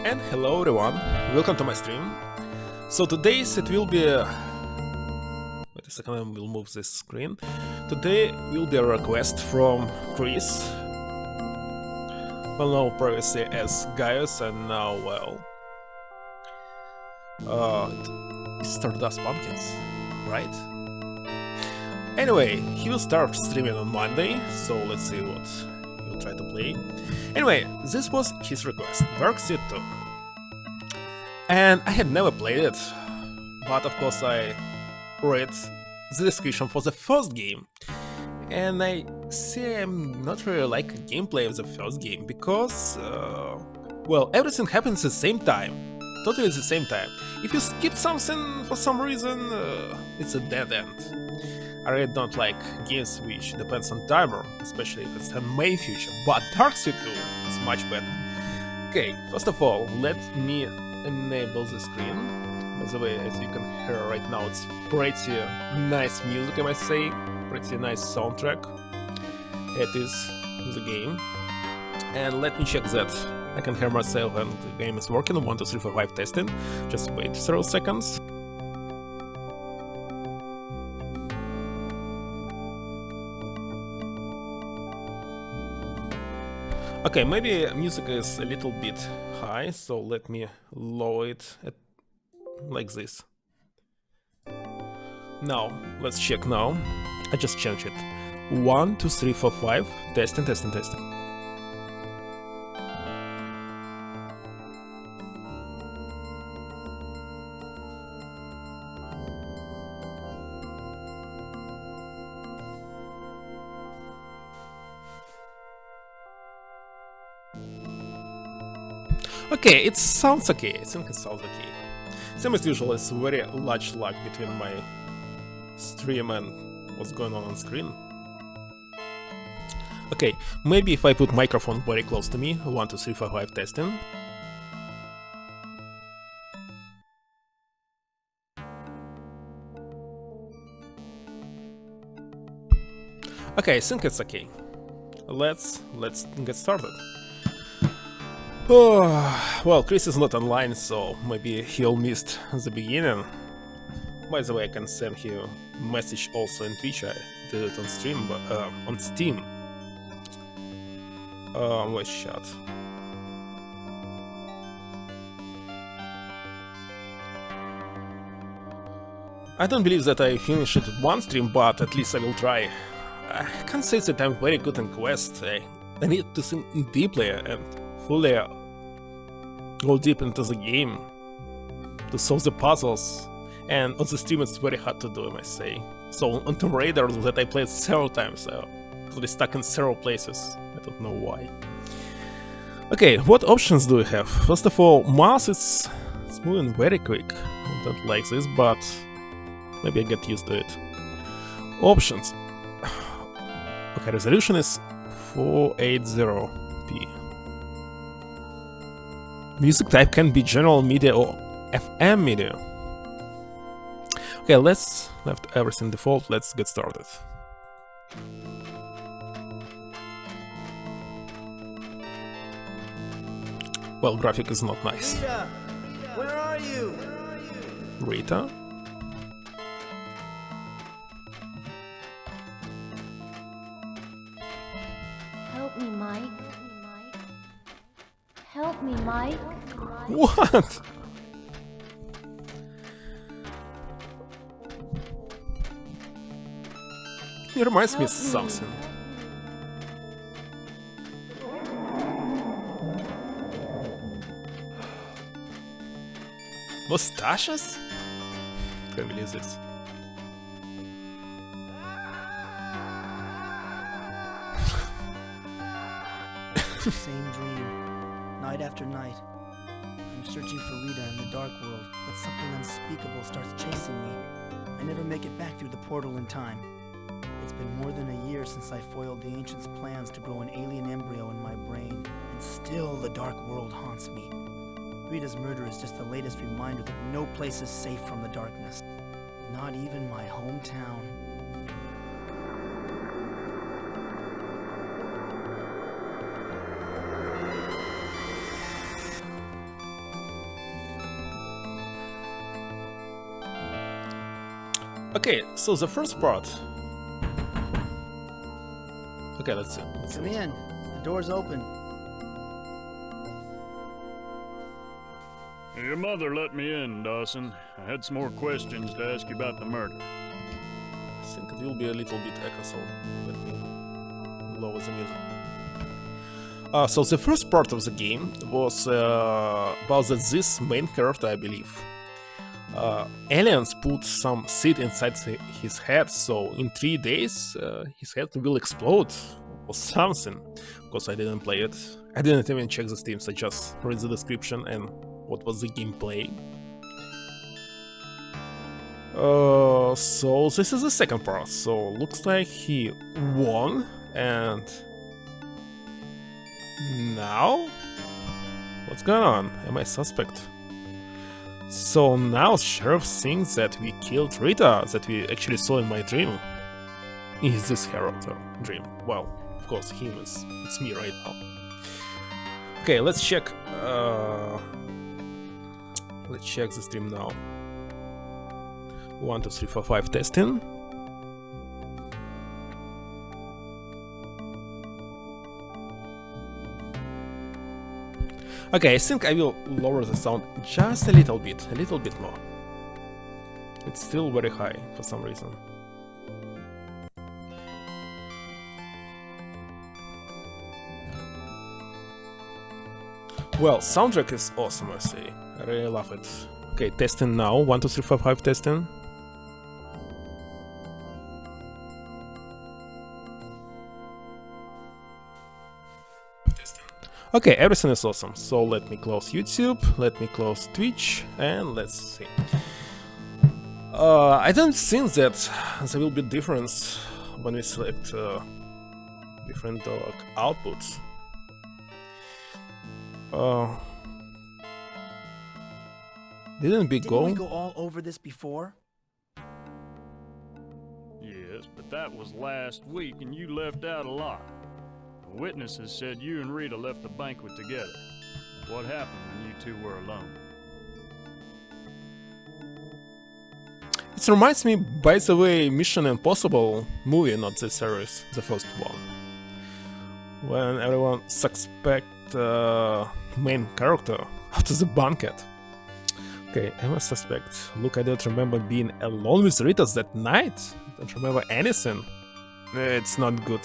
And hello everyone, welcome to my stream. So today's it will be wait a second, I will move this screen. Today will be a request from Chris, well known previously as Gaius and now, well, Stardust Pumpkins, right? Anyway, he will start streaming on Monday, so let's see what he'll try to play. Anyway, this was his request, Dark Seed 2. And I had never played it, but of course I read the description for the first game. And I see I'm not really like gameplay of the first game, because, well, everything happens at the same time. Totally at the same time. If you skip something for some reason, it's a dead end. I really don't like games which depends on timer, especially if it's a main feature, but Dark Seed 2 is much better. Okay, first of all, let me enable the screen. By the way, as you can hear right now, it's pretty nice music, I must say, pretty nice soundtrack. It is the game. And let me check that I can hear myself and the game is working. 1, 2, 3, 4, 5 testing. Just wait 0 seconds. Okay, maybe music is a little bit high, so let me lower it at like this. Now, let's check now. I just changed it. 1, 2, 3, 4, 5. Testing, testing, testing. Okay, it sounds okay. I think it sounds okay. Same as usual, it's very large lag between my stream and what's going on screen. Okay, maybe if I put microphone very close to me. 1, 2, 3, 4, 5 testing. Okay, I think it's okay. Let's get started. Oh, well, Chris is not online, so maybe he'll missed the beginning. By the way, I can send him a message also in Twitch. I did it on stream, but on Steam. Voice chat. I don't believe that I finished it at one stream, but at least I will try. I can't say that I'm very good in Quest. I need to think deeply and fully go deep into the game to solve the puzzles, and on the stream it's very hard to do, I must say. So on Tomb Raider that I played several times, totally stuck in several places. I don't know why. Okay, what options do we have? First of all, mouse it's moving very quick. I don't like this, but maybe I get used to it. Options. Okay, resolution is 480p. Music type can be general media or FM media. Okay, let's left everything default. Let's get started. Well, graphic is not nice. Rita, where are you? Rita? Help me, Mike. Help me, Mike. What? It reminds me of something. Mustaches? Can't believe this. Same dream. Night after night. I'm searching for Rita in the dark world, but something unspeakable starts chasing me. I never make it back through the portal in time. It's been more than a year since I foiled the Ancients' plans to grow an alien embryo in my brain, and still the dark world haunts me. Rita's murder is just the latest reminder that no place is safe from the darkness. Not even my hometown. Okay, so the first part. Okay, let's see. Come in. The door's open. Your mother let me in, Dawson. I had some more questions to ask you about the murder. I think it will be a little bit echo, so let me lower the music. So the first part of the game was about this main character, I believe. Aliens put some seed inside his head, so in 3 days his head will explode or something. Of course, I didn't play it. I didn't even check the Steam, so I just read the description and what was the gameplay. So this is the second part. So looks like he won, and now what's going on? Am I suspect? So now Sheriff thinks that we killed Rita, that we actually saw in my dream. Is this character dream? Well, of course, him is. It's me right now. Okay, let's check. Let's check the stream now. 1, 2, 3, 4, 5 testing. Okay, I think I will lower the sound just a little bit more. It's still very high for some reason. Well, soundtrack is awesome, I say. I really love it. Okay, testing now. 1, 2, 3, 4, 5 testing. Okay, everything is awesome. So let me close YouTube, let me close Twitch, and let's see. I don't think that there will be difference when we select different outputs. Didn't we Didn't we go all over this before? Yes, but that was last week and you left out a lot. The witnesses said you and Rita left the banquet together. What happened when you two were alone? It reminds me, by the way, Mission Impossible movie, not the series, the first one. When everyone suspect main character after the banquet. Okay, I'm a suspect. Look, I don't remember being alone with Rita that night. I don't remember anything. It's not good.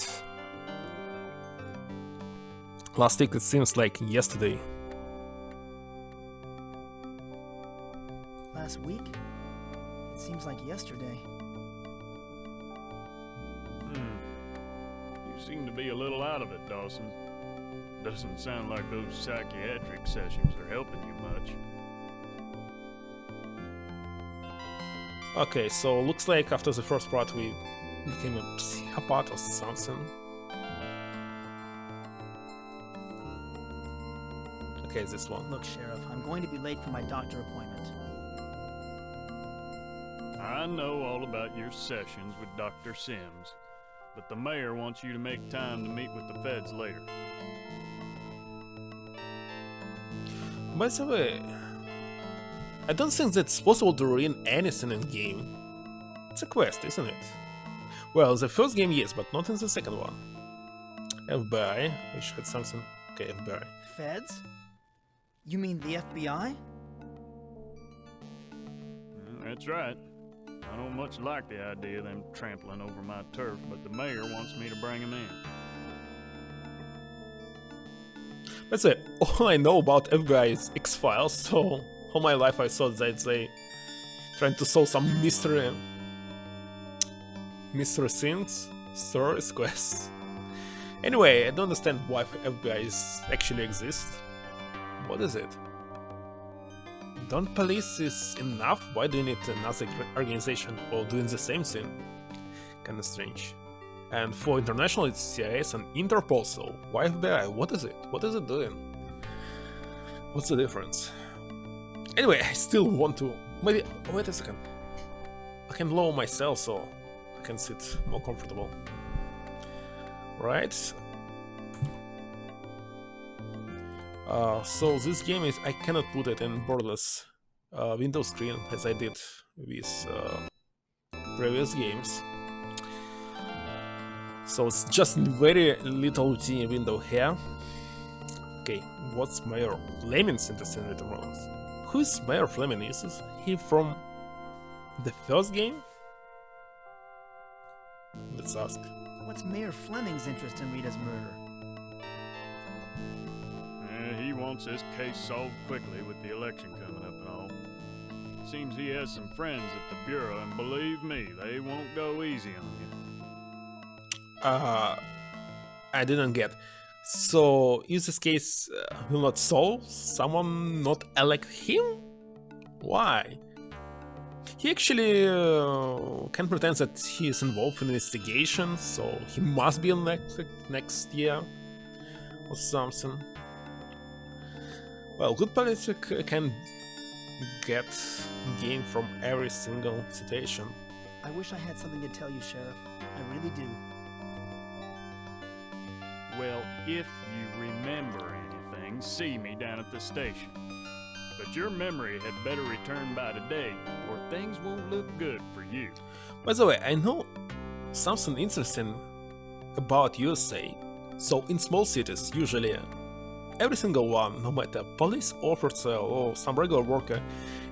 Last week it seems like yesterday. Last week? It seems like yesterday. You seem to be a little out of it, Dawson. Doesn't sound like those psychiatric sessions are helping you much. Okay, so looks like after the first part we became a psychopath or something. Okay, this one. Look, Sheriff, I'm going to be late for my doctor appointment. I know all about your sessions with Dr. Sims, but the mayor wants you to make time to meet with the feds later. By the way, I don't think that it's possible to ruin anything in game. It's a quest, isn't it? Well, the first game yes, but not in the second one. FBI, which had something. Okay, FBI. Feds? You mean the FBI? That's right. I don't much like the idea of them trampling over my turf, but the mayor wants me to bring them in. That's it. All I know about FBI is X-Files, so all my life I thought that they trying to solve some mystery things, stories, quests. Anyway, I don't understand why FBI actually exists. What is it? Don't police is enough? Why do you need another organization for doing the same thing? Kinda strange. And for international it's CIS and Interpol, so why FBI? What is it? What is it doing? What's the difference? Anyway, I still want to... Maybe... Wait a second. I can lower myself so I can sit more comfortable. Right? So this game is... I cannot put it in borderless window screen as I did with previous games. So it's just very little teeny window here. Okay, what's Mayor Fleming's interest in Little Rounds? Who is Mayor Fleming? Is he from the first game? Let's ask. What's Mayor Fleming's interest in Rita's murder? He wants this case solved quickly with the election coming up and all. Seems he has some friends at the Bureau, and believe me, they won't go easy on you. I didn't get. So, is this case will not solve? Someone not elect him? Why? He actually can pretend that he is involved in investigation, so he must be elected next year or something. Well, good politic can get gain from every single situation. I wish I had something to tell you, Sheriff. I really do. Well, if you remember anything, see me down at the station. But your memory had better return by today, or things won't look good for you. By the way, I know something interesting about USA. So in small cities, usually every single one, no matter police officer or some regular worker,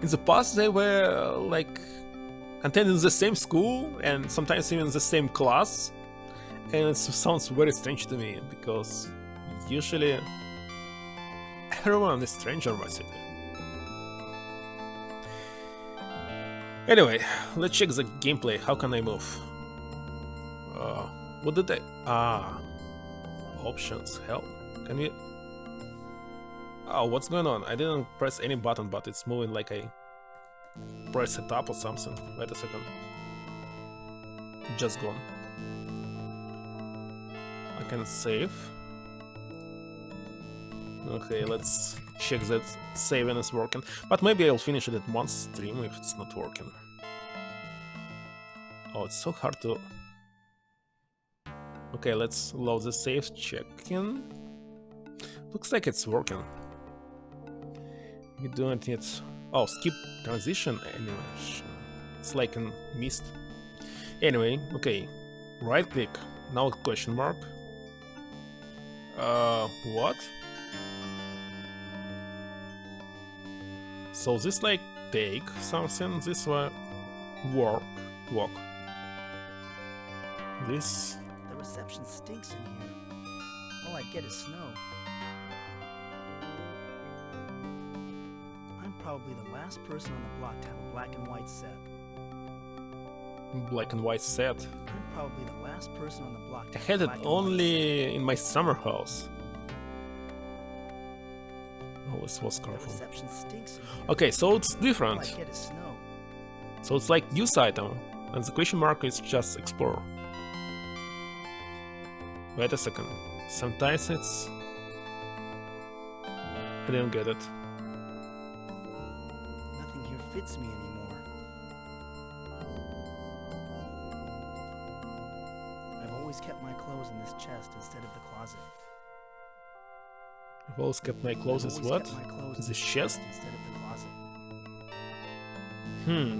in the past they were like attending the same school and sometimes even the same class. And it sounds very strange to me, because usually everyone is stranger in my city. Anyway, let's check the gameplay. How can I move? What did I... options, hell. Can we... Oh, what's going on? I didn't press any button, but it's moving like I press it up or something. Wait a second. Just gone. I can save. Okay, let's check that saving is working. But maybe I'll finish it at one stream if it's not working. Oh, it's so hard to... Okay, let's load the save, check in. Looks like it's working. We don't need... Oh, skip transition animation. It's like in Mist. Anyway, okay. Right click. Now question mark. What? So this like take something, this one walk. This... The reception stinks in here. All I get is snow. I'm probably the last person on the block to have a black and white set. Black and white set. I'm probably the last person on the block to I have had a it black and white only in my summer house. Oh, this was set. The colorful. reception stinks in here. Okay, so it's All different. I get is snow. So it's like use item, and the question mark is just explore. Wait a second. Sometimes it's... I didn't get it. Nothing here fits me anymore. I've always kept my clothes in this chest instead of the closet. I've always kept my clothes as I've always what? kept my clothes in The chest? instead of the closet.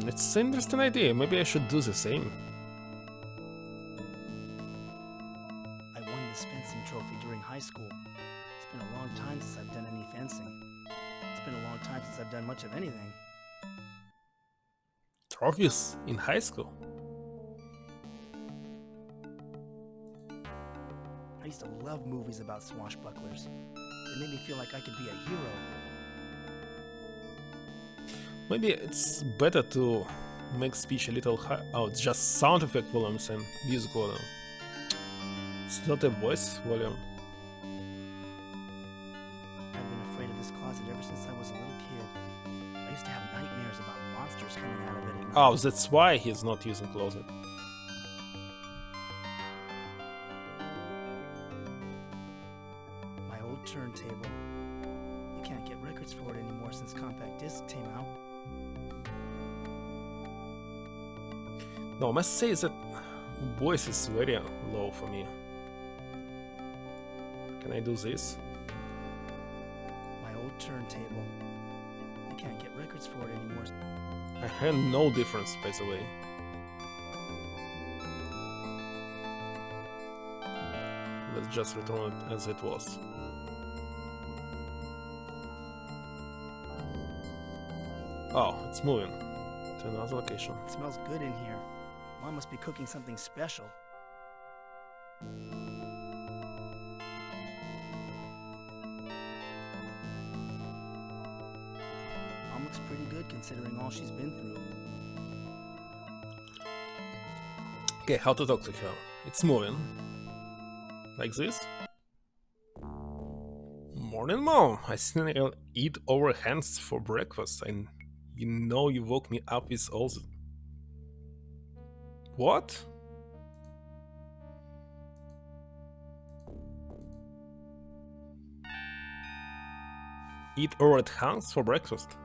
It's an interesting idea. Maybe I should do the same. I won this fencing trophy during high school. It's been a long time since I've done any fencing. It's been a long time since I've done much of anything. Trophies in high school? I used to love movies about swashbucklers. They made me feel like I could be a hero. Maybe it's better to make speech a little high. Oh, it's just sound effect volumes and music volume. It's not a voice volume. I've been afraid of this closet ever since I was a little kid. I used to have nightmares about monsters coming out of it at night. Oh, that's why he's not using closet. My old turntable. You can't get records for it anymore since compact discs came out. No, I must say that voice is very low for me. Can I do this? My old turntable. You can't get records for it anymore. I had no difference, by the way. let's just return it as it was. Oh, it's moving to another location. It smells good in here. Mom must be cooking something special. Mom looks pretty good considering all she's been through. Okay, how to talk to her? It's moving. Like this. Morning, Mom. I seen you eat over hands for breakfast, and you know you woke me up with all the... What? Eat over at hands for breakfast?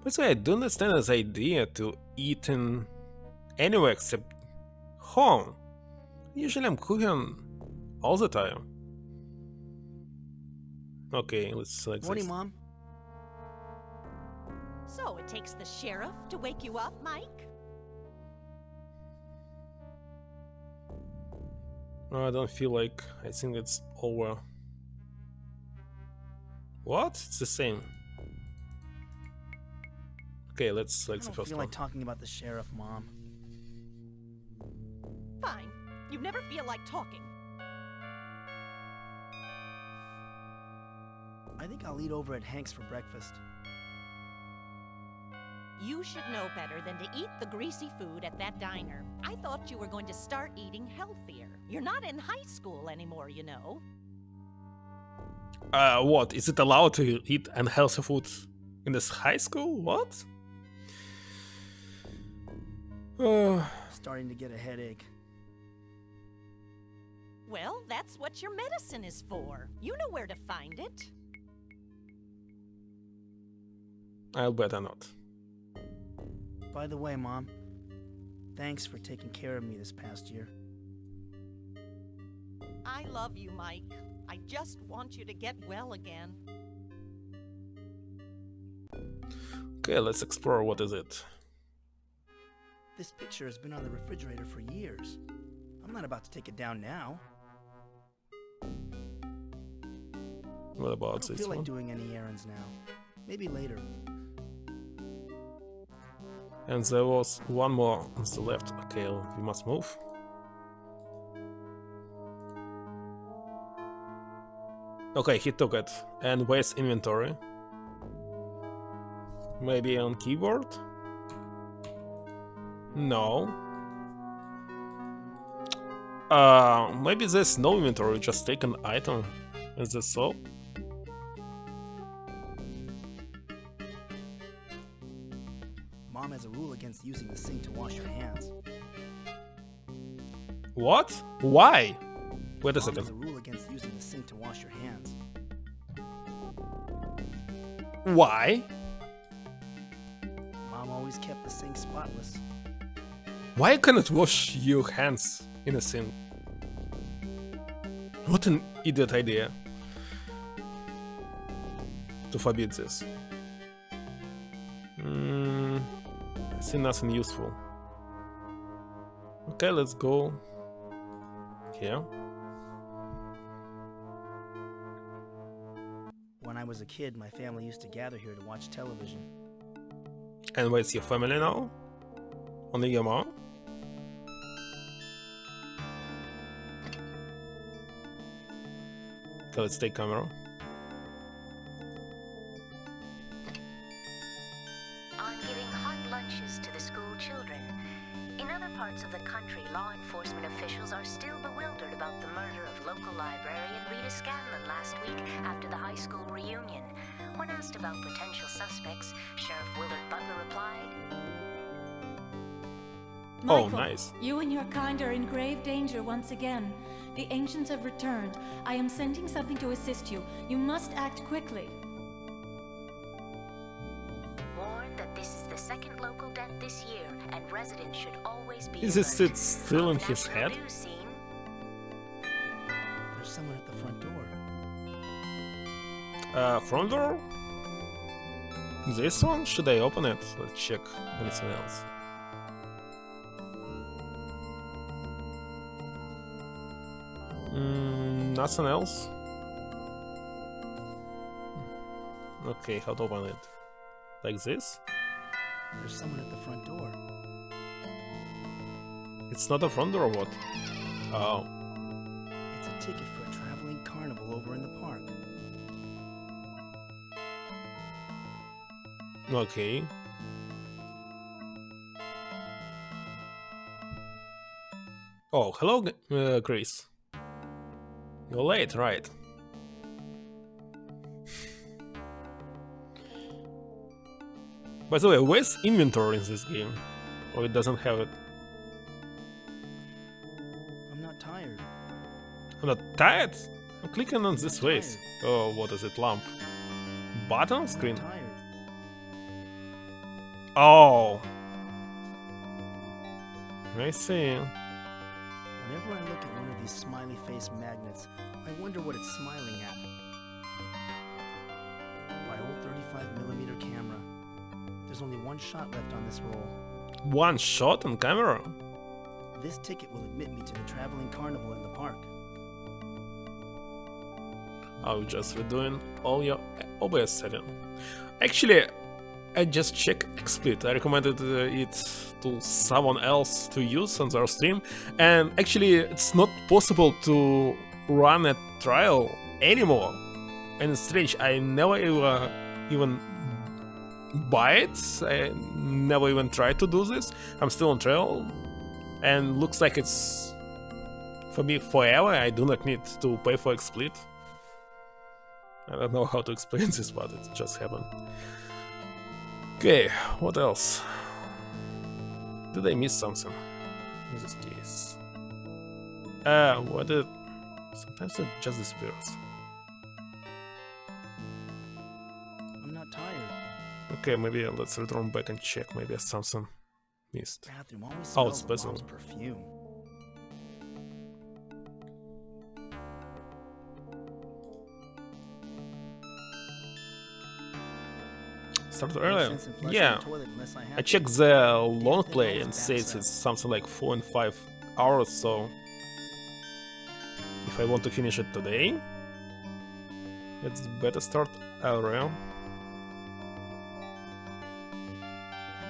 By the way, I don't understand this idea to eat in anywhere except home. Usually I'm cooking all the time. Okay, let's select Morning, this. Mom. So it takes the sheriff to wake you up, Mike? No, I don't feel like. I think it's over. What? It's the same. Okay, let's select I the don't first feel one. like talking about the sheriff, Mom. Fine. You never feel like talking. I think I'll eat over at Hank's for breakfast. You should know better than to eat the greasy food at that diner. I thought you were going to start eating healthier. You're not in high school anymore, you know. What? Is it allowed to eat unhealthy food in this high school? What? Starting to get a headache. Well, that's what your medicine is for. You know where to find it. I'll better not. By the way, Mom, thanks for taking care of me this past year. I love you, Mike. I just want you to get well again. Okay, let's explore. What is it? This picture has been on the refrigerator for years. I'm not about to take it down now. What I about don't this feel like one? doing any errands now. Maybe later. And there was one more on the left. Okay, we must move. Okay, he took it. And where's inventory? Maybe on keyboard? No. Maybe there's no inventory, just take an item. Is that so? Mom has a rule against using the sink to wash your hands. What? Why? Wait a Mom has a second. rule against using the sink to wash your hands. Why? Mom always kept the sink spotless. Why cannot wash your hands in a sink? What an idiot idea. To forbid this. I see nothing useful. Okay, let's go here. When I was a kid, my family used to gather here to watch television. And where's your family now? Only your mom? Okay, let's take camera. On giving hot lunches to the school children. In other parts of the country, law enforcement officials are still bewildered about the murder of local librarian Rita Scanlon last week after the high school reunion. When asked about potential suspects, Sheriff Willard Butler replied, Oh, Michael, nice. you and your kind are in grave danger once again. The ancients have returned. I am sending something to assist you. You must act quickly. warned that this is the second local death this year, and residents should always be Is alert. it still in On the his national head? news scene, There's someone at the front door. Front door? This one? Should I open it? Let's check anything else. Nothing else? Okay, how to open it? Like this? There's someone at the front door. It's not a front door or what? Oh. It's a ticket for a traveling carnival over in the park. Okay. Oh, hello, Chris. You're late, right? By the way, where's inventory in this game? Or it doesn't have it? I'm not tired. I'm not tired? I'm clicking on this I'm ways. Oh, what is it? Lamp. Button screen? I'm tired. Oh. I see. Whenever I look at one of these smiley face magnets, I wonder what it's smiling at. My old 35mm camera. There's only one shot left on this roll. One shot on camera? This ticket will admit me to the traveling carnival in the park. Oh, just redoing all your OBS setting. Actually, I just checked XSplit. I recommended it to someone else to use on their stream, and actually it's not possible to run a trial anymore. And it's strange, I never even buy it. I never even tried to do this. I'm still on trial, and looks like it's for me forever. I do not need to pay for XSplit. I don't know how to explain this, but it just happened. Okay, what else? Did I miss something in this case? What did... Sometimes it just disappears. I'm not tired. Okay, maybe let's return back and check. Maybe something missed. Bathroom always Oh, it's smells of basil. mom's perfume. Started No earlier? sense in flushing Yeah. the toilet unless I have I to. checked the long thing play always and backs says up. it's something like 4 and 5 hours, so if I want to finish it today, it's better start earlier. I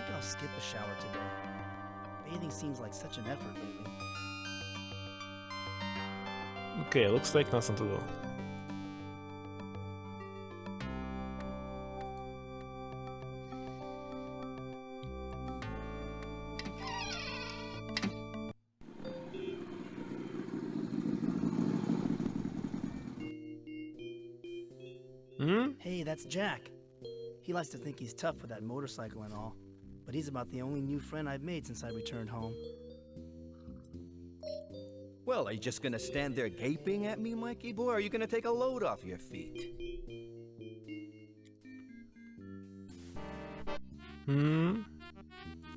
think I'll skip a shower today. Bathing seems like such an effort lately. Okay, looks like nothing to do. Hey, that's Jack. He likes to think he's tough with that motorcycle and all, but he's about the only new friend I've made since I returned home. Well, are you just gonna stand there gaping at me, Mikey boy, or are you gonna take a load off your feet?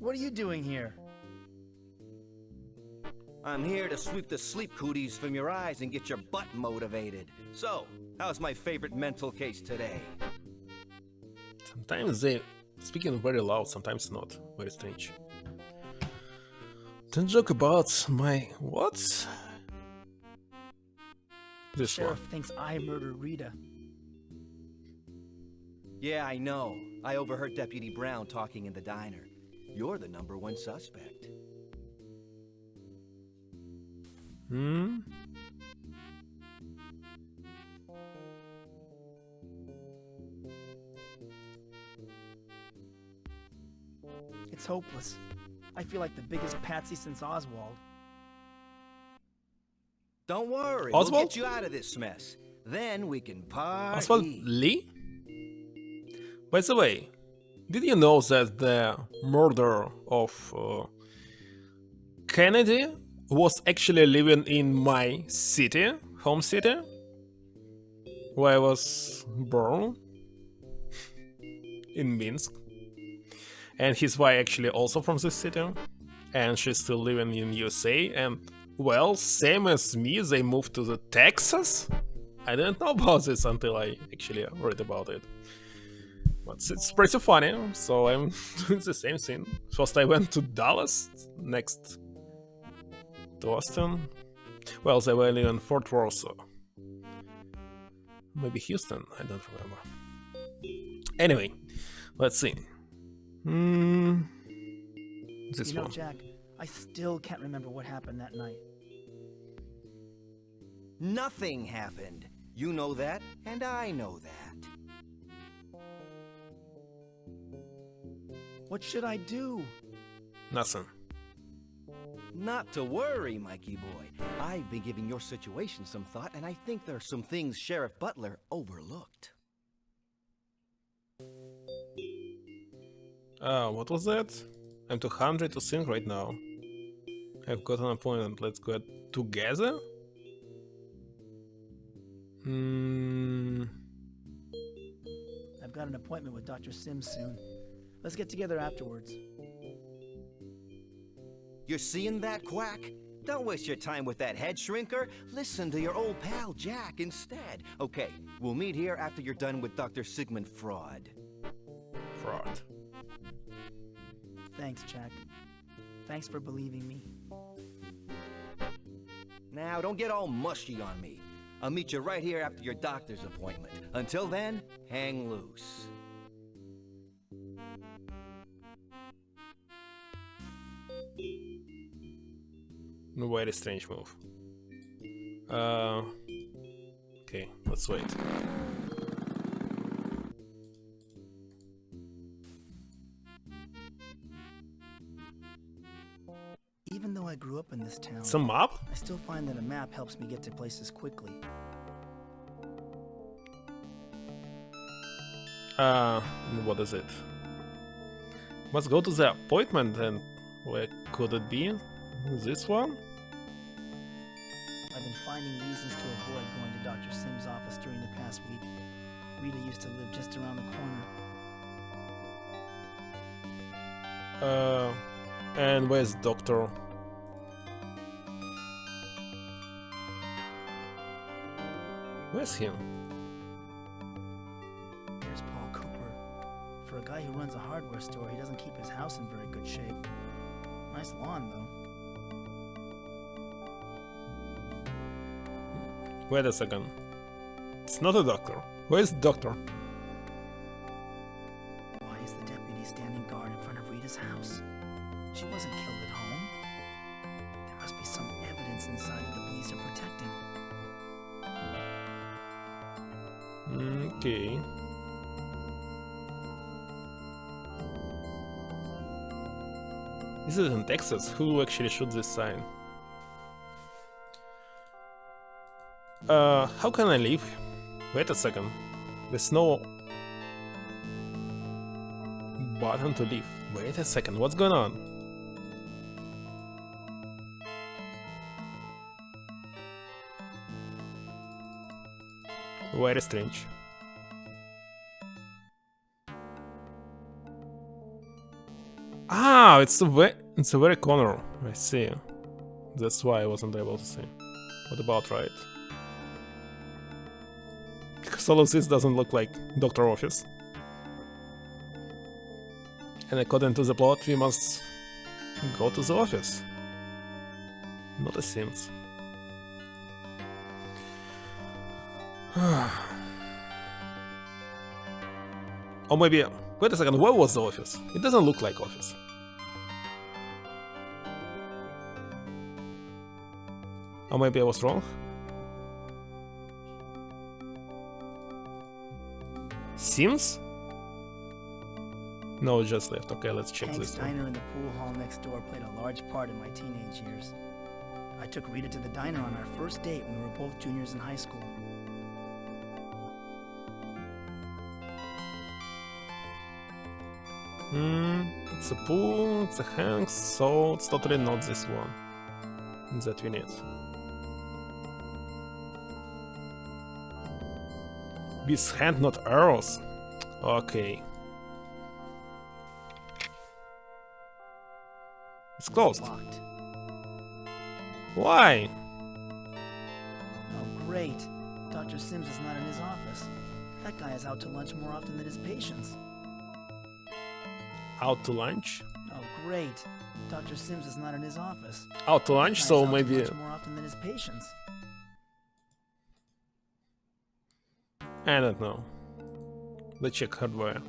What are you doing here? I'm here to sweep the sleep cooties from your eyes and get your butt motivated. So, how's my favorite mental case today? Sometimes they speaking very loud, sometimes not. Very strange. Don't joke about my... what? The This sheriff one. thinks I murdered Rita. Yeah, I know. I overheard Deputy Brown talking in the diner. You're the #1 suspect. It's hopeless. I feel like the biggest patsy since Oswald. Don't worry, Oswald? we'll get you out of this mess. Then we can party. Oswald Lee? By the way, did you know that the murder of Kennedy was actually living in my city, home city, where I was born, in Minsk, and his wife actually also from this city, and she's still living in USA, and well, same as me, they moved to the Texas. I didn't know about this until I actually read about it. But it's pretty funny, so I'm doing the same thing. First I went to Dallas, next to Austin. Well, they were in Fort Worth, Maybe Houston, I don't remember. Anyway, let's see. This You know, one. Jack, I still can't remember what happened that night. Nothing happened. You know that, and I know that. What should I do? Nothing. Not to worry, Mikey boy. I've been giving your situation some thought, and I think there are some things Sheriff Butler overlooked. What was that? I'm too hungry to think right now. I've got an appointment. Let's go together? I've got an appointment with Dr. Sims soon. Let's get together afterwards. You're seeing that, Quack? Don't waste your time with that head shrinker. Listen to your old pal Jack instead. Okay, we'll meet here after you're done with Dr. Sigmund Fraud. Fraud. Thanks, Jack. Thanks for believing me. Now, don't get all mushy on me. I'll meet you right here after your doctor's appointment. Until then, hang loose. Very strange move. Okay, let's wait. Even though I grew up in this town, It's a map? I still find that a map helps me get to places quickly. What is it? Must go to the appointment, and where could it be? This one? I've been finding reasons to avoid going to Dr. Sims' office during the past week. Rita used to live just around the corner. And where's Doctor? Where's he? There's Paul Cooper. For a guy who runs a hardware store, he doesn't keep his house in very good shape. Nice lawn, though. Wait a second. It's not a doctor. Where's the doctor? Why is the deputy standing guard in front of Rita's house? She wasn't killed at home. There must be some evidence inside that the police are protecting. Okay. This is in Texas. Who actually shot this sign? How can I leave? Wait a second. There's no button to leave. Wait a second, what's going on? Very strange. Ah, it's the very corner. I see. That's why I wasn't able to see. What about right? Because all of this doesn't look like Doctor Office. And according to the plot, we must go to the office. Not a Sims. Or maybe... Wait a second, where was the office? It doesn't look like office. Or maybe I was wrong? Sims? No, it just left. Okay, let's check Hank's this one. diner in the pool hall next door played a large part in my teenage years. I took Rita to the diner on our first date when we were both juniors in high school. It's a pool, it's a Hank's, so it's totally not this one that we need. With hand, not arrows. Okay. It's closed. Locked. Why? Oh, great. Dr. Sims is not in his office. That guy is out to lunch more often than his patients. Out to lunch? Oh, great. Dr. Sims is not in his office. Out to lunch, That so guy's out to maybe... lunch more often than his patients. I don't know. Let's check hardware.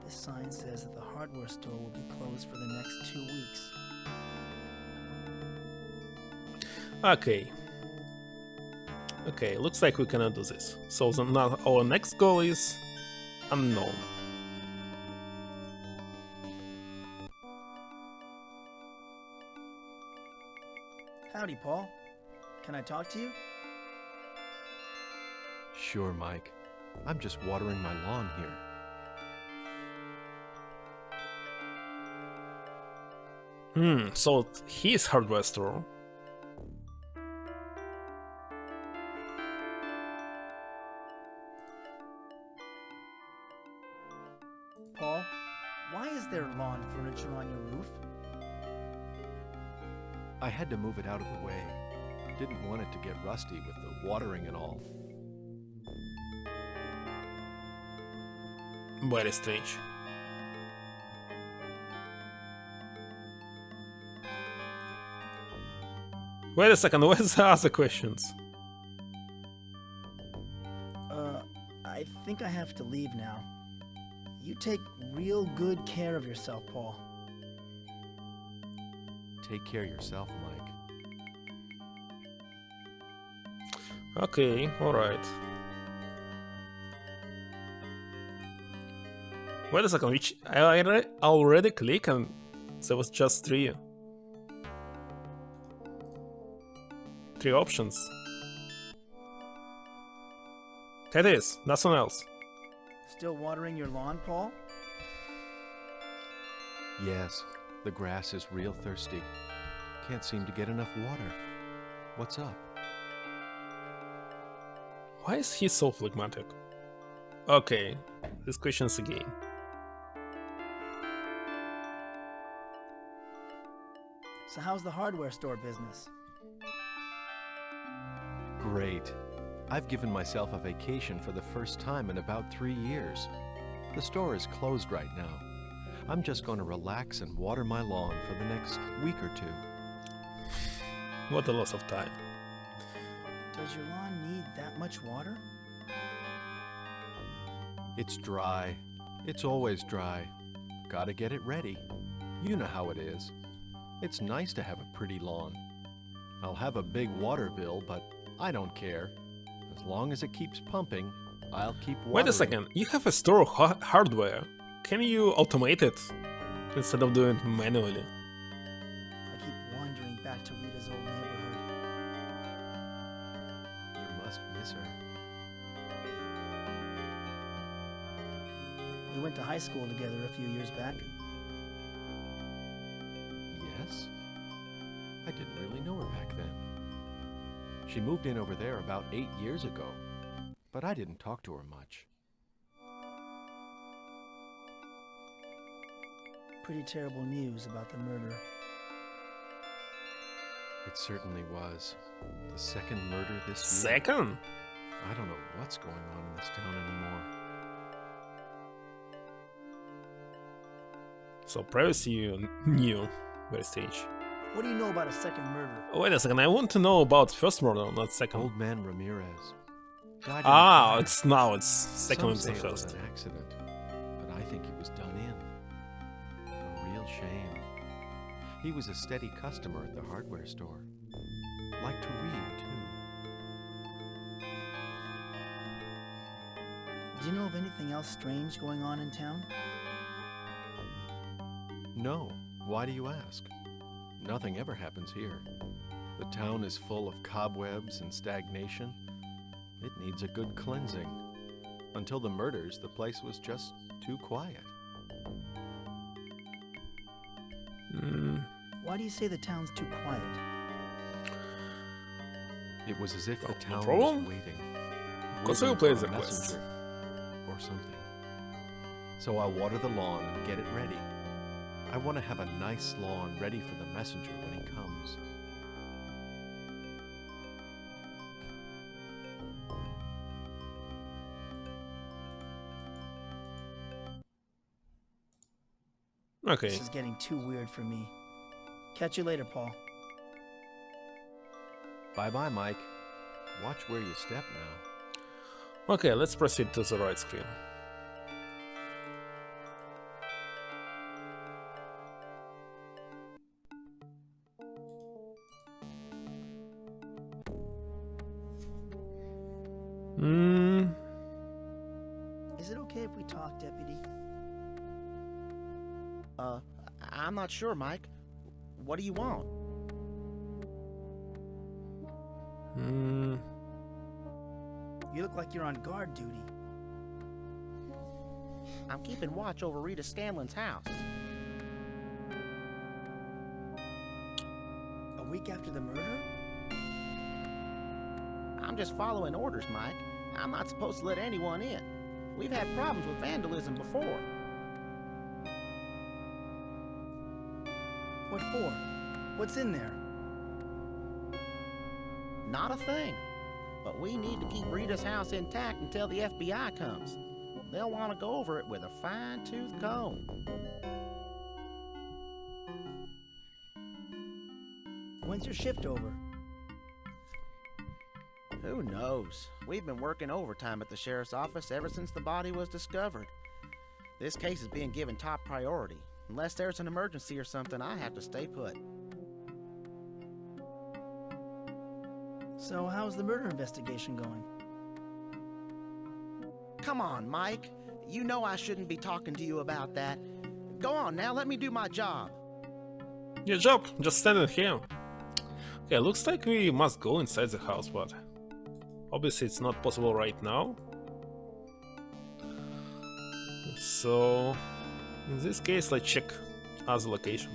This sign says that the hardware store will be closed for the next 2 weeks. Okay. Okay, looks like we cannot do this. So now our next goal is unknown. Howdy, Paul. Can I talk to you? Sure, Mike. I'm just watering my lawn here. So his hardware store. Paul, why is there lawn furniture on your roof? I had to move it out of the way. Didn't want it to get rusty with the watering and all. Very strange. Wait a second, where's the other questions? I think I have to leave now. You take real good care of yourself, Paul. Take care of yourself, Mike. Okay, alright. Wait a second, which I already clicked and there was just three options. That is, nothing else. Still watering your lawn, Paul? Yes, the grass is real thirsty. Can't seem to get enough water. What's up? Why is he so phlegmatic? Okay, these questions again. So how's the hardware store business? Great. I've given myself a vacation for the first time in about 3 years. The store is closed right now. I'm just going to relax and water my lawn for the next week or two. What a loss of time. Does your lawn need that much water? It's dry. It's always dry. Gotta get it ready. You know how it is. It's nice to have a pretty lawn. I'll have a big water bill, but I don't care. As long as it keeps pumping, I'll keep watering. Wait a second, you have a store of hardware. Can you automate it instead of doing it manually? I keep wandering back to Rita's old neighborhood. You must miss her. We went to high school together a few years back. Yes? I didn't really know her back then. She moved in over there about 8 years ago, but I didn't talk to her much. Pretty terrible news about the murder. It certainly was. The second murder this year. Second? I don't know what's going on in this town anymore. So previously you knew very strange. What do you know about a second murder? Wait a second, I want to know about first murder, not second. Old man Ramirez. Died in a Ah, fire. it's now, it's second Some and say the it was first. an accident, but I think he was done in. A real shame. He was a steady customer at the hardware store. Liked to read, too. Do you know of anything else strange going on in town? No. Why do you ask? Nothing ever happens here. The town is full of cobwebs and stagnation. It needs a good cleansing. Until the murders, the place was just too quiet. Why do you say the town's too quiet? It was as if the town problem? was waiting. Consider waiting plays for the a quest. messenger or something. So I water the lawn and get it ready. I want to have a nice lawn ready for the messenger when he comes. Okay. This is getting too weird for me. Catch you later, Paul. Bye-bye, Mike. Watch where you step now. Okay, let's proceed to the right screen. Is it okay if we talk, Deputy? I'm not sure, Mike. What do you want? You look like you're on guard duty. I'm keeping watch over Rita Scanlon's house. A week after the murder? I'm just following orders, Mike. I'm not supposed to let anyone in. We've had problems with vandalism before. What for? What's in there? Not a thing. But we need to keep Rita's house intact until the FBI comes. They'll want to go over it with a fine-tooth comb. When's your shift over? Who knows? We've been working overtime at the sheriff's office ever since the body was discovered. This case is being given top priority. Unless there's an emergency or something, I have to stay put. So how's the murder investigation going? Come on, Mike. You know I shouldn't be talking to you about that. Go on now, let me do my job. Your job, just standing here. Okay, looks like we must go inside the house, but obviously it's not possible right now. So, in this case, let's check other location.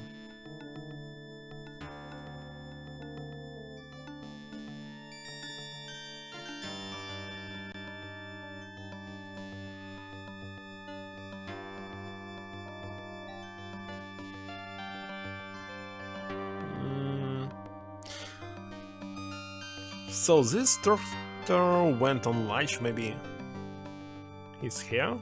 So this doctor went on lunch, maybe he's here?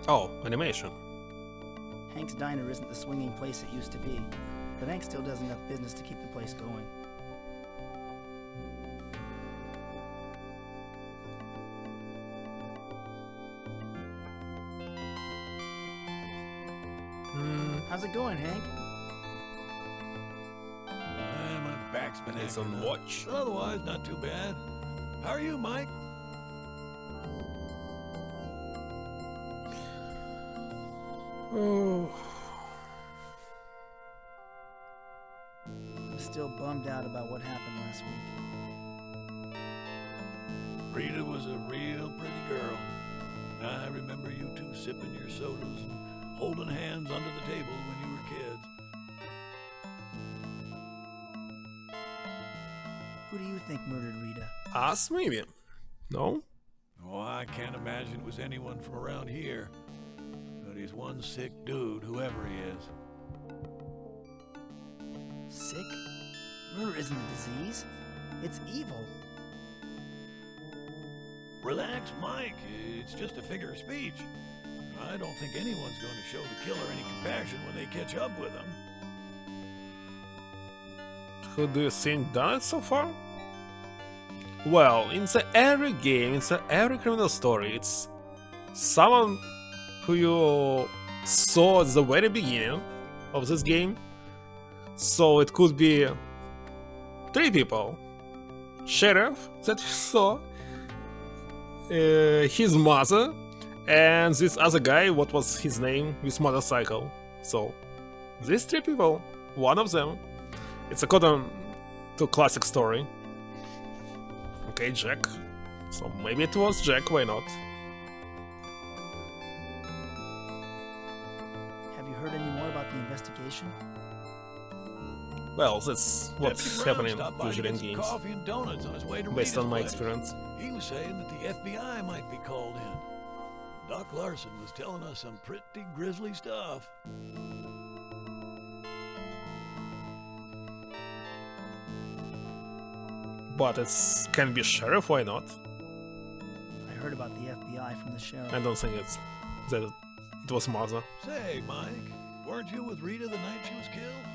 Oh, animation. Hank's diner isn't the swinging place it used to be, but Hank still does enough business to keep the place going. How's it going, Hank? My back's been It's acting on up. watch. But otherwise, not too bad. How are you, Mike? Oh. I'm still bummed out about what happened last week. Rita was a real pretty girl. I remember you two sipping your sodas and holding hands under the table when you were kids. Who do you think murdered Rita? Us, maybe? No? Oh, I can't imagine it was anyone from around here. But he's one sick dude, whoever he is. Sick? Murder isn't a disease. It's evil. Relax, Mike. It's just a figure of speech. I don't think anyone's going to show the killer any compassion when they catch up with him. Who do you think done it so far? Well, in every game, in every criminal story, it's someone who you saw at the very beginning of this game. So it could be 3 people. Sheriff that you saw, his mother, and this other guy, what was his name, with motorcycle. So these 3 people, one of them. It's according to classic story. Okay, Jack. So maybe it was Jack, why not? Have you heard any more about the investigation? Well, that's what's Deputy Brown happening stopped by to usually in get some games, coffee and donuts on his way to based Rita's on my place. experience. He was saying that the FBI might be called in. Doc Larson was telling us some pretty grisly stuff. But it can be sheriff, why not? I heard about the FBI from the sheriff. I don't think it's that it was mother. Say, Mike, weren't you with Rita the night she was killed?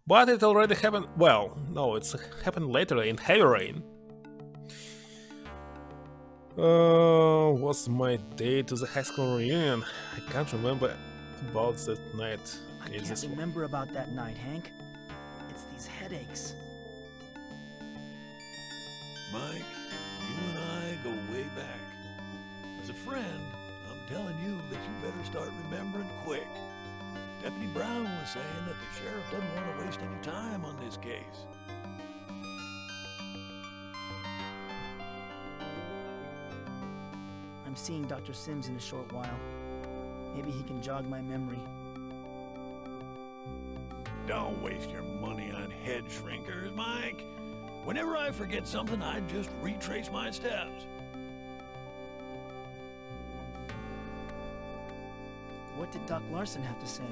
But it already happened. Well, no, it's happened later in Heavy Rain. What's my date to the high school reunion? I can't remember about that night. I Is can't this one? remember about that night, Hank. It's these headaches. Mike, you and I go way back. As a friend, I'm telling you that you better start remembering quick. Deputy Brown was saying that the sheriff doesn't want to waste any time on this case. I'm seeing Dr. Sims in a short while. Maybe he can jog my memory. Don't waste your money on head shrinkers, Mike. Whenever I forget something, I just retrace my steps. What did Doc Larson have to say?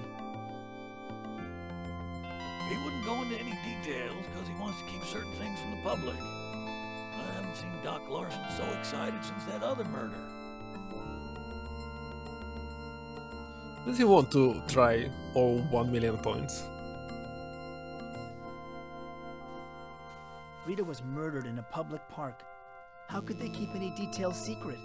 He wouldn't go into any details because he wants to keep certain things from the public. I haven't seen Doc Larson so excited since that other murder. Does he want to try all 1 million points? Rita was murdered in a public park. How could they keep any details secret?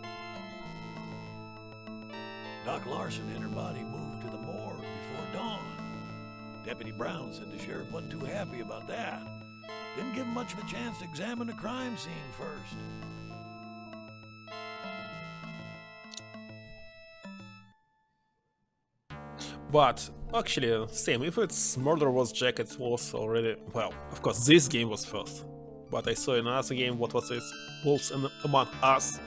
Doc Larson and her body moved to the morgue before dawn. Deputy Brown said the sheriff wasn't too happy about that. Didn't give him much of a chance to examine the crime scene first. But actually, same, if its murder was Jack, it was already, well, of course, this game was first. But I saw in another game, what was this, Wolves Among Us,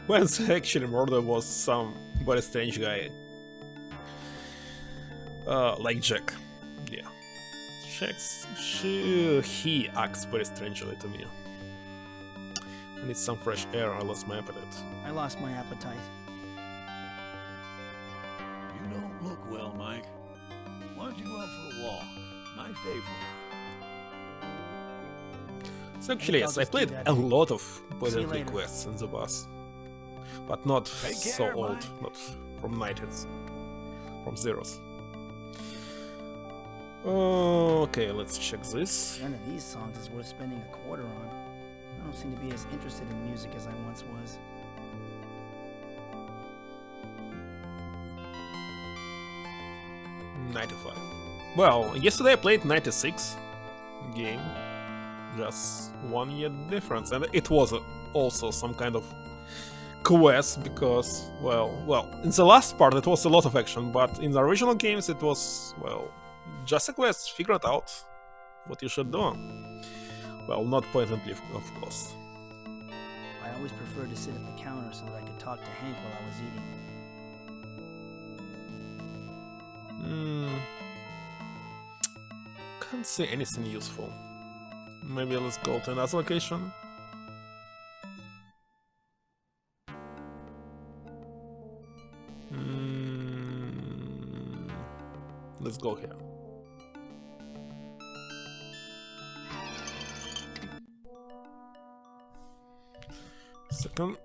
when the actual murder was some very strange guy. Like Jack. Yeah. He acts very strangely to me. I need some fresh air, I lost my appetite. I lost my appetite. You don't look well, Mike. Why don't you go out for a walk? Nice day for you. So actually, yes, I played a lot of Boilerplate quests in the bus. But not Take so care, old, Mike. not from 90s, from zeros. Okay, let's check this. None of these songs is worth spending a quarter on. I don't seem to be as interested in music as I once was. $95. Well, yesterday I played 96 game, just 1 year difference, and it was also some kind of quest because, well, in the last part it was a lot of action, but in the original games it was, well, just a quest, figure it out what you should do. Well, not pointedly, of course. I always preferred to sit at the counter so that I could talk to Hank while I was eating. Can't see anything useful. Maybe let's go to another location. Let's go here. Second.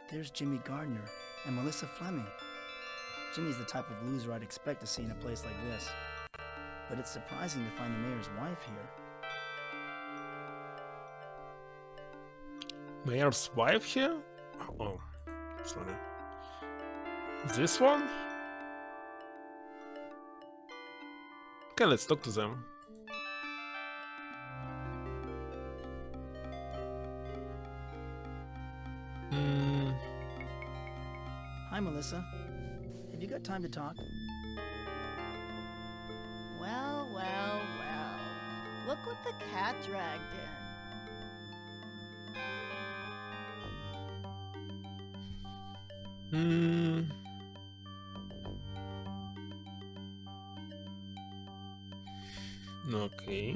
There's Jimmy Gardner and Melissa Fleming. Jimmy's the type of loser I'd expect to see in a place like this. But it's surprising to find the mayor's wife here. Mayor's wife here? Oh, sorry. This one? Okay, let's talk to them. Hi, Melissa. Have you got time to talk? Well, well, well. Look what the cat dragged in. Okay.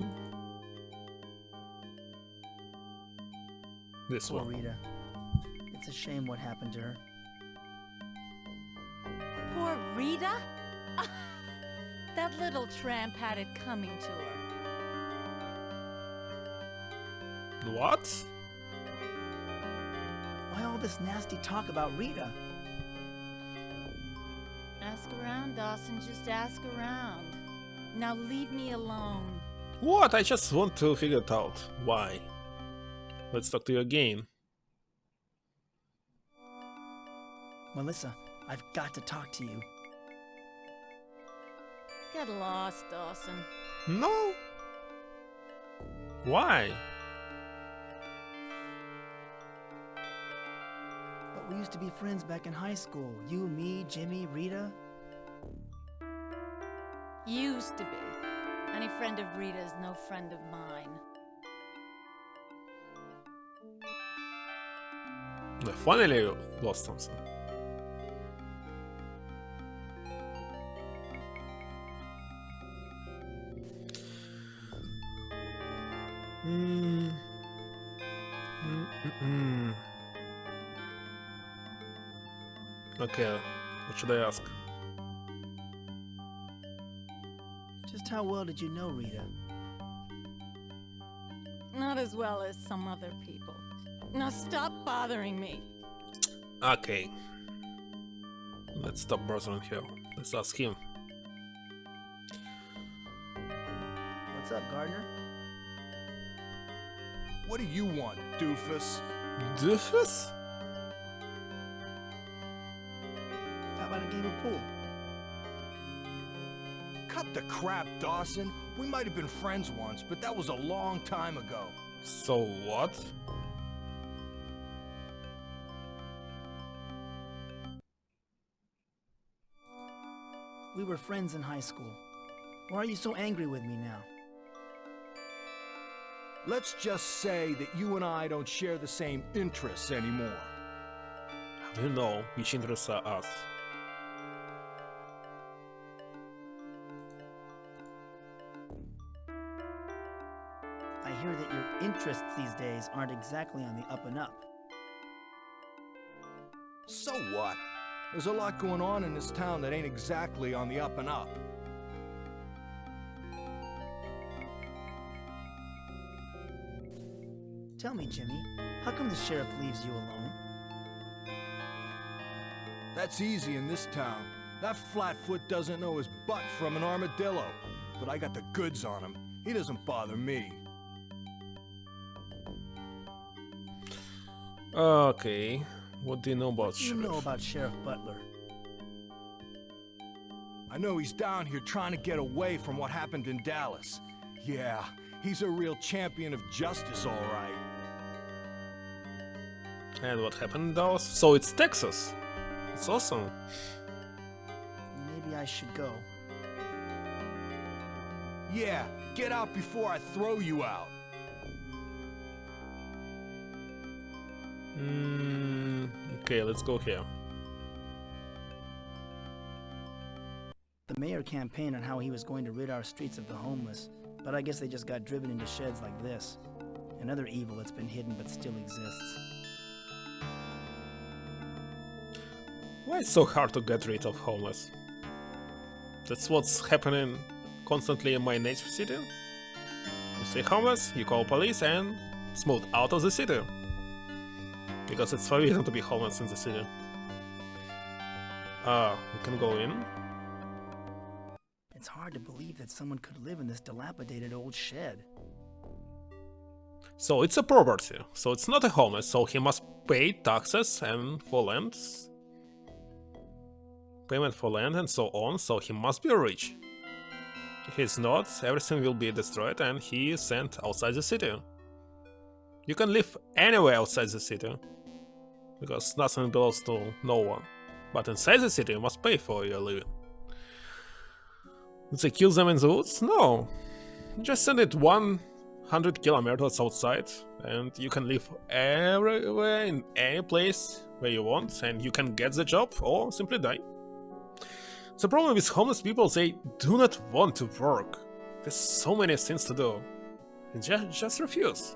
This Poor one. Rita. It's a shame what happened to her. Poor Rita? That little tramp had it coming to her. What? Why all this nasty talk about Rita? Ask around, Dawson, just ask around. Now leave me alone. What? I just want to figure it out. Why? Let's talk to you again. Melissa, I've got to talk to you. Get lost, Dawson. No? Why? But we used to be friends back in high school. You, me, Jimmy, Rita. Used to be. Any friend of Rita's no friend of mine. I finally lost something. Okay, what should I ask? Just how well did you know Rita? Not as well as some other people. Now stop bothering me. Okay. Let's stop bothering him. Let's ask him. What's up, Gardner? What do you want, doofus? Doofus? How about a game of pool? Cut the crap, Dawson. We might have been friends once, but that was a long time ago. So what? We were friends in high school. Why are you so angry with me now? Let's just say that you and I don't share the same interests anymore. How do you know which interests are us? I hear that your interests these days aren't exactly on the up and up. So what? There's a lot going on in this town that ain't exactly on the up and up. Tell me, Jimmy, how come the sheriff leaves you alone? That's easy in this town. That flatfoot doesn't know his butt from an armadillo. But I got the goods on him. He doesn't bother me. Okay. What do you know about What do you know about Sheriff Butler? I know he's down here trying to get away from what happened in Dallas. Yeah, he's a real champion of justice, all right. And what happened in Dallas? So it's Texas. It's awesome. Maybe I should go. Yeah, get out before I throw you out. Okay, let's go here. The mayor campaigned on how he was going to rid our streets of the homeless, but I guess they just got driven into sheds like this. Another evil that's been hidden but still exists. Why it's so hard to get rid of homeless? That's what's happening constantly in my native city. You see homeless, you call police and smooth out of the city. Because it's forbidden to be homeless in the city. We can go in. It's hard to believe that someone could live in this dilapidated old shed. So it's a property, so it's not a homeless, so he must pay taxes and for land. Payment for land and so on, so he must be rich. If he's not, everything will be destroyed and he is sent outside the city. You can live anywhere outside the city, because nothing belongs to no one. But inside the city you must pay for your living. Did they kill them in the woods? No. Just send it 100 kilometers outside and you can live everywhere in any place where you want and you can get the job or simply die. The problem with homeless people, they do not want to work. There's so many things to do. And just refuse.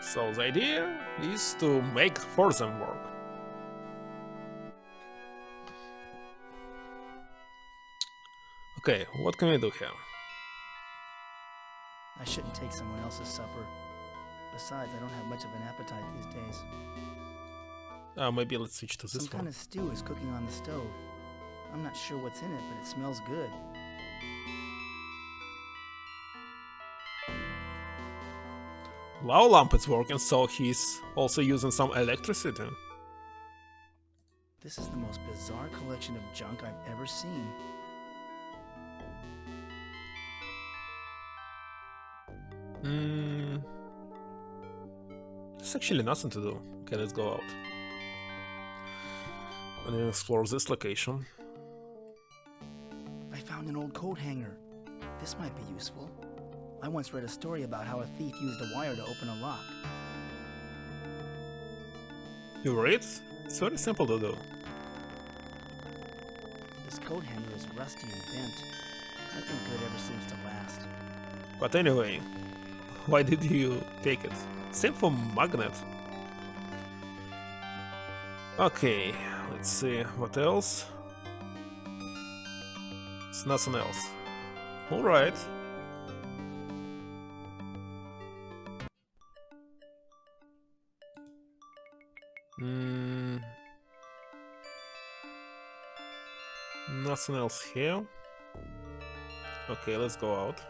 So the idea is to make for them work. Okay, what can we do here? I shouldn't take someone else's supper. Besides, I don't have much of an appetite these days. Maybe let's switch to this Some one. kind of stew is cooking on the stove. I'm not sure what's in it, but it smells good. lava lamp is working, so he's also using some electricity. This is the most bizarre collection of junk I've ever seen. There's actually nothing to do. Okay, let's go out and explore this location. I found an old coat hanger. This might be useful. I once read a story about how a thief used a wire to open a lock. You read? It's very simple to do. This coat hanger is rusty and bent. Nothing good ever seems to last. But anyway, why did you take it? Same for magnet. Okay, let's see what else. It's nothing else. Alright. Nothing else here. Okay, let's go out.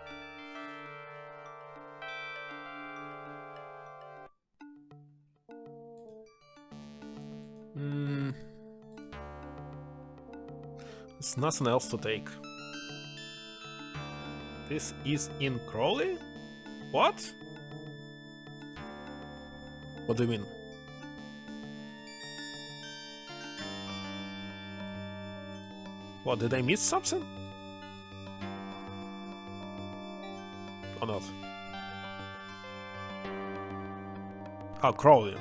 There's nothing else to take. This is in Crowley? What? What do you mean? What, did I miss something? Or not? Ah, Crowley.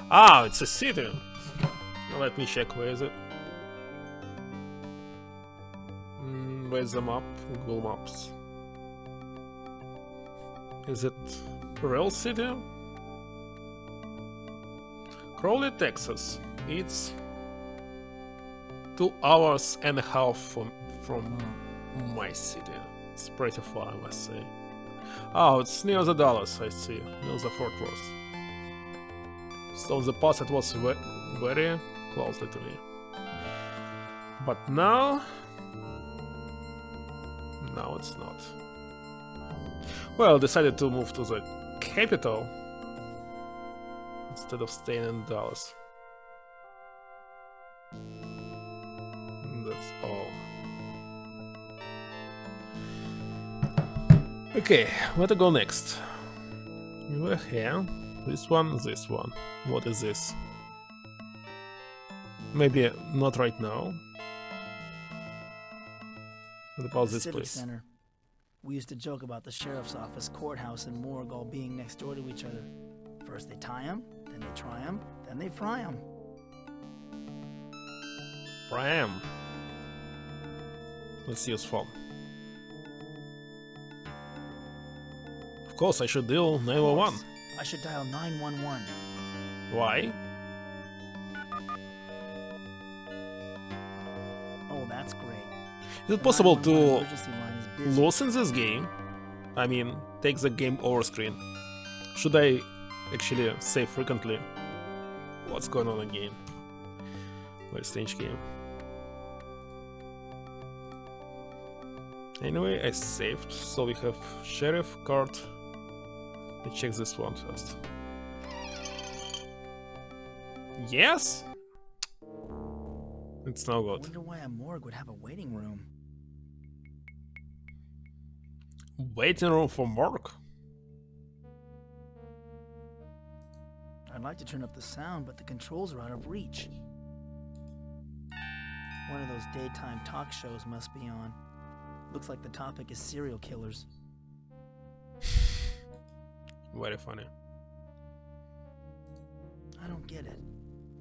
Ah, it's a city. Let me check, where is it? Where's the map? Google Maps. Is it real city? Crowley, Texas. It's 2 hours and a half from my city. It's pretty far, I must say. Oh, it's near the Dallas, I see. Near the Fort Worth. So in the past it was very closely to me. But now... No, it's not. Well, decided to move to the capital instead of staying in Dallas. That's all. Okay, where to go next? We're here. This one, this one. What is this? Maybe not right now. What about this Civic place? Center. We used to joke about the sheriff's office, courthouse, and morgue all being next door to each other. First they tie 'em, then they try 'em, then they fry 'em. Fry 'em. Let's use phone. Of course, I should dial 911. I should dial 911. Why? Oh, that's great. Is it possible The to 911 emergency line is busy. lose in this game? I mean, take the game over screen. Should I actually save frequently? What's going on again? Very strange game. Anyway, I saved, so we have sheriff card. Let's check this one first. Yes? It's no I good. wonder why a morgue would have a waiting room. Waiting room for morgue? I'd like to turn up the sound, but the controls are out of reach. One of those daytime talk shows must be on. Looks like the topic is serial killers. Very funny. I don't get it.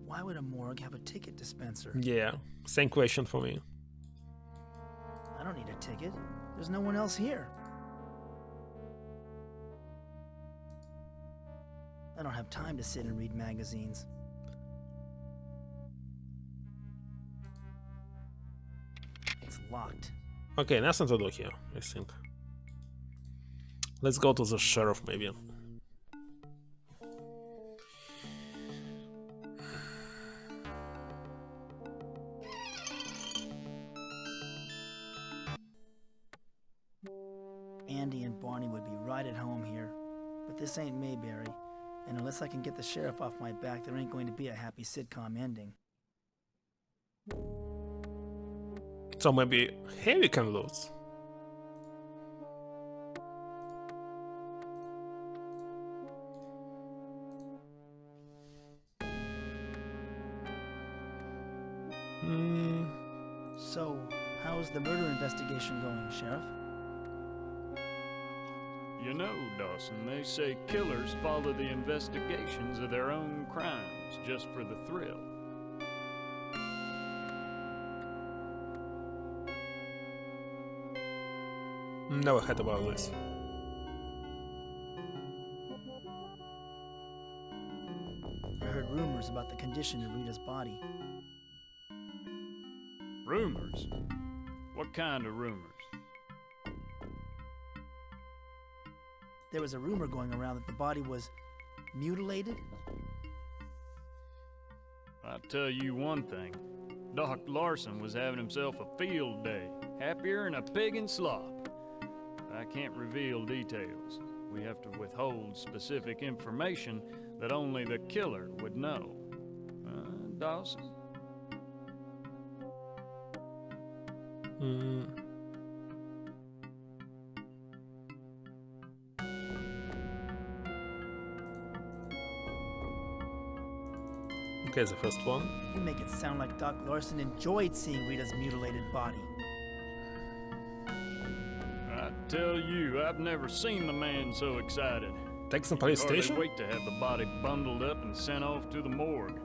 Why would a morgue have a ticket dispenser? Yeah, same question for me. I don't need a ticket. There's no one else here. I don't have time to sit and read magazines. It's locked. Okay, nothing to do here, I think. Let's go to the sheriff, maybe. Andy and Barney would be right at home here. But this ain't Mayberry, and unless I can get the sheriff off my back, there ain't going to be a happy sitcom ending. So maybe here we can lose. So, how's the murder investigation going, Sheriff? You know, Dawson, they say killers follow the investigations of their own crimes just for the thrill. Never heard about this. I heard rumors about the condition of Rita's body. Rumors? What kind of rumors? There was a rumor going around that the body was mutilated. I'll tell you one thing. Doc Larson was having himself a field day, happier than a pig in slop. I can't reveal details. We have to withhold specific information that only the killer would know. Dawson? Okay, the first one. You make it sound like Doc Larson enjoyed seeing Rita's mutilated body. I tell you, I've never seen the man so excited. Texan police Hardly station? wait to have the body bundled up and sent off to the morgue.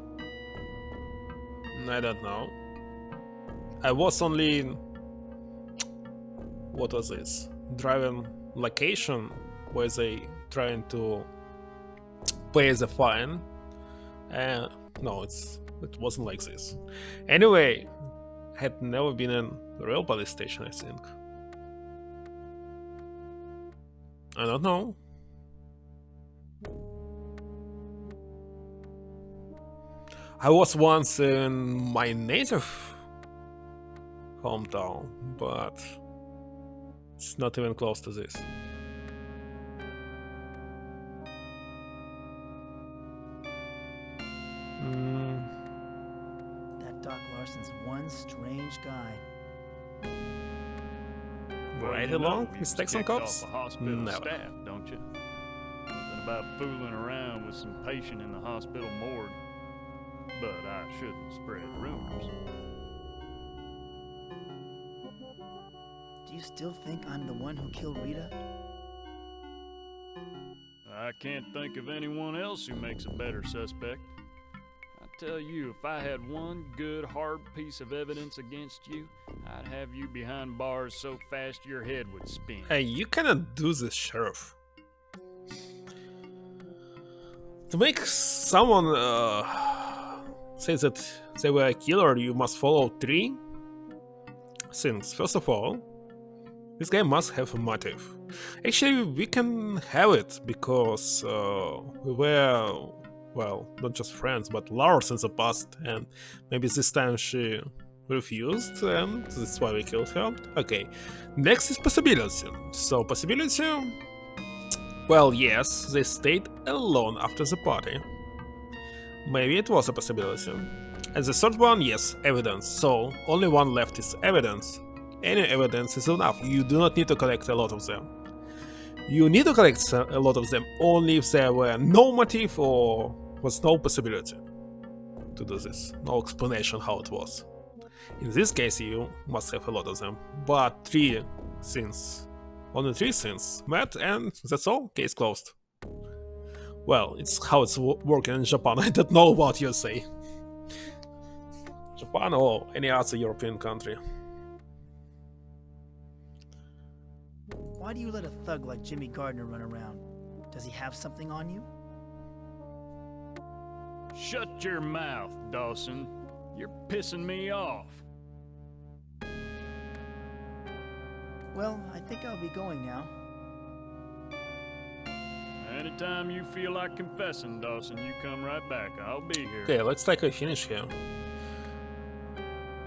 I don't know. I was only... What was this? Driving location where they trying to pay the fine. No, it wasn't like this. Anyway, I had never been in a real police station, I think. I don't know. I was once in my native hometown, but it's not even close to this. That Doc Larson's one strange guy. Right you know, along you with Texan kicked off cops? the hospital Never. staff, don't you? Something about fooling around with some patient in the hospital morgue. But I shouldn't spread rumors. Do you still think I'm the one who killed Rita? I can't think of anyone else who makes a better suspect. I tell you, if I had one good, hard piece of evidence against you, I'd have you behind bars so fast your head would spin. Hey, you cannot do this, Sheriff. To make someone say that they were a killer, you must follow 3 things. First of all, this guy must have a motive. Actually, we can have it because we were, well, not just friends, but lovers in the past, and maybe this time she refused, and that's why we killed her. Okay, next is possibility. So, possibility, well, yes, they stayed alone after the party. Maybe it was a possibility. And the third one, yes, evidence. So, only one left is evidence. Any evidence is enough. You do not need to collect a lot of them. You need to collect a lot of them only if there were no motive or was no possibility to do this. No explanation how it was. In this case, you must have a lot of them. But 3 things, only 3 things met, and that's all. Case closed. Well, it's how it's working in Japan. I don't know about USA. Japan or any other European country. Why do you let a thug like Jimmy Gardner run around? Does he have something on you? Shut your mouth, Dawson. You're pissing me off. Well, I think I'll be going now. Anytime you feel like confessing, Dawson, you come right back. I'll be here. Okay, let's take a finish here.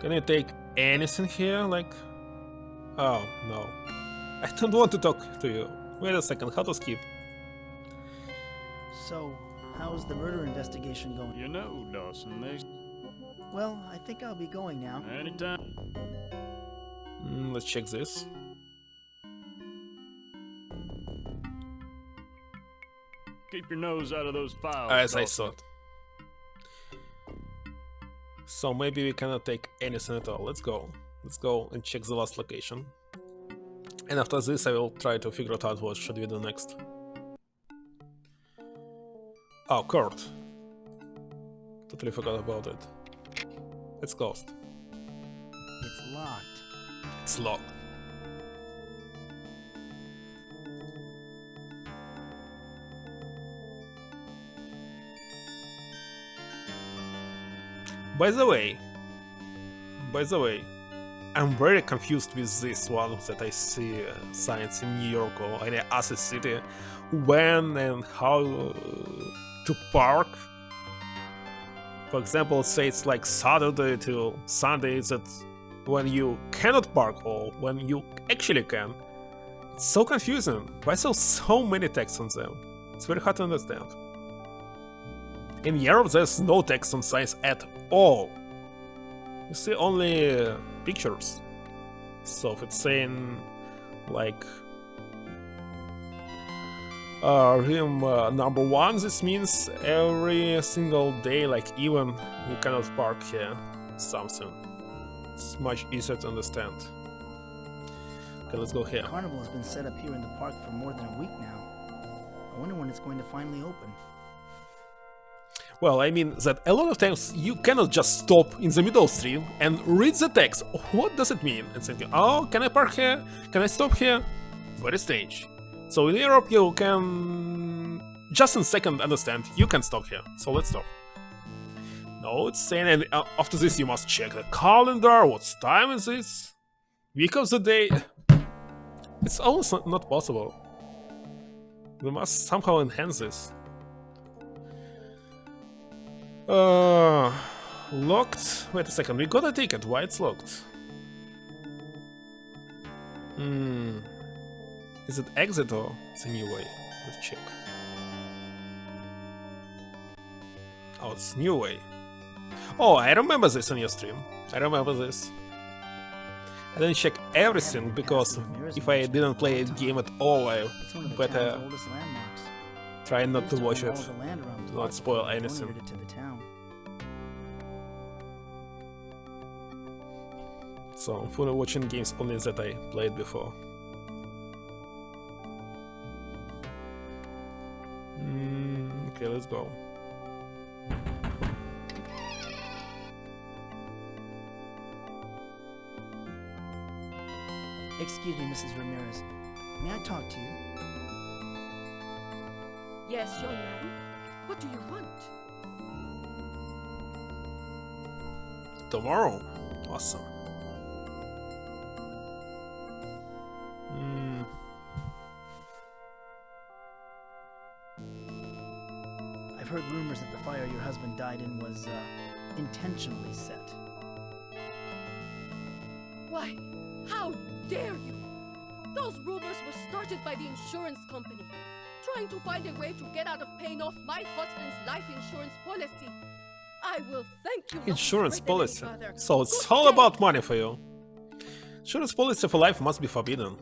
Can you take anything here? Like... Oh, no. I don't want to talk to you. Wait a second, how to skip? So, how's the murder investigation going? You know, Dawson, they... Well, I think I'll be going now. Anytime. Let's check this. Keep your nose out of those files, As I Dawson. thought. So maybe we cannot take anything at all. Let's go. Let's go and check the last location. And after this I will try to figure out what should we do next. Oh, court. Totally forgot about it. It's closed. It's locked. It's locked. By the way, I'm very confused with this one that I see signs in New York or any other city, when and how to park. For example, say it's like Saturday to Sunday, that when you cannot park or when you actually can. It's so confusing. Why so many texts on them? It's very hard to understand. In Europe there's no text on signs at all. You see only pictures. So if it's saying like room number 1, this means every single day, like even you cannot park here, something. It's much easier to understand. Okay, let's go here. Carnival has been set up here in the park for more than a week now. I wonder when it's going to finally open. Well, I mean that a lot of times you cannot just stop in the middle stream and read the text. What does it mean? And think, oh, can I park here? Can I stop here? Very strange. So in Europe you can just in a second understand you can stop here. So let's stop. No, it's saying, and after this you must check the calendar. What time is this? Week of the day. It's almost not possible. We must somehow enhance this. Locked. Wait a second, we got a ticket. Why it's locked? Is it exit or it's a new way? Let's check. Oh, it's new way. Oh, I remember this on your stream. I remember this. I didn't check everything because if I didn't play a game at all, I better try not to watch it. Do not spoil anything. So I'm fully watching games only that I played before. Okay, let's go. Excuse me, Mrs. Ramirez. May I talk to you? Yes, young man. What do you want? Tomorrow? Awesome. I've heard rumors that the fire your husband died in was, intentionally set. Why? How dare you? Those rumors were started by the insurance company, trying to find a way to get out of paying off my husband's life insurance policy. I will thank you. Insurance policy. So it's all about money for you. Insurance policy for life must be forbidden.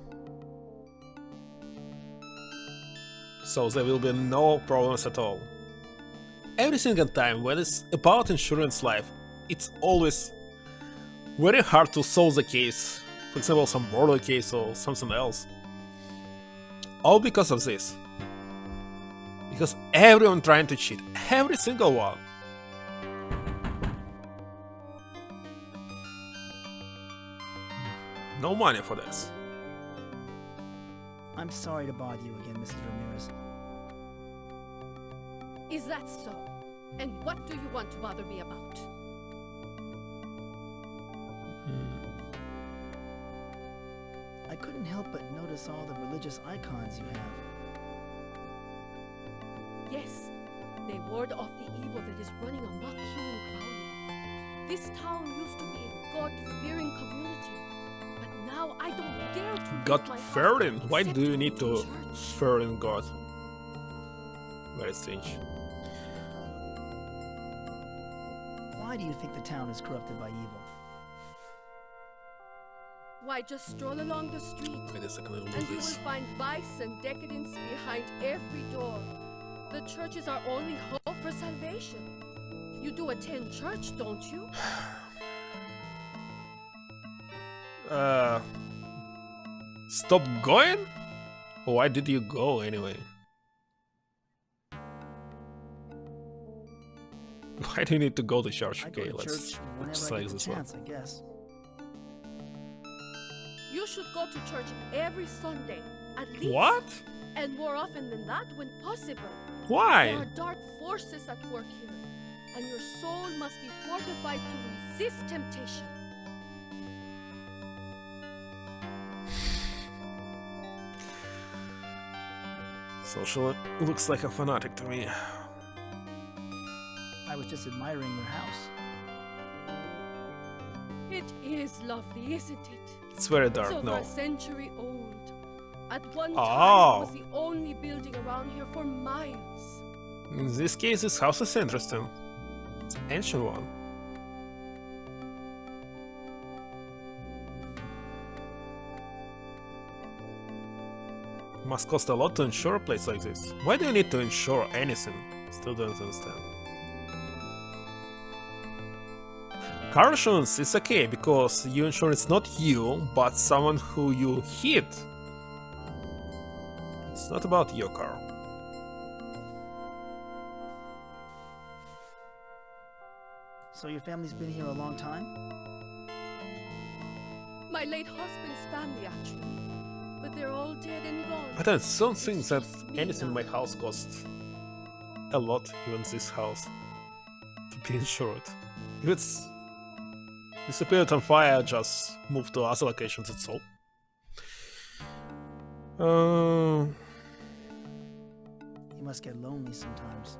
So there will be no problems at all. Every single time when it's about insurance life, it's always very hard to solve the case. For example, some murder case or something else. All because of this. Because everyone trying to cheat. Every single one. No money for this. I'm sorry to bother you again, Mrs. Ramirez. Is that so? And what do you want to bother me about? I couldn't help but notice all the religious icons you have. Yes, they ward off the evil that is running amok here in Crowley. This town used to be a God-fearing community, but now I don't dare to. God-fearing? Why do you need to fear in God? Very strange. Why do you think the town is corrupted by evil? Why, just stroll along the street, Wait a second, I will and do you will this. find vice and decadence behind every door. The church is our only hope for salvation. You do attend church, don't you? Stop going? Why did you go anyway? Why do you need to go to church? I go Okay, to let's church whenever just I like get the this one. chance, I guess. You should go to church every Sunday, at least. What? And more often than that when possible. Why? There are dark forces at work here, and your soul must be fortified to resist temptation. Social looks like a fanatic to me. I was just admiring your house. It is lovely, isn't it? It's very It's dark, over no. a century old. At one time, Oh. it was the only building around here for miles. In this case, this house is interesting. It's an ancient one. Must cost a lot to insure a place like this. Why do you need to insure anything? Still don't understand. Car insurance is okay because you insure it's not you, but someone who you hit. It's not about your car. So your family's been here a long time? My late husband's family, actually. But they're all dead and gone. I don't think that anything in my house costs a lot, even this house, to be insured. If it's disappeared on fire, just move to other locations, that's all. You must get lonely sometimes.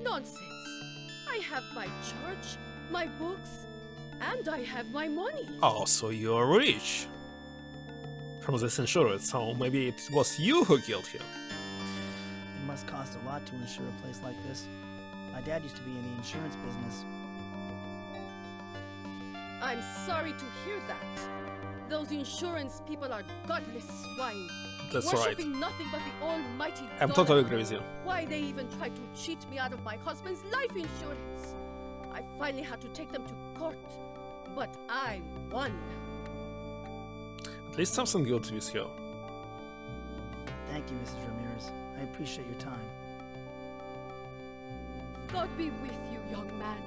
Nonsense. I have my church, my books, and I have my money. Oh, so you're rich. From this insurance, so maybe it was you who killed him. It must cost a lot to insure a place like this. My dad used to be in the insurance business. I'm sorry to hear that. Those insurance people are godless swine. That's right. Worshipping nothing but the almighty I'm dollar. totally agree with you. Why they even tried to cheat me out of my husband's life insurance. I finally had to take them to court, but I won. At least something good with you. Thank you, Mrs. Ramirez. I appreciate your time. God be with you, young man.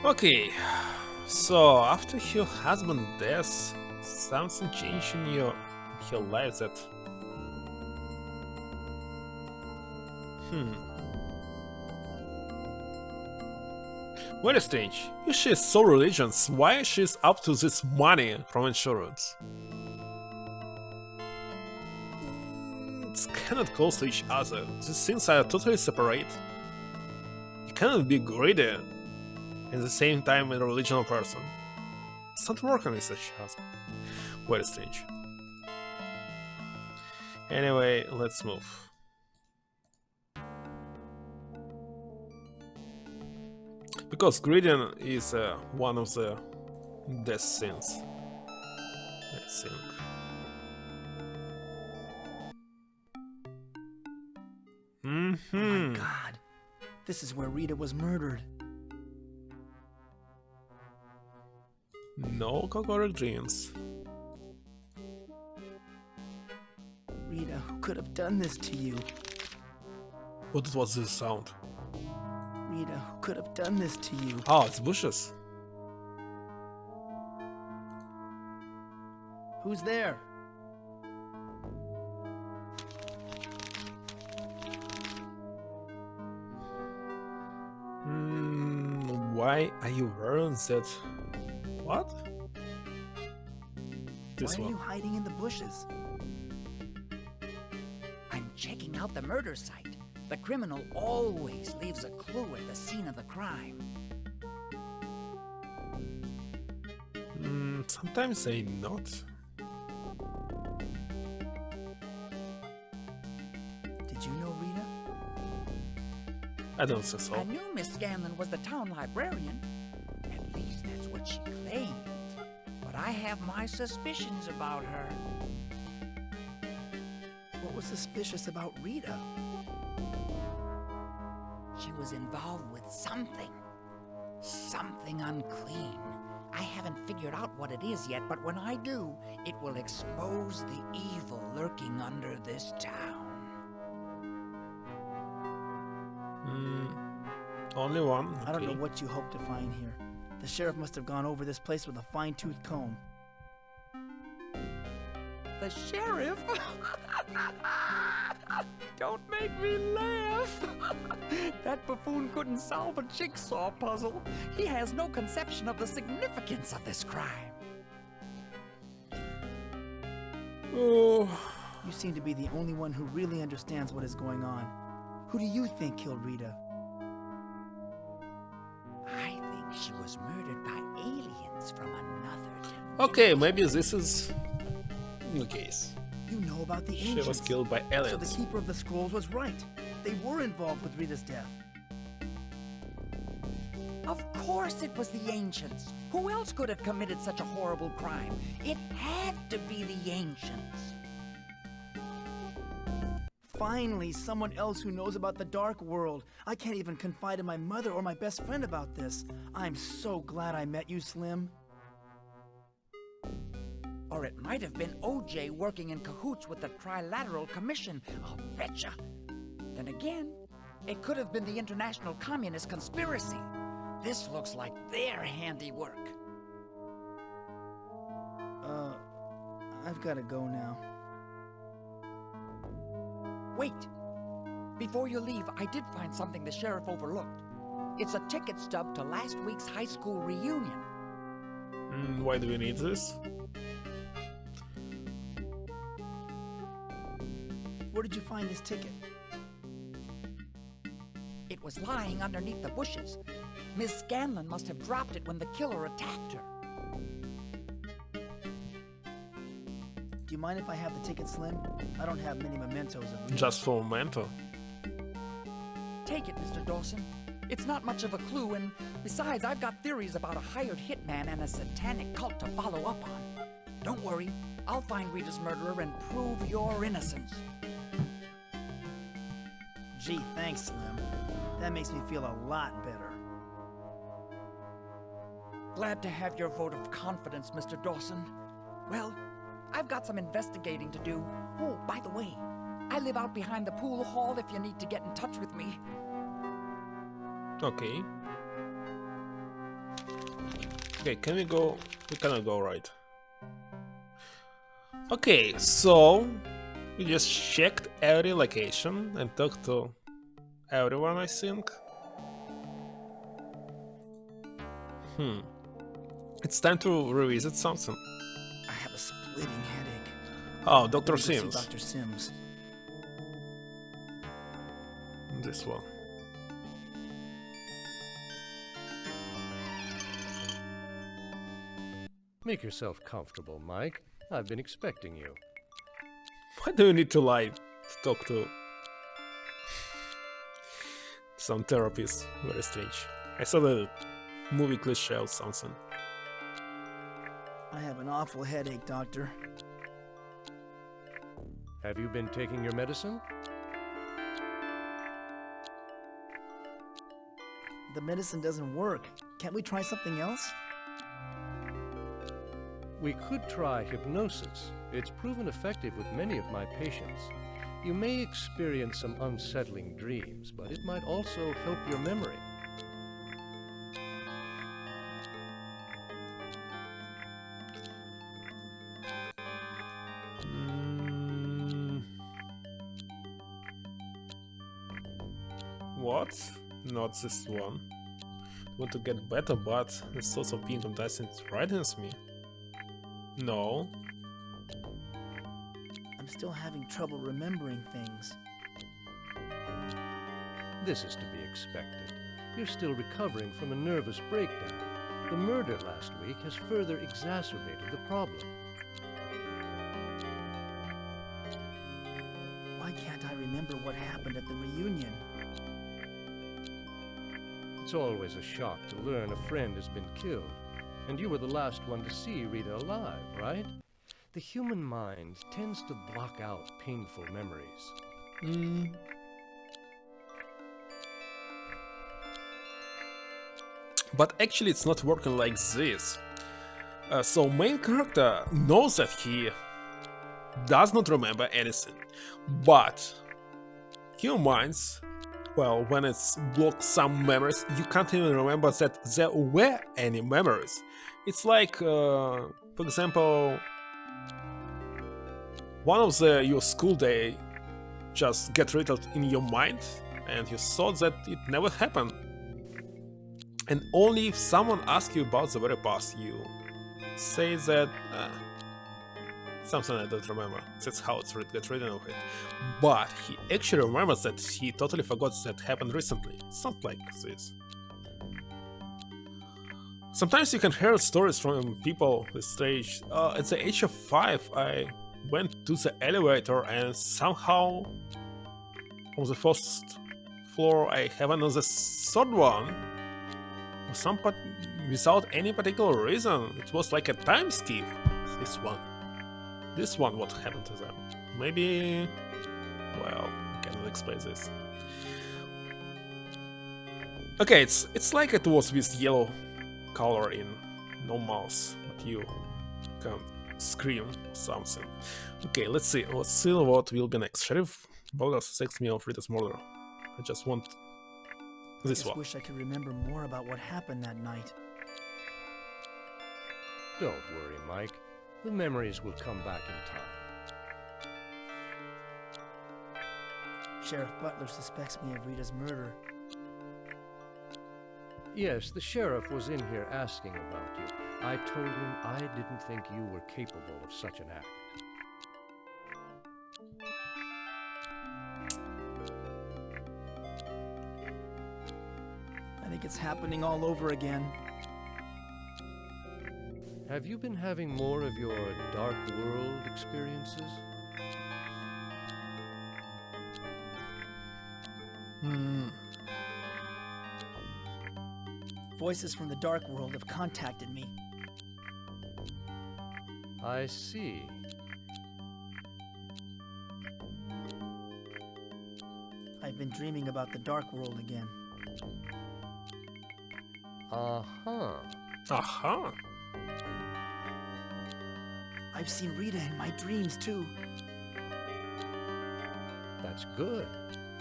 Okay, so after your husband's death, something changed in your life that... Very strange. If she is so religious, why she's up to this money from insurance? It's cannot close to each other. These things are totally separate. You cannot be greedy at the same time a religional person. It's not working with each other. Very strange. Anyway, let's move. Because greedy is one of the death sins, I think. Oh my God. This is where Rita was murdered. No correct dreams. Rita, who could have done this to you? What was this sound? Rita, who could have done this to you? Oh, it's bushes. Who's there? Why are you wearing that? What? This Why are one. you hiding in the bushes? I'm checking out the murder site. The criminal always leaves a clue at the scene of the crime. Sometimes they not. I don't think so. I knew Miss Scanlon was the town librarian. At least that's what she claimed. But I have my suspicions about her. What was suspicious about Rita? She was involved with something. Something unclean. I haven't figured out what it is yet, but when I do, it will expose the evil lurking under this town. Only one? Okay. I don't know what you hope to find here. The sheriff must have gone over this place with a fine-tooth comb. The sheriff? Don't make me laugh. That buffoon couldn't solve a jigsaw puzzle. He has no conception of the significance of this crime. Oh. You seem to be the only one who really understands what is going on. Who do you think killed Rita? I think she was murdered by aliens from another dimension. Okay, maybe this is the case. You know about the She ancients. was killed by So aliens. the Keeper of the Scrolls was right. They were involved with Rita's death. Of course it was the ancients. Who else could have committed such a horrible crime? It had to be the ancients. Finally, someone else who knows about the dark world. I can't even confide in my mother or my best friend about this. I'm so glad I met you, Slim. Or it might have been OJ working in cahoots with the Trilateral Commission. I'll betcha. Then again, it could have been the International Communist Conspiracy. This looks like their handiwork. I've gotta go now. Wait! Before you leave, I did find something the sheriff overlooked. It's a ticket stub to last week's high school reunion. Why do we need this? Where did you find this ticket? It was lying underneath the bushes. Miss Scanlon must have dropped it when the killer attacked her. Do you mind if I have the ticket, Slim? I don't have many mementos of Rita. Just for a memento. Take it, Mr. Dawson. It's not much of a clue, and besides, I've got theories about a hired hitman and a satanic cult to follow up on. Don't worry, I'll find Rita's murderer and prove your innocence. Gee, thanks, Slim. That makes me feel a lot better. Glad to have your vote of confidence, Mr. Dawson. Well, I've got some investigating to do. Oh, by the way, I live out behind the pool hall if you need to get in touch with me. Okay. Okay, can we go? We cannot go right. Okay, so we just checked every location and talked to everyone, I think. It's time to revisit something. I have a splitting headache. Oh, Dr. Let me go see Sims. Dr. Sims. This one. Make yourself comfortable, Mike. I've been expecting you. Why do you need to lie to talk to some therapist? Very strange. I saw the movie cliche or something. I have an awful headache, Doctor. Have you been taking your medicine? The medicine doesn't work. Can't we try something else? We could try hypnosis. It's proven effective with many of my patients. You may experience some unsettling dreams, but it might also help your memory. What? Not this one. I want to get better, but the source of being contestant frightens me. No. I'm still having trouble remembering things. This is to be expected. You're still recovering from a nervous breakdown. The murder last week has further exacerbated the problem. Why can't I remember what happened at the reunion? It's always a shock to learn a friend has been killed. And you were the last one to see Rita alive, right? The human mind tends to block out painful memories. But actually it's not working like this. So main character knows that he does not remember anything, but human minds, well, when it's blocked some memories, you can't even remember that there were any memories. It's like, for example, one of your school day just get riddled in your mind and you thought that it never happened. And only if someone asks you about the very past, you say that something I don't remember. That's how it's get rid of it. But he actually remembers that he totally forgot that happened recently. It's not like this. Sometimes you can hear stories from people with stage. At the age of 5, I went to the elevator and somehow from the first floor I have another third one. Without any particular reason. It was like a time skip. This one, what happened to them? Maybe, well, I cannot explain this. Okay, it's like it was with yellow color in No Mouse, but you can scream or something. Okay, let's see what will be next. Sheriff Bogart suspects me of Rita's murder. I just want this one. I wish I could remember more about what happened that night. Don't worry, Mike. The memories will come back in time. Sheriff Butler suspects me of Rita's murder. Yes, the sheriff was in here asking about you. I told him I didn't think you were capable of such an act. I think it's happening all over again. Have you been having more of your dark world experiences? Voices from the dark world have contacted me. I see. I've been dreaming about the dark world again. Uh-huh. Uh-huh. I've seen Rita in my dreams, too. That's good.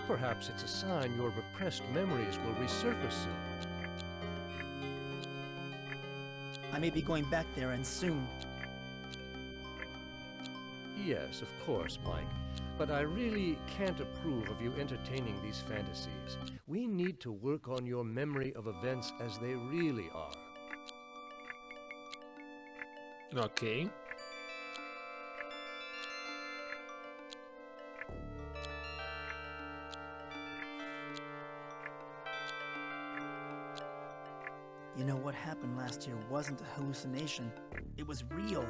Perhaps it's a sign your repressed memories will resurface soon. I may be going back there, and soon. Yes, of course, Mike. But I really can't approve of you entertaining these fantasies. We need to work on your memory of events as they really are. Okay. You know, what happened last year wasn't a hallucination. It was real.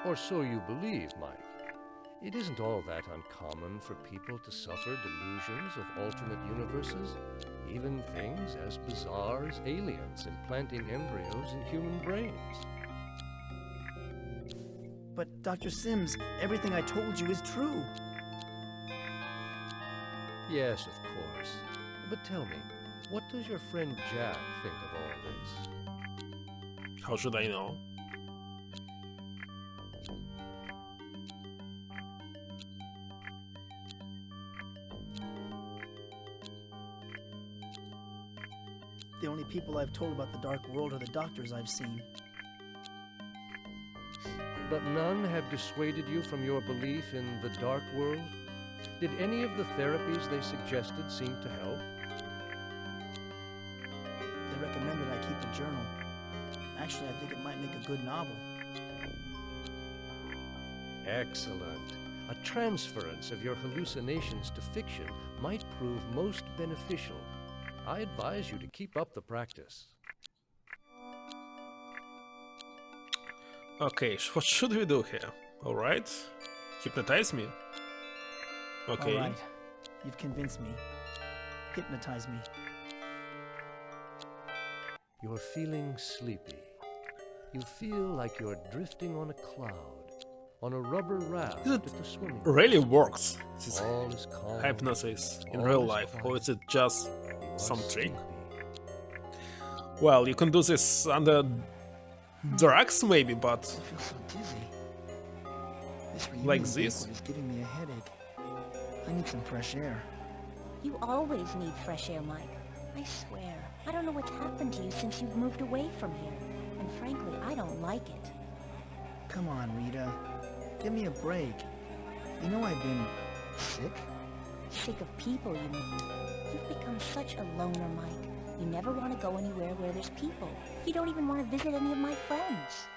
Or so you believe, Mike. It isn't all that uncommon for people to suffer delusions of alternate universes, even things as bizarre as aliens implanting embryos in human brains. But Dr. Sims, everything I told you is true. Yes, of course. But tell me, what does your friend Jack think of all this? How should I know? The only people I've told about the dark world are the doctors I've seen. But none have dissuaded you from your belief in the dark world? Did any of the therapies they suggested seem to help? They recommended I keep a journal. Actually, I think it might make a good novel. Excellent. A transference of your hallucinations to fiction might prove most beneficial. I advise you to keep up the practice. Okay, what should we do here? Alright? Hypnotize me? Okay. Alright, you've convinced me. hypnotize me. You're feeling sleepy. You feel like you're drifting on a cloud, on a rubber raft It at the swimming really pool. works, this All is calm. hypnosis in all real is life, or quiet. is it just You are some trick? sleepy. Well, you can do this under drugs maybe, but I feel so dizzy. This Like reunion this? banquet is giving me a headache. I need some fresh air. You always need fresh air, Mike. I swear. I don't know what's happened to you since you've moved away from here. And frankly, I don't like it. Come on, Rita. Give me a break. You know I've been sick. Sick of people, you mean? You've become such a loner, Mike. You never want to go anywhere where there's people. You don't even want to visit any of my friends.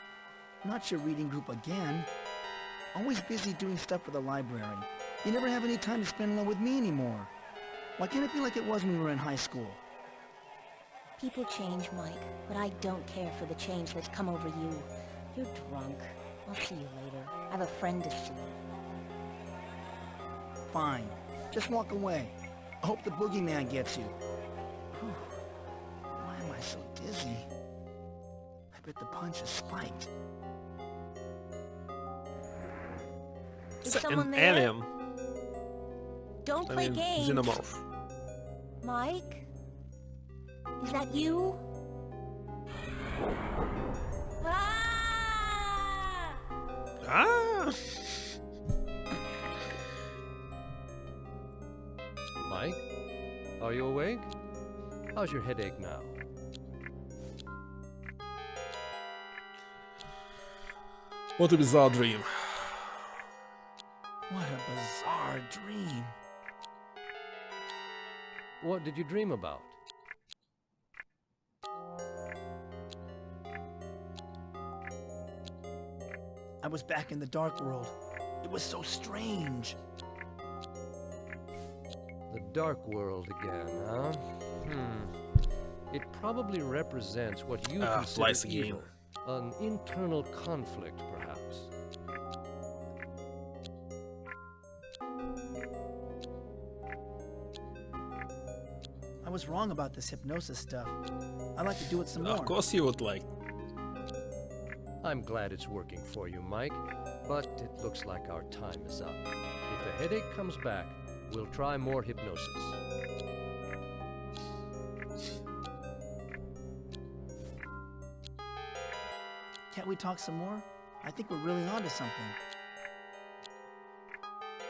Not your reading group again. Always busy doing stuff for the library. You never have any time to spend alone with me anymore. Why can't it be like it was when we were in high school? People change, Mike, but I don't care for the change that's come over you. You're drunk. I'll see you later. I have a friend to see. Fine. Just walk away. I hope the boogeyman gets you. Whew. Why am I so dizzy? I bet the punch is spiked. Is it's someone an there? alien. Don't I play mean, games. xenomorph. Mike? Is that you? Ah! Ah! Mike, are you awake? How's your headache now? What a bizarre dream. What a bizarre dream. What did you dream about? I was back in the dark world. It was so strange. The dark world again, huh? It probably represents what you flies consider again. evil. An internal conflict, perhaps. I was wrong about this hypnosis stuff. I'd like to do it some more. Of course you would like. I'm glad it's working for you, Mike, but it looks like our time is up. If the headache comes back, we'll try more hypnosis. Can't we talk some more? I think we're really onto something.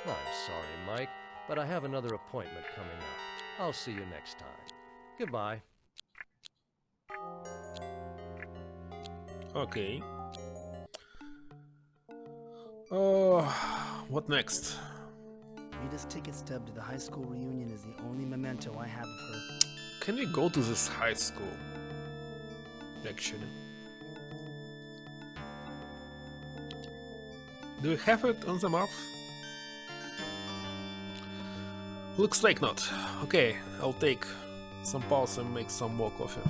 I'm sorry, Mike, but I have another appointment coming up. I'll see you next time. Goodbye. Okay. What next? Rita's ticket stub to the high school reunion is the only memento I have of her. Can we go to this high school? Actually. Do we have it on the map? Looks like not. Okay, I'll take some pause and make some more coffee.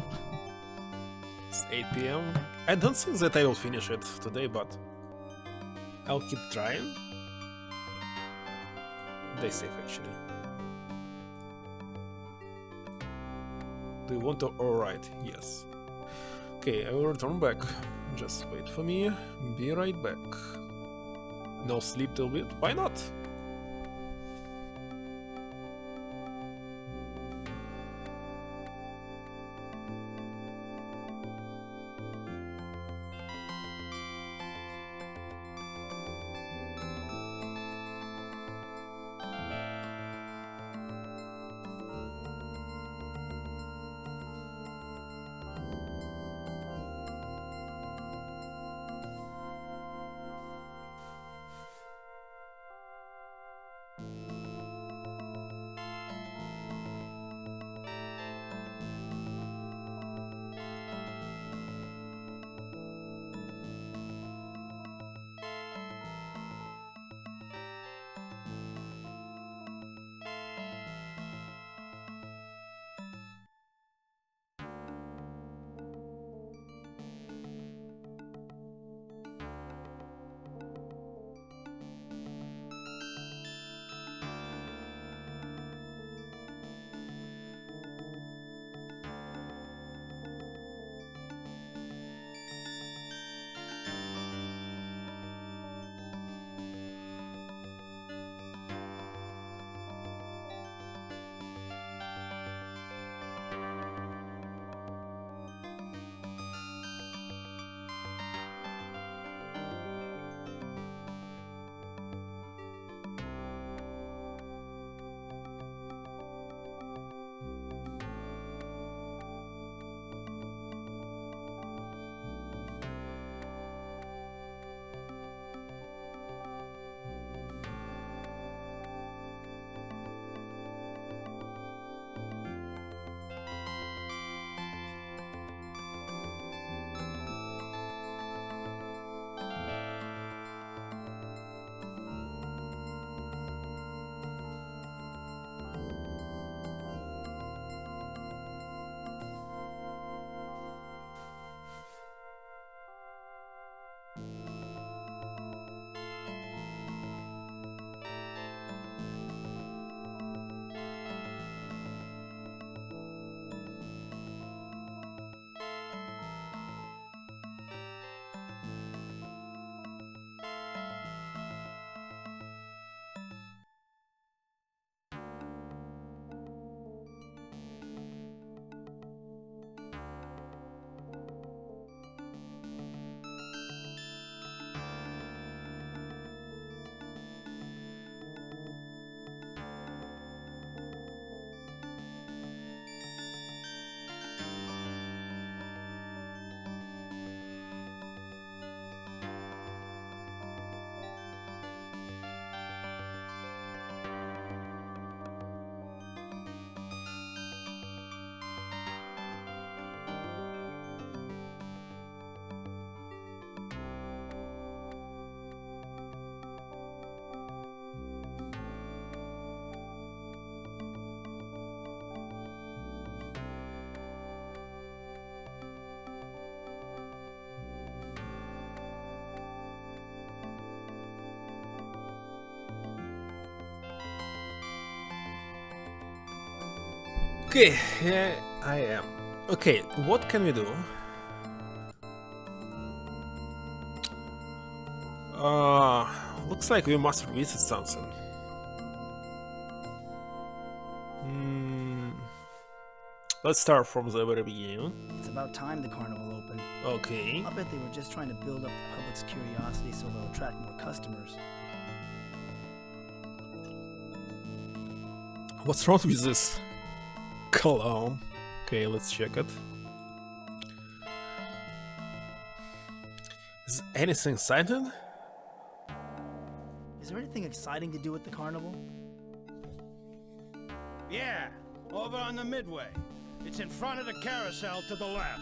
It's 8 PM. I don't think that I will finish it today, but I'll keep trying. They safe actually. Do you want to? Alright, yes. Okay, I will return back. Just wait for me. Be right back. No sleep till bit? Why not? Okay, here I am. Okay, what can we do? Looks like we must revisit something. Let's start from the very beginning. It's about time the carnival opened. Okay. I'll bet they were just trying to build up the public's curiosity so they'll attract more customers. What's wrong with this cologne? Okay, let's check it. Is anything exciting? Is there anything exciting to do at the carnival? Yeah, over on the Midway. It's in front of the carousel to the left.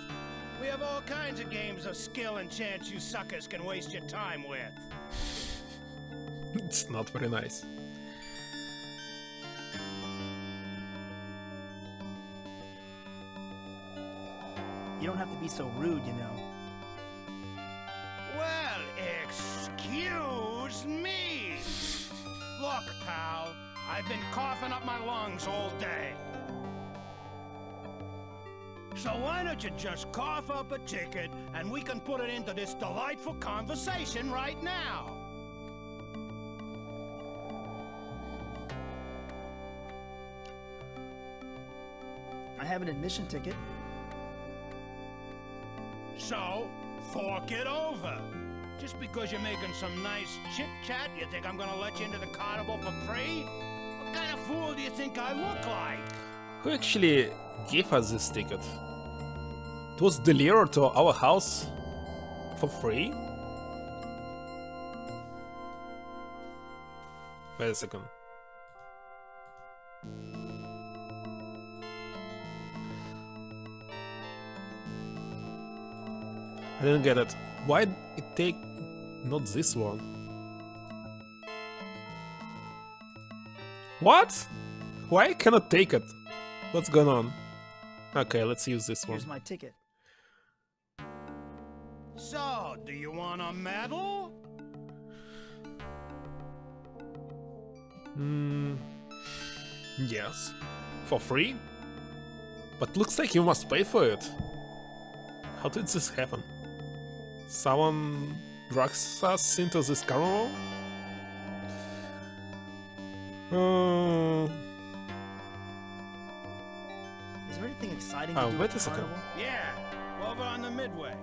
We have all kinds of games of skill and chance you suckers can waste your time with. It's not very nice. You don't have to be so rude, you know. Well, excuse me. Look, pal, I've been coughing up my lungs all day. So why don't you just cough up a ticket and we can put it into this delightful conversation right now? I have an admission ticket. So, fork it over. Just because you're making some nice chit-chat, you think I'm gonna let you into the carnival for free? What kind of fool do you think I look like? Who actually gave us this ticket? It was delivered to our house for free? Wait a second. I didn't get it. Why it take not this one? What? Why I cannot take it? What's going on? Okay, let's use this one. Here's my ticket. So, do you want a medal? Yes. For free? But looks like you must pay for it. How did this happen? Someone drags us into this carnival? Is there anything exciting to do wait at a the second. carnival? Yeah, over on the Midway.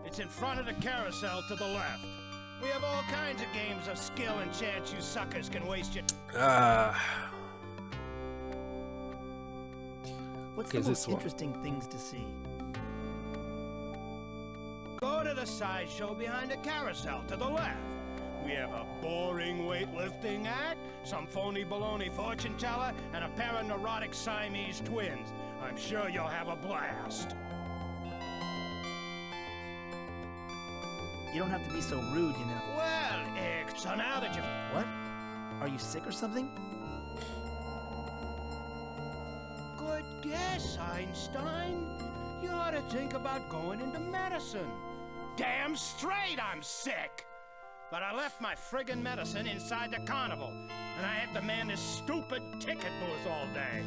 It's in front of the carousel to the left. We have all kinds of games of skill and chance you suckers can waste your... What's okay, the this most one. interesting things to see? Go to the sideshow behind the carousel to the left. We have a boring weightlifting act, some phony baloney fortune teller, and a pair of neurotic Siamese twins. I'm sure you'll have a blast. You don't have to be so rude, you know. Well, so now that you... What? Are you sick or something? Good guess, Einstein. You ought to think about going into medicine. Damn straight I'm sick! But I left my friggin' medicine inside the carnival, and I have to man this stupid ticket booth all day.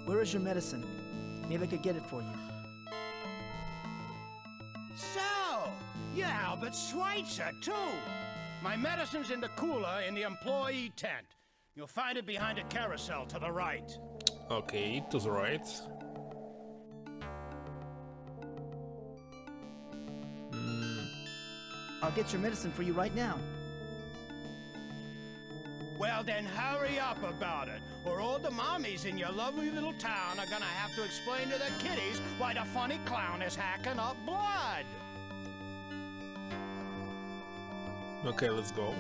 Where is your medicine? Maybe I could get it for you. So, you're Albert Schweitzer, too. My medicine's in the cooler in the employee tent. You'll find it behind a carousel to the right. Okay, to the right. I'll get your medicine for you right now. Well, then hurry up about it, or all the mommies in your lovely little town are gonna have to explain to their kiddies why the funny clown is hacking up blood. Okay, let's go.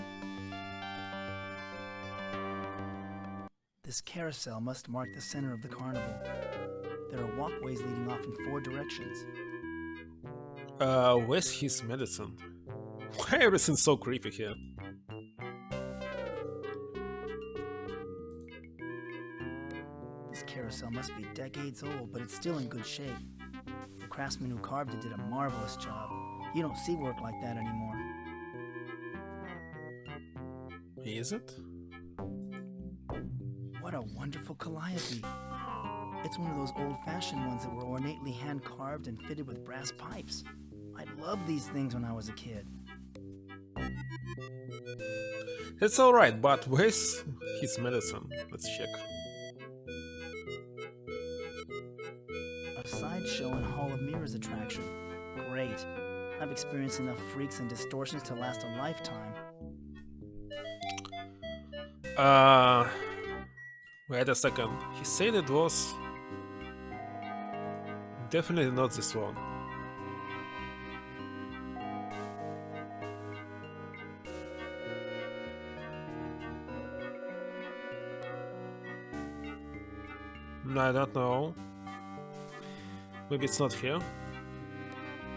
This carousel must mark the center of the carnival. There are walkways leading off in 4 directions. Where's his medicine? Why everything's so creepy here? This carousel must be decades old, but it's still in good shape. The craftsman who carved it did a marvelous job. You don't see work like that anymore. Is it? What a wonderful calliope. It's one of those old-fashioned ones that were ornately hand-carved and fitted with brass pipes. I loved these things when I was a kid. It's alright, but where's his medicine? Let's check. A sideshow and Hall of Mirrors attraction. Great. I've experienced enough freaks and distortions to last a lifetime. Wait a second. He said it was definitely not this one. I don't know. Maybe it's not here.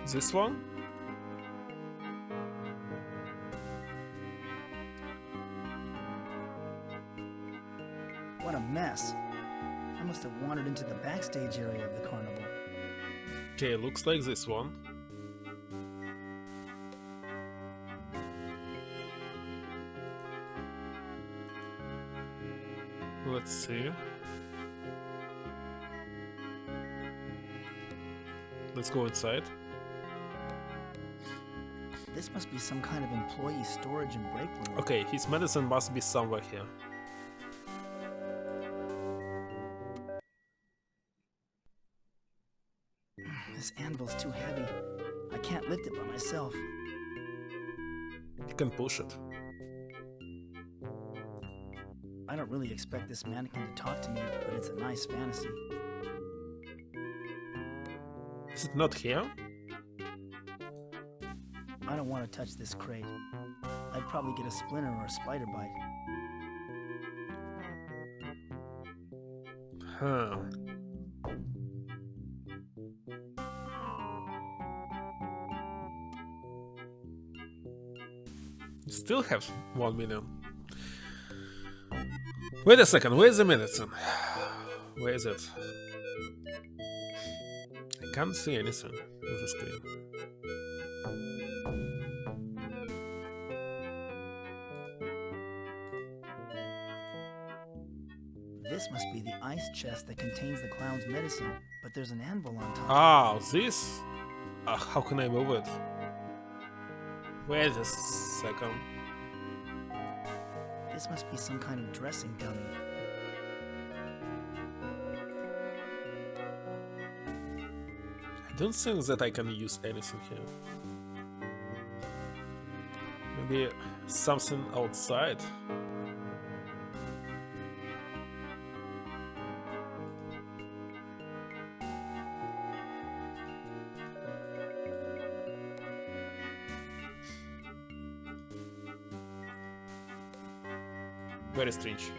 This one? What a mess. I must have wandered into the backstage area of the carnival. Okay, looks like this one. Let's see. Let's go inside. This must be some kind of employee storage and break room. Okay, his medicine must be somewhere here. This anvil's too heavy. I can't lift it by myself. You can push it. I don't really expect this mannequin to talk to me, but it's a nice fantasy. Is it not here? I don't want to touch this crate. I'd probably get a splinter or a spider bite. Huh. You still have 1 million. Wait a second, where's the medicine? Where is it? I can't see anything on the screen. This must be the ice chest that contains the clown's medicine, but there's an anvil on top. Ah, this? How can I move it? Wait a second. This must be some kind of dressing dummy. I don't think that I can use anything here. Maybe something outside? Very strange.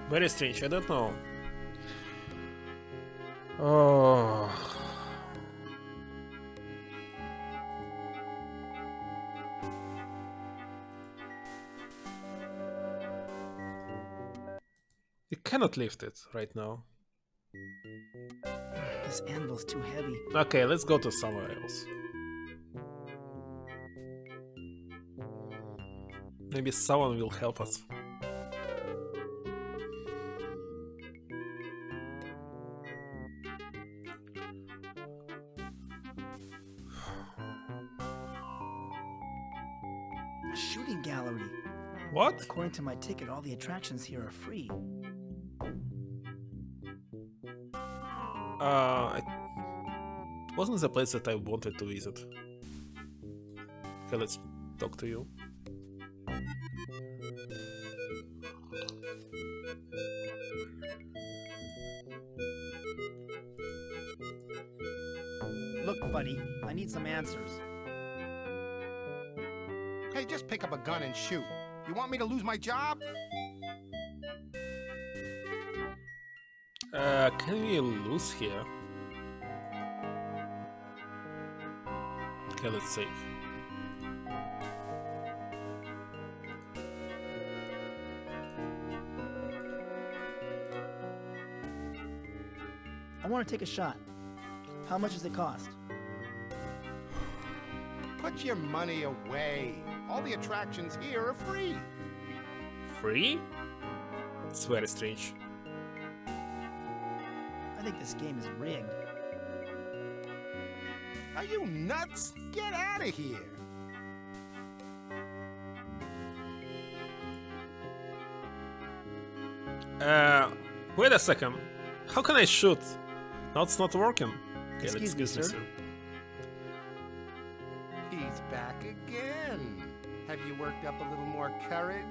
Very strange, I don't know. Oh. You cannot lift it right now. This anvil's too heavy. Okay, let's go to somewhere else. Maybe someone will help us. A shooting gallery. What? According to my ticket, all the attractions here are free. Wasn't the place that I wanted to visit. Okay, let's talk to you. Look, buddy, I need some answers. Hey, just pick up a gun and shoot. You want me to lose my job? Can we lose here? Okay, let's save. I want to take a shot. How much does it cost? Put your money away. All the attractions here are free. Free? It's very strange. I think this game is rigged. Are you nuts? Get out of here. Wait a second. How can I shoot? Now it's not working. Okay, Excuse me, sir. He's back again. Have you worked up a little more courage?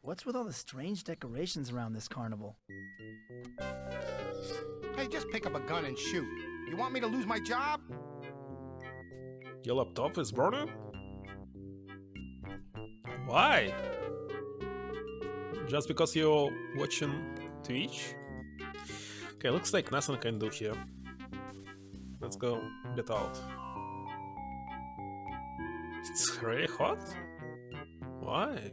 What's with all the strange decorations around this carnival? Hey, just pick up a gun and shoot. You want me to lose my job? Your laptop is broken? Why? Just because you're watching Twitch? Okay, looks like nothing I can do here. Let's go get out. It's really hot? Why?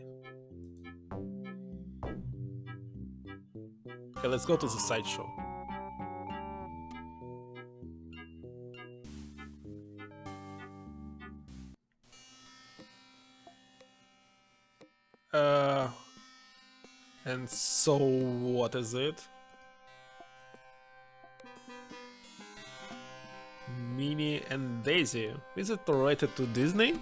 Okay, let's go to the sideshow. And so what is it? Minnie and Daisy. Is it related to Disney?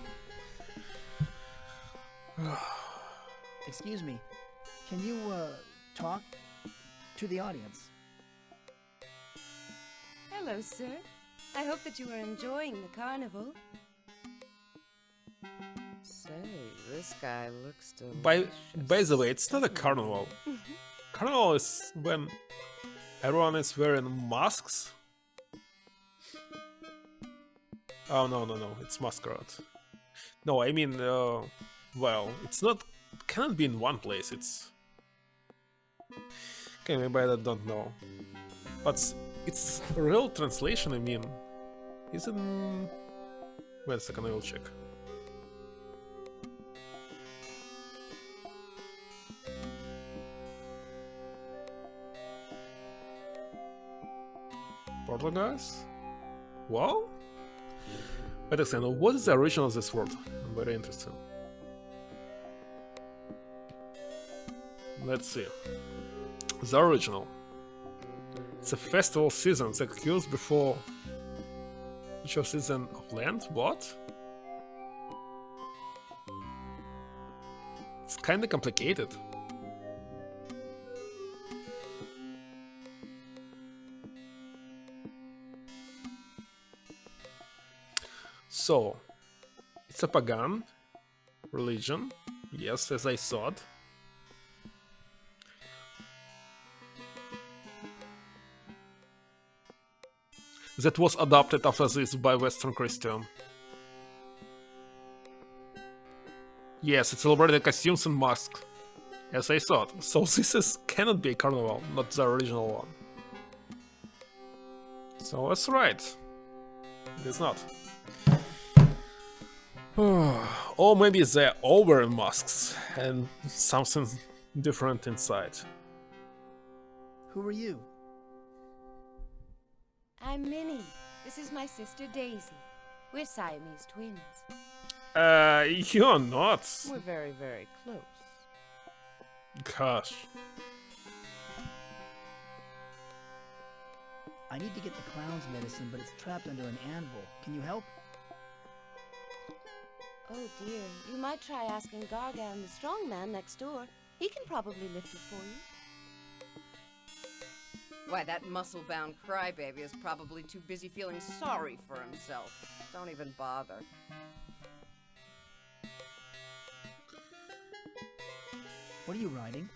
Excuse me. Can you, talk to the audience? Hello, sir. I hope that you are enjoying the carnival. Say, this guy looks delicious. By the way, it's not a carnival. Carnival is when everyone is wearing masks. Oh, no, it's masquerade. No, I mean, well, it's not, cannot be in one place, it's... Okay, maybe I don't know. But it's a real translation, I mean, isn't... Wait a second, I will check. Portuguese? Wow? Wait a second, what is the origin of this word? I'm very interested. Let's see. The original. It's a festival season that occurs before each season of Lent. What? It's kinda complicated. So, it's a pagan religion, yes, as I thought. That was adopted after this by Western Christian. Yes, it celebrated costumes and masks, as I thought. So this cannot be a carnival, not the original one. So that's right. It is not. Or maybe they're all wearing masks and something different inside. Who are you? I'm Minnie. This is my sister Daisy. We're Siamese twins. You're not. We're very, very close. Gosh. I need to get the clown's medicine, but it's trapped under an anvil. Can you help? Oh dear, you might try asking Gargan, the strong man next door. He can probably lift it for you. Why, that muscle-bound crybaby is probably too busy feeling sorry for himself. Don't even bother. What are you writing?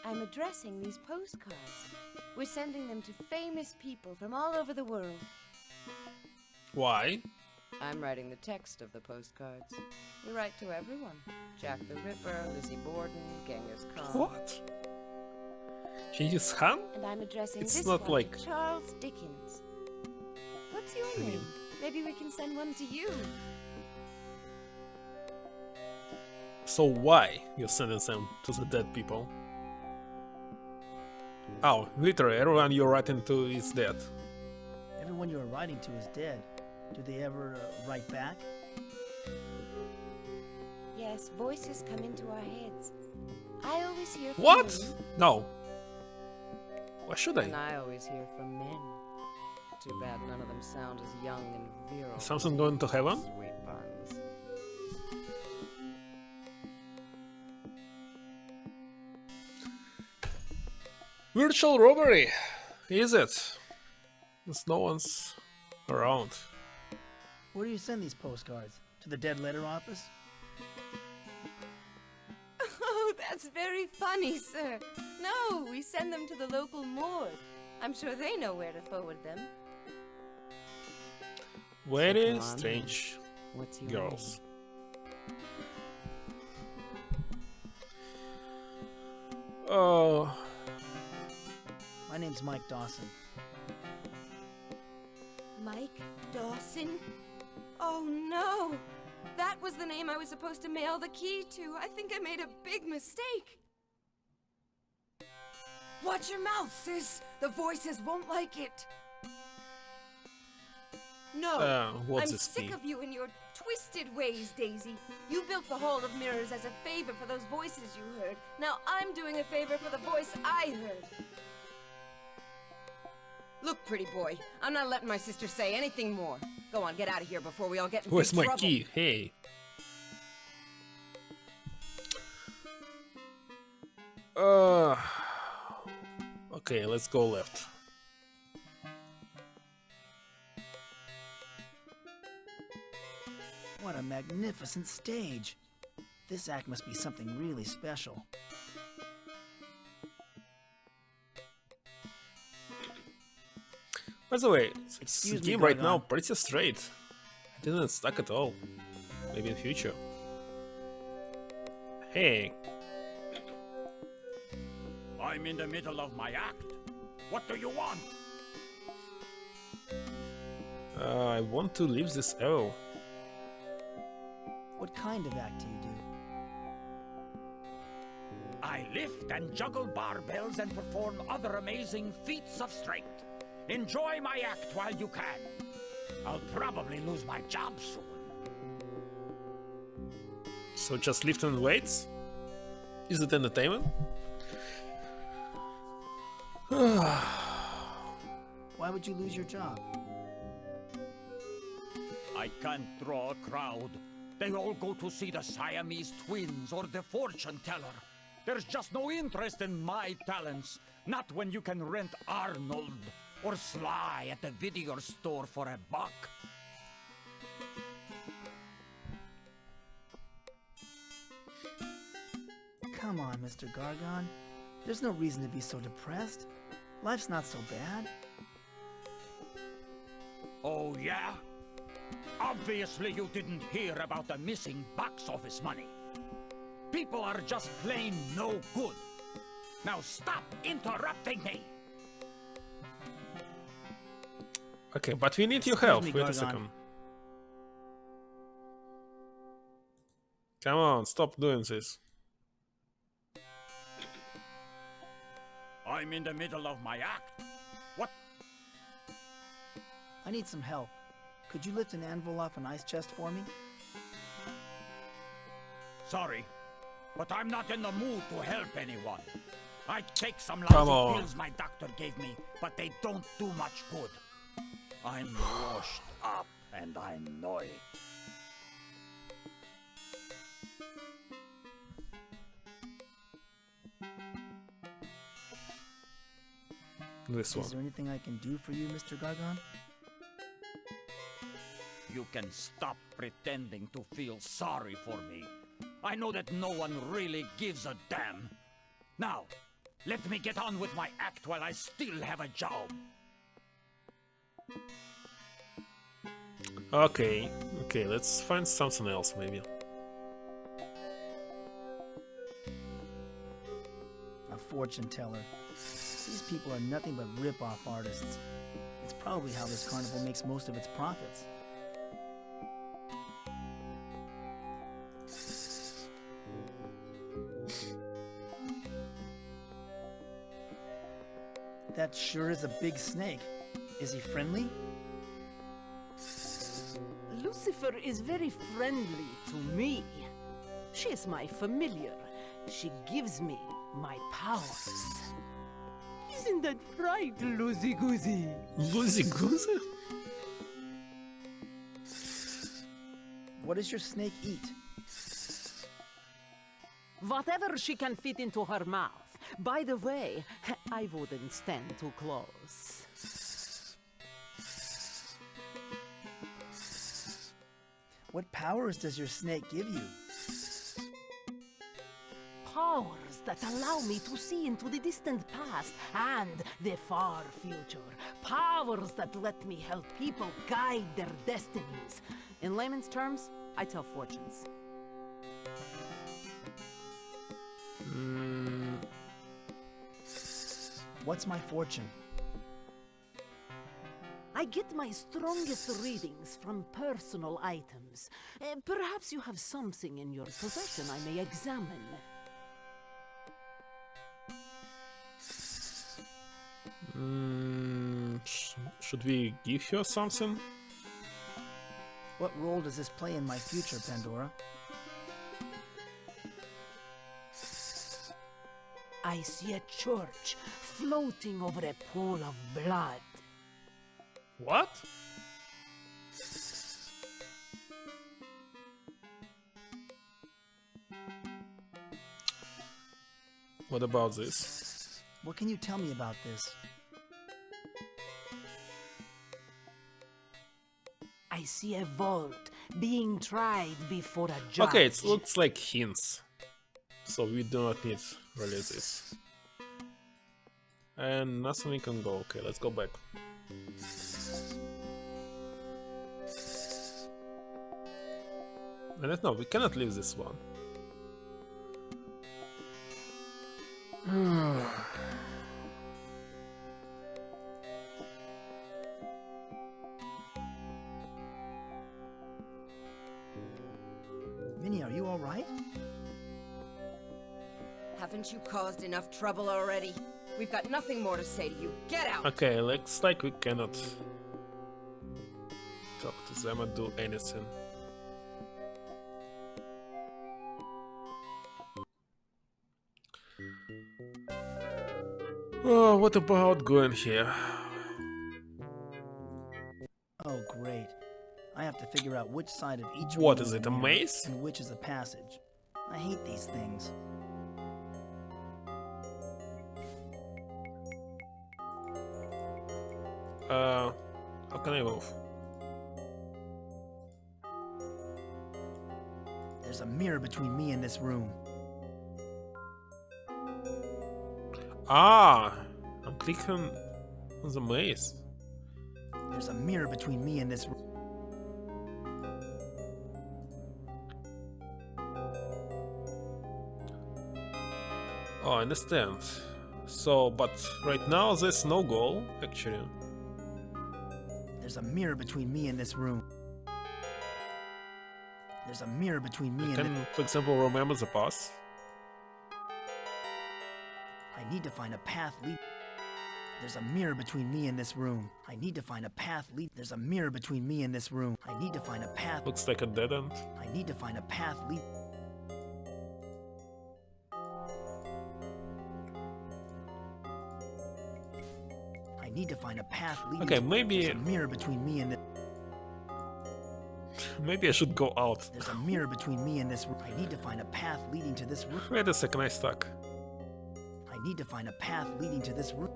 I'm addressing these postcards. We're sending them to famous people from all over the world. Why? I'm writing the text of the postcards. We write to everyone. Jack the Ripper, Lizzie Borden, Genghis Khan. What? Genghis Khan? And I'm addressing It's this not one like... to Charles Dickens. What's your name? Maybe we can send one to you. So why you're sending them to the dead people? Oh, literally, everyone you're writing to is dead. Everyone you are writing to is dead. Do they ever write back? Yes, voices come into our heads. I always hear from What? women, No. Why should And I? I always hear from men. Too bad none of them sound as young and virile. Is something going to heaven? Sweet buns. Virtual robbery! Is it? Since no one's around. Where do you send these postcards? To the dead letter office? Oh, that's very funny, sir. No, we send them to the local morgue. I'm sure they know where to forward them. Very strange What's your girls. Oh, My name's Mike Dawson. Mike Dawson? Oh no! That was the name I was supposed to mail the key to. I think I made a big mistake. Watch your mouth, sis. The voices won't like it. No, what's I'm this sick key? of you and your twisted ways, Daisy. You built the Hall of Mirrors as a favor for those voices you heard. Now I'm doing a favor for the voice I heard. Look, pretty boy, I'm not letting my sister say anything more. Go on, get out of here before we all get in Where's big my trouble. key? Hey. Okay, let's go left. What a magnificent stage. This act must be something really special. By the way, this Excuse me, game right Gargon. now pretty straight. I didn't stuck at all. Maybe in future. Hey, I'm in the middle of my act. What do you want? I want to leave this arrow. What kind of act do you do? I lift and juggle barbells and perform other amazing feats of strength. Enjoy my act while you can. I'll probably lose my job soon. So just lifting weights? Is it entertainment? Why would you lose your job? I can't draw a crowd. They all go to see the Siamese twins or the fortune teller. There's just no interest in my talents. Not when you can rent Arnold or Sly at the video store for $1. Come on, Mr. Gargon. There's no reason to be so depressed. Life's not so bad. Oh, yeah? Obviously you didn't hear about the missing box office money. People are just plain no good. Now stop interrupting me! Okay, but we need your Excuse help. me, Wait a Gargon. second. Come on, stop doing this. I'm in the middle of my act. What? I need some help. Could you lift an anvil off an ice chest for me? Sorry, but I'm not in the mood to help anyone. I take some Come lousy on. pills my doctor gave me, but they don't do much good. I'm washed up and I know it. This Is one. there anything I can do for you, Mr. Gargon? You can stop pretending to feel sorry for me. I know that no one really gives a damn. Now, let me get on with my act while I still have a job. Okay, okay, let's find something else maybe. A fortune teller. These people are nothing but rip-off artists. It's probably how this carnival makes most of its profits. That sure is a big snake. Is he friendly? Lucifer is very friendly to me. She is my familiar. She gives me my powers. Isn't that right, Loosey Goosey? Loosey Goosey? What does your snake eat? Whatever she can fit into her mouth. By the way, I wouldn't stand too close. What powers does your snake give you? Powers that allow me to see into the distant past and the far future. Powers that let me help people guide their destinies. In layman's terms, I tell fortunes. What's my fortune? I get my strongest readings from personal items. Perhaps you have something in your possession I may examine. Should we give her something? What role does this play in my future, Pandora? I see a church floating over a pool of blood. What? What about this? What can you tell me about this? I see a vault being tried before a judge. Okay, it looks like hints. So we do not need really this. And nothing we can go. Okay, let's go back. I don't know, we cannot leave this one. Minnie, are you alright? Haven't you caused enough trouble already? We've got nothing more to say to you. Get out! Okay, looks like we cannot talk to them or do anything. Oh, what about going here? Oh, great. I have to figure out which side of each What room is it, a a mirror maze? and which is a passage. I hate these things. How can I move? There's a mirror between me and this room. Ah! I'm clicking on the maze. There's a mirror between me and this room. Oh, I understand. So, but right now there's no goal, actually. There's a mirror between me and this room. There's a mirror between me I and can, for example, remember the past. I need to find a path lead. There's a mirror between me and this room. I need to find a path lead. There's a mirror between me and this room. I need to find a path. Looks like a dead end. I need to find a path lead. I need to find a path leading. Okay, to... maybe- There's a mirror between me and the... Maybe I should go out. There's a mirror between me and this room. I need to find a path leading to this room. Wait a second, I stuck. I need to find a path leading to this room.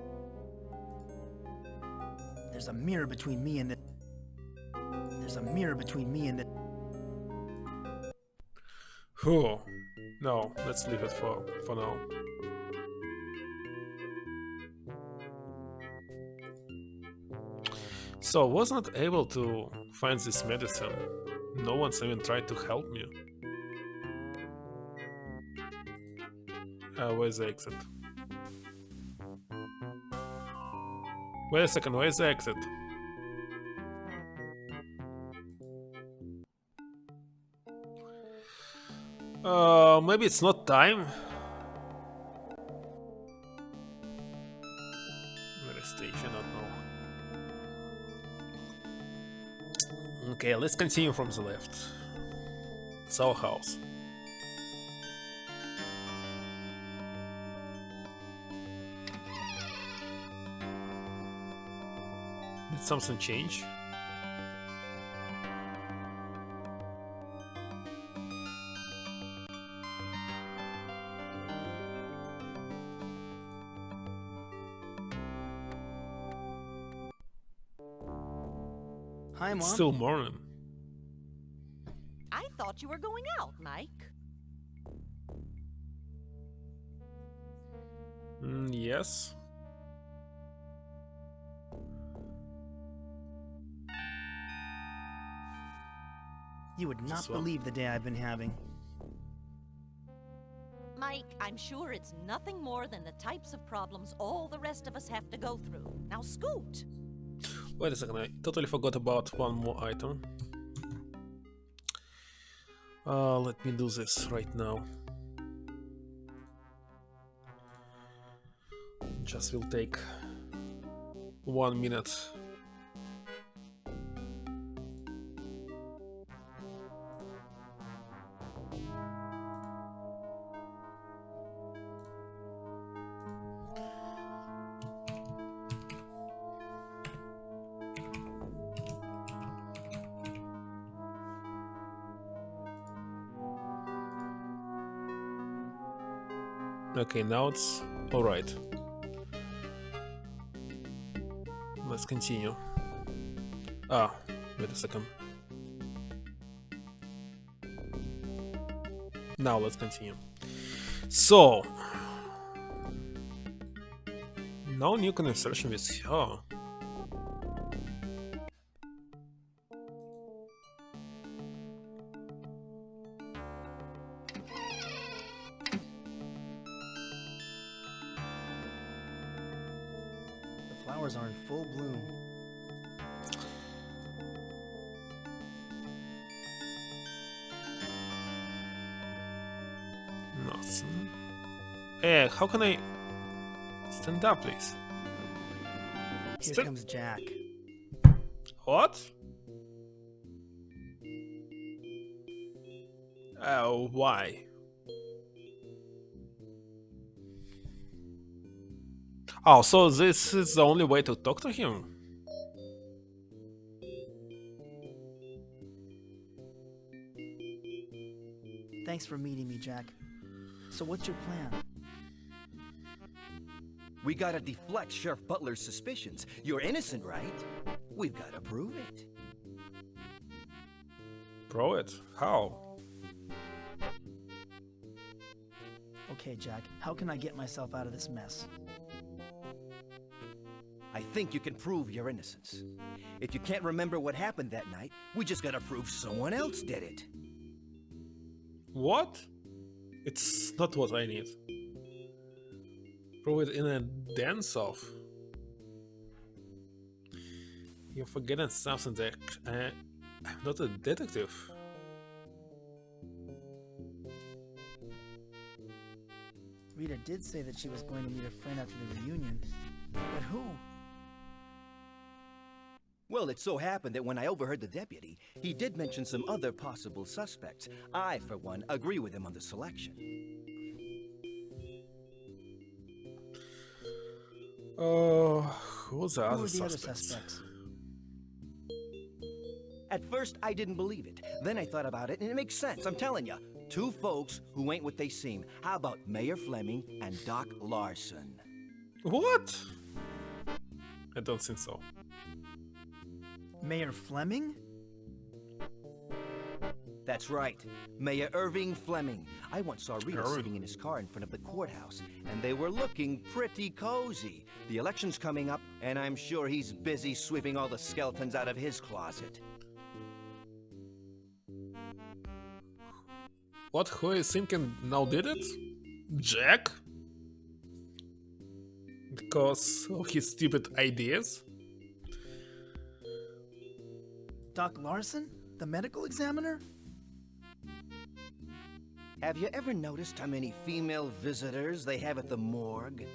There's a mirror between me and the... There's a mirror between me and the... Whew. No, let's leave it for now. So, was not able to find this medicine. No one's even tried to help me. Where's the exit? Wait a second, where's the exit? Maybe it's not time. Wait Okay, let's continue from the left. It's our house. Did something change? Hi, Mom. It's still morning. I thought you were going out, Mike. Yes. You would not This one. believe the day I've been having. Mike, I'm sure it's nothing more than the types of problems all the rest of us have to go through. Now scoot! Wait a second, I totally forgot about one more item. Let me do this right now. Just will take 1 minute. Okay, now it's alright. Let's continue. Wait a second. Now let's continue. So, no new conversation with her. The flowers are in full bloom. Nothing. Hey, how can I stand up, please? Here Sta- comes Jack. What? Why? Oh, so this is the only way to talk to him? Thanks for meeting me, Jack. So what's your plan? We gotta deflect Sheriff Butler's suspicions. You're innocent, right? We've gotta prove it. Pro it? How? Okay, Jack, how can I get myself out of this mess? I think you can prove your innocence. If you can't remember what happened that night, we just gotta prove someone else did it. What? It's not what I need. Prove it in a dance-off. You're forgetting something that I'm not a detective. Rita did say that she was going to meet a friend after the reunion. But who? Well, it so happened that when I overheard the deputy, he did mention some other possible suspects. I, for one, agree with him on the selection. Who's the Who other are the other suspects? suspects? At first, I didn't believe it. Then I thought about it, and it makes sense. I'm telling you. Two folks who ain't what they seem. How about Mayor Fleming and Doc Larson? What? I don't think so. Mayor Fleming? That's right. Mayor Irving Fleming. I once saw Rita Irving. sitting in his car in front of the courthouse, and they were looking pretty cozy. The election's coming up, and I'm sure he's busy sweeping all the skeletons out of his closet. What? Who is thinking now did it? Jack? Because of his stupid ideas? Doc Larson? The medical examiner? Have you ever noticed how many female visitors they have at the morgue?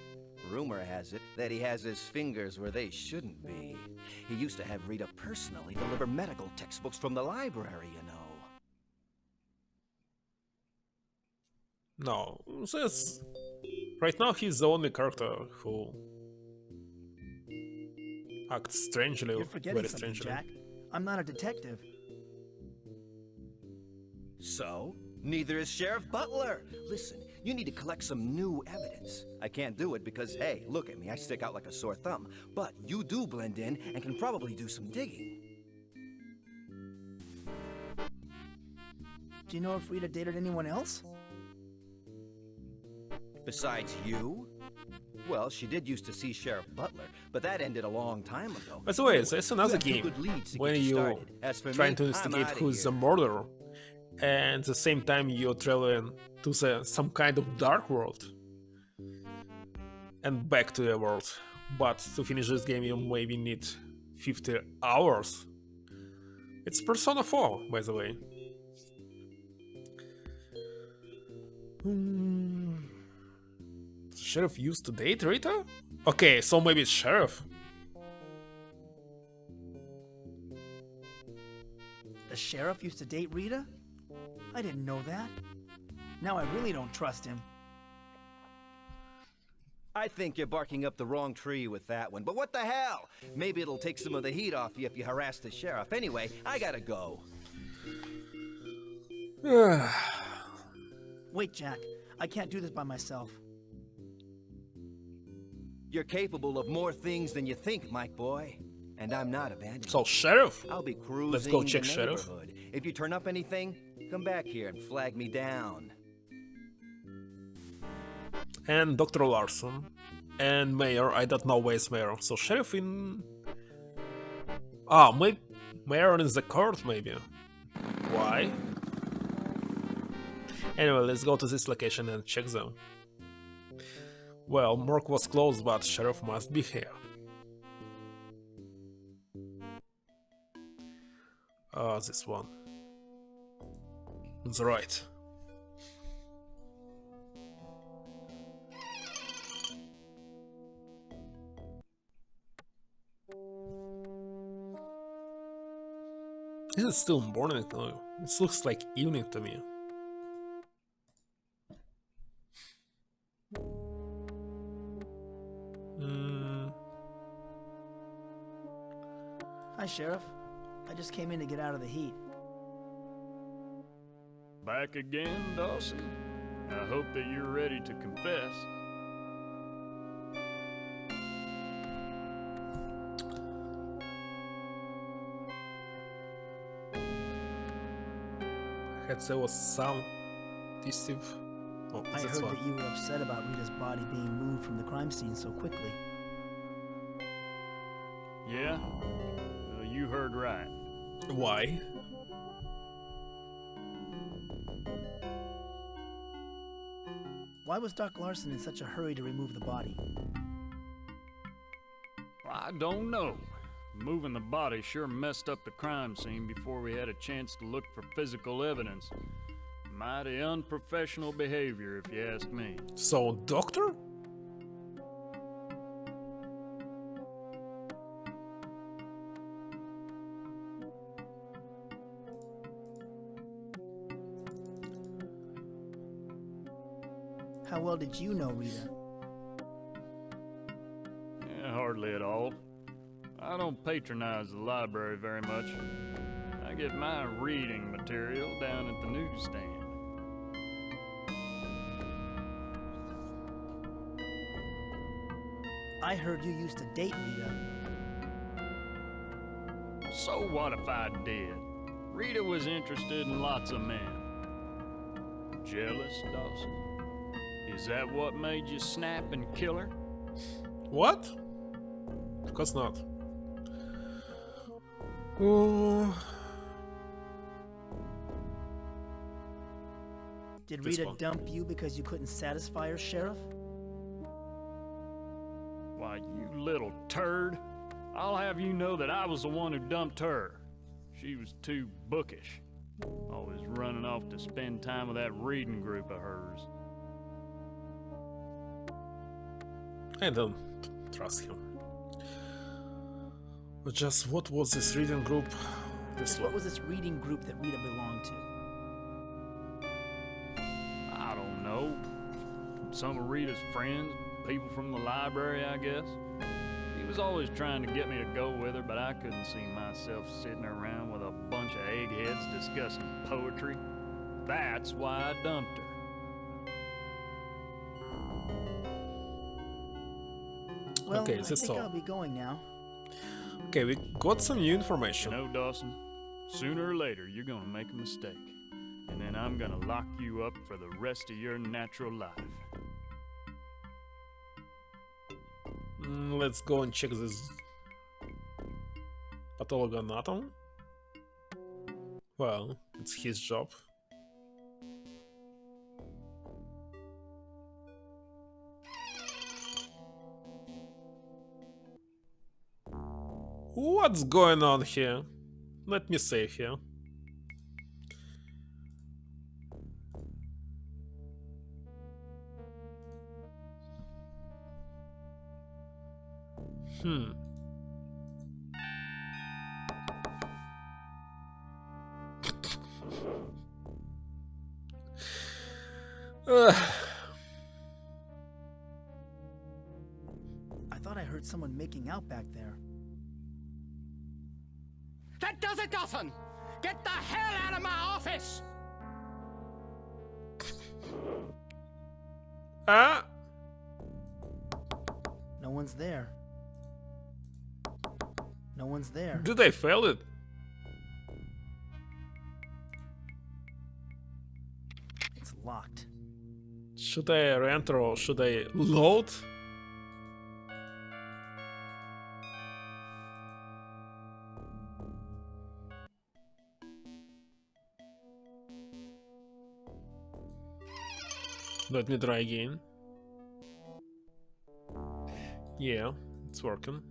Rumor has it that he has his fingers where they shouldn't be. He used to have Rita personally deliver medical textbooks from the library, you know. No, this... Right now he's the only character who acts strangely, You're forgetting very something, strangely. Jack. I'm not a detective. So? Neither is Sheriff Butler. Listen, you need to collect some new evidence. I can't do it because, hey, look at me, I stick out like a sore thumb. But you do blend in and can probably do some digging. Do you know if Rita dated anyone else? Besides you? Well, she did used to see Sheriff Butler, but that ended a long time ago. By the way, there's You another have two game good leads to when get you you started. As for trying me, to I'm investigate outta who's here. the murderer, and at the same time you're traveling to some kind of dark world and back to the world. But to finish this game you maybe need 50 hours. It's Persona 4, by the way. The sheriff used to date Rita? Okay, so maybe it's Sheriff. The sheriff used to date Rita? I didn't know that. Now I really don't trust him. I think you're barking up the wrong tree with that one, but what the hell? Maybe it'll take some of the heat off you if you harass the sheriff. Anyway, I gotta go. Wait, Jack. I can't do this by myself. You're capable of more things than you think, Mike boy. And I'm not abandoning So, you. Sheriff? I'll be cruising Let's go check the Sheriff. neighborhood. If you turn up anything, come back here and flag me down. And Dr. Larson and Mayor. I don't know where's Mayor. So Sheriff in... Ah, maybe Mayor in the court, maybe. Why? Anyway, let's go to this location and check them. Well, morgue was closed, but Sheriff must be here. This one. That's right. Is it still morning? No, it looks like evening to me. Hi, Sheriff. I just came in to get out of the heat. Back again, Dawson? I hope that you're ready to confess. I had there was some deceive. Oh, I that's heard one. that you were upset about Rita's body being moved from the crime scene so quickly. Yeah? Well, you heard right. Why? Why was Doc Larson in such a hurry to remove the body? I don't know. Moving the body sure messed up the crime scene before we had a chance to look for physical evidence. Mighty unprofessional behavior, if you ask me. So, doctor? How well did you know Rita? Hardly at all. I don't patronize the library very much. I get my reading material down at the newsstand. I heard you used to date Rita. So what if I did? Rita was interested in lots of men. Jealous, Dawson? Is that what made you snap and kill her? What? Of course not. Oh. Did This Rita one. dump you because you couldn't satisfy her, Sheriff? Why, you little turd. I'll have you know that I was the one who dumped her. She was too bookish. Always running off to spend time with that reading group of hers. I don't trust him. But just what was this reading group? This What one. was this reading group that Rita belonged to? I don't know. Some of Rita's friends, people from the library, I guess. He was always trying to get me to go with her, but I couldn't see myself sitting around with a bunch of eggheads discussing poetry. That's why I dumped her. Well, Okay, I is this think all? I'll be going now. Okay, we got some new information. You know, Dawson, sooner or later you're gonna make a mistake. And then I'm gonna lock you up for the rest of your natural life. Let's go and check this pathologoanatom. Well, it's his job. What's going on here? Let me save here. Ugh. I thought I heard someone making out back there. That does it, Dawson! Get the hell out of my office! Ah! No one's there. No one's there. Did I fail it? It's locked. Should I re-enter or should I load? Let me try again. Yeah, it's working.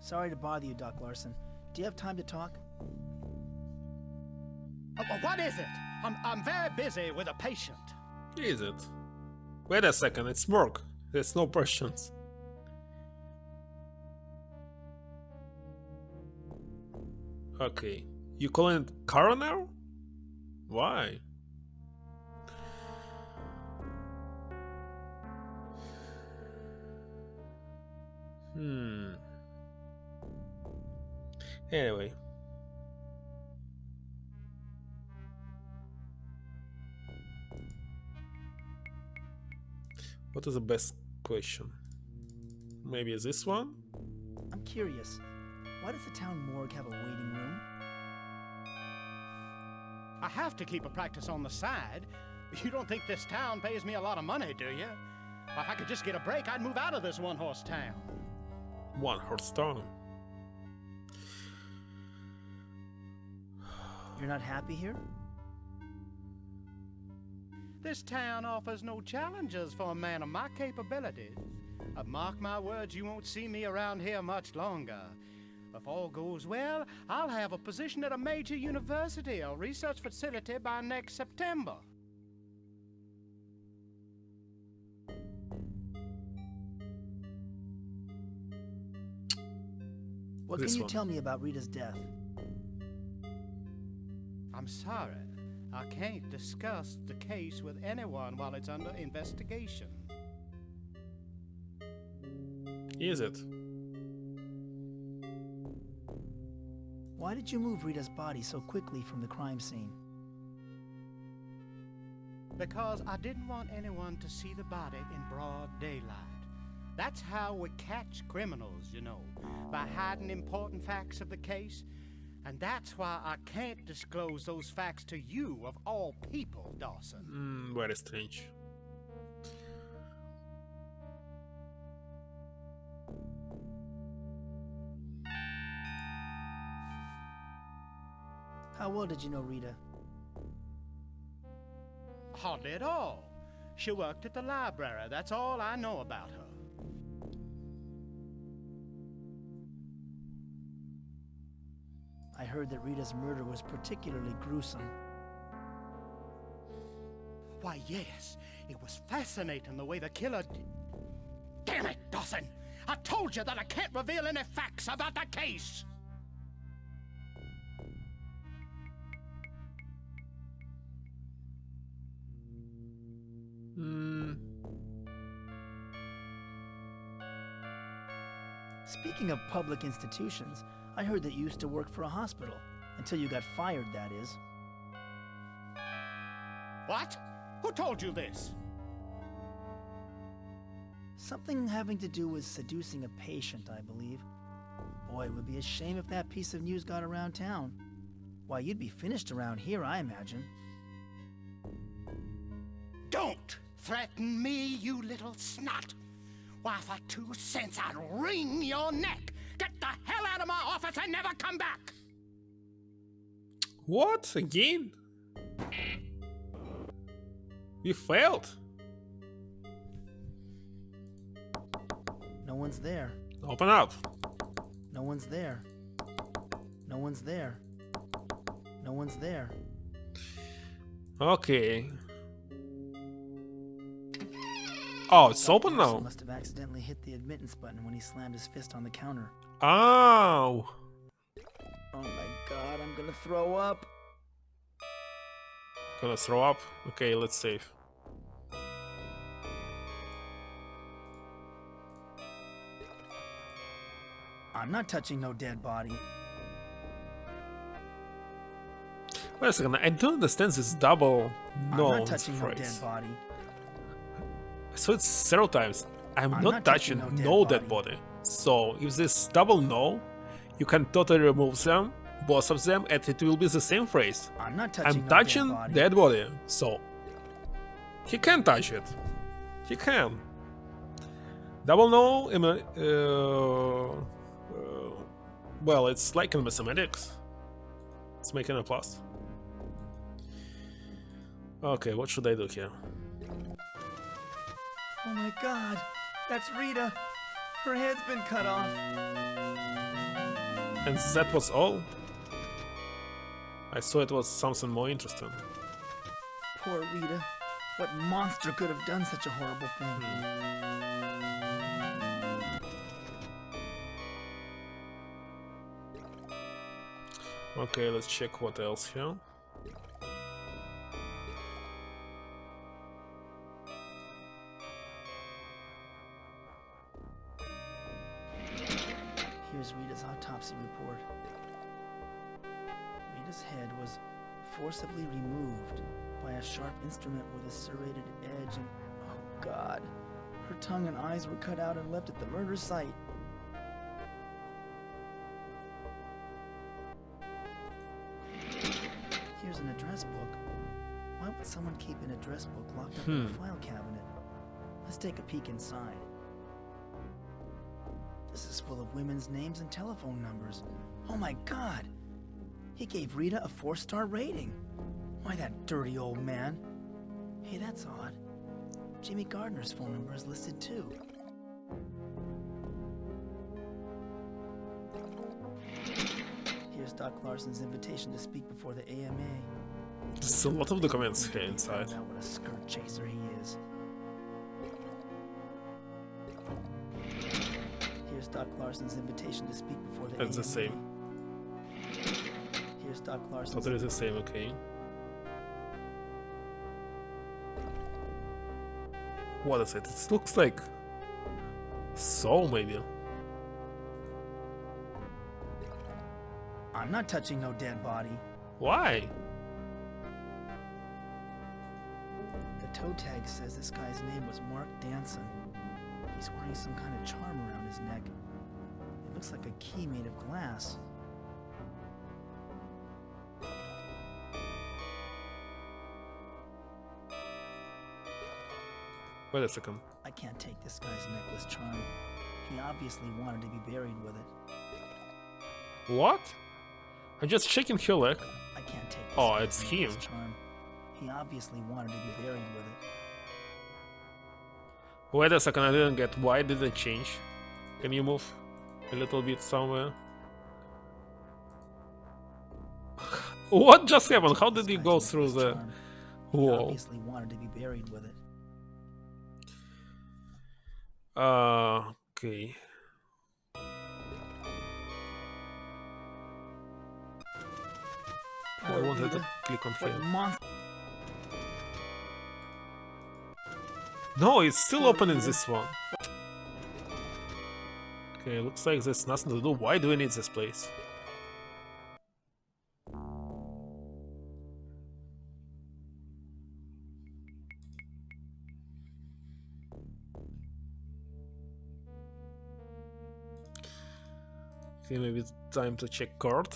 Sorry to bother you, Doc Larson. Do you have time to talk? What is it? I'm very busy with a patient. Is it? Wait a second, it's Morg. There's no questions. Okay. You calling it coroner? Why? Anyway. What is the best question? Maybe this one? I'm curious. Why does the town morgue have a waiting room? I have to keep a practice on the side. You don't think this town pays me a lot of money, do you? If I could just get a break, I'd move out of this one-horse town. One-horse town. You're not happy here? This town offers no challenges for a man of my capabilities. Mark my words, you won't see me around here much longer. If all goes well, I'll have a position at a major university or research facility by next September. What can you tell me about Rita's death? I'm sorry. I can't discuss the case with anyone while it's under investigation. Is it? Why did you move Rita's body so quickly from the crime scene? Because I didn't want anyone to see the body in broad daylight. That's how we catch criminals, you know, by hiding important facts of the case. And that's why I can't disclose those facts to you, of all people, Dawson. Very strange. How well did you know Rita? Hardly at all. She worked at the library. That's all I know about her. I heard that Rita's murder was particularly gruesome. Why, yes. It was fascinating the way the killer did. Damn it, Dawson! I told you that I can't reveal any facts about the case! Speaking of public institutions, I heard that you used to work for a hospital. Until you got fired, that is. What? Who told you this? Something having to do with seducing a patient, I believe. Boy, it would be a shame if that piece of news got around town. Why, you'd be finished around here, I imagine. Don't threaten me, you little snot! Why, for 2 cents, I'd wring your neck! Get the hell out of my office and never come back! What? Again? You failed? No one's there. Open up. No one's there. No one's there. No one's there. Okay. Oh, it's open now. Must have accidentally hit the admittance button when he slammed his fist on the counter. Oh. Oh my god, I'm gonna throw up. Gonna throw up? Okay, let's save. I'm not touching no dead body. Wait a second, I don't understand this double no I'm not touching phrase. no dead body. So it's several times. I'm not not touching touching no no dead dead body. So if this double no, you can totally remove them, both of them, and it will be the same phrase. I'm not touching I'm no touching dead body. dead body. So he can touch it. He can. Double no. Well, it's like in mathematics. It's making a plus. Okay, what should I do here? Oh my god, that's Rita. Her head's been cut off. And that was all? I thought it was something more interesting. Poor Rita. What monster could have done such a horrible thing? Okay, let's check what else here. Here's Rita's autopsy report. Rita's head was forcibly removed by a sharp instrument with a serrated edge and, oh god, her tongue and eyes were cut out and left at the murder site. Here's an address book. Why would someone keep an address book locked up in a file cabinet? Let's take a peek inside. This is full of women's names and telephone numbers. Oh my god! He gave Rita a 4-star rating. Why, that dirty old man. Hey, that's odd. Jimmy Gardner's phone number is listed too. Here's Doc Larson's invitation to speak before the AMA. There's a lot of documents here inside. Find out what a skirt chaser he is. Here's Doc Larson's invitation to speak before the AMA. That's the same. Here's Doc Larson's. Totally the same, okay. What is it? It looks like soul, maybe. I'm not touching no dead body. Why? The toe tag says this guy's name was Mark Danson. He's wearing some kind of charm around his neck. It looks like a key made of glass. Wait a second. I can't take this guy's necklace charm. He obviously wanted to be buried with it. What? I'm just checking her leg. I can't take this Oh, guy's it's him. necklace charm. He obviously wanted to be buried with it. Wait a second, I didn't get why did it change? Can you move a little bit somewhere? What just happened? How did you go through the... He Whoa. obviously wanted to be buried with it. Okay. I wanted to click on here. No, it's still open in this one. Okay, looks like there's nothing to do. Why do we need this place? Okay, maybe it's time to check card.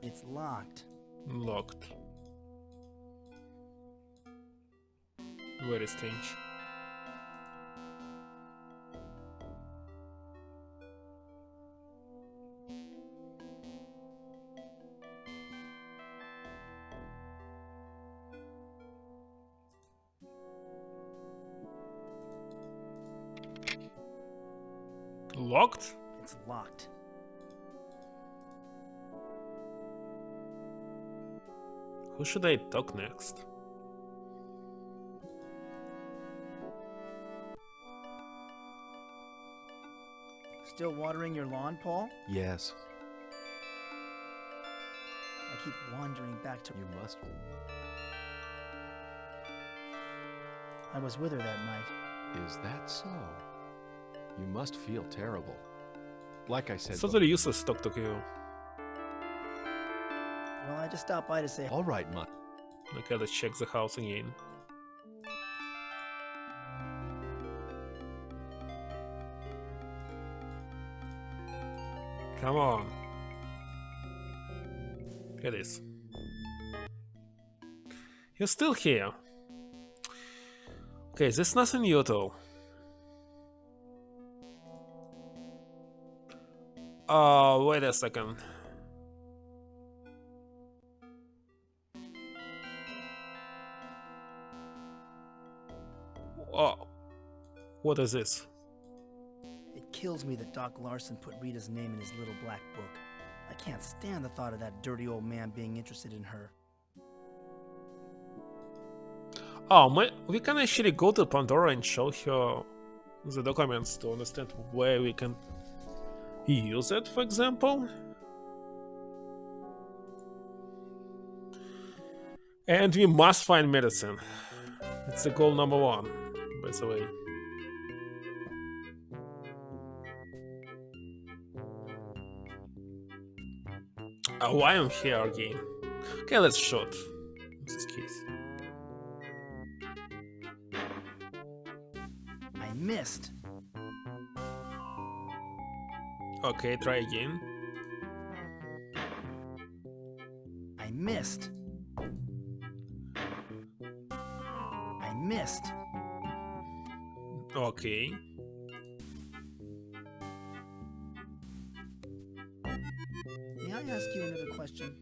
It's locked. Locked. Very strange. Locked? It's locked. Who should I talk next? Still watering your lawn, Paul? Yes. I keep wandering back to... You must. I was with her that night. Is that so? You must feel terrible. Like I said... It's totally useless to talk to you. Well, I just stopped by to say... All right, Mike. Okay, let's check the house again. Come on. It is. You're still here. Okay, there's nothing new at all. Wait a second. Oh, what is this? It kills me that Doc Larson put Rita's name in his little black book. I can't stand the thought of that dirty old man being interested in her. Oh, we can actually go to Pandora and show her the documents to understand where we can use it, for example. And we must find medicine. It's the goal number 1, by the way. Oh, why am I here again? Okay, let's shoot. This is case. I missed. Okay, try again. I missed. I missed. Okay. May I ask you another question?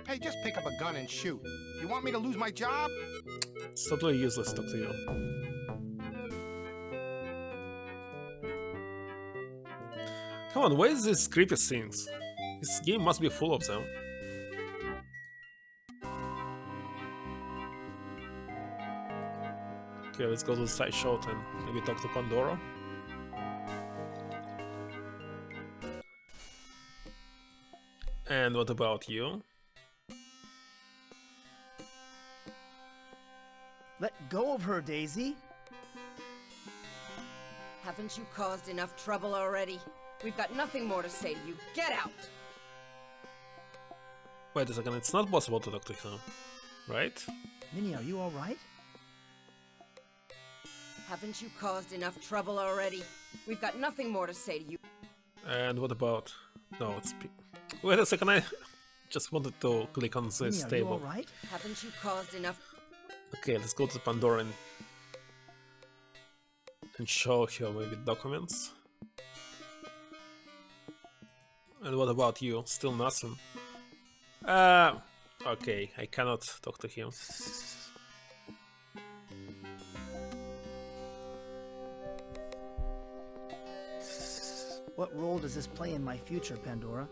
Hey, just pick up a gun and shoot. You want me to lose my job? It's totally useless to talk to you. Come on, where is these creepy things? This game must be full of them. Okay, let's go to the side shot and maybe talk to Pandora. And what about you? Let go of her, Daisy. Haven't you caused enough trouble already? We've got nothing more to say to you. Get out! Wait a second, it's not possible to talk to her, right? Minnie, are you alright? Haven't you caused enough trouble already? We've got nothing more to say to you. And what about... No, it's... Wait a second, I just wanted to click on this Minnie, are table. you alright? Haven't you caused enough... Okay, let's go to Pandora and show her maybe documents. And what about you? Still nothing. Okay, I cannot talk to him. What role does this play in my future, Pandora?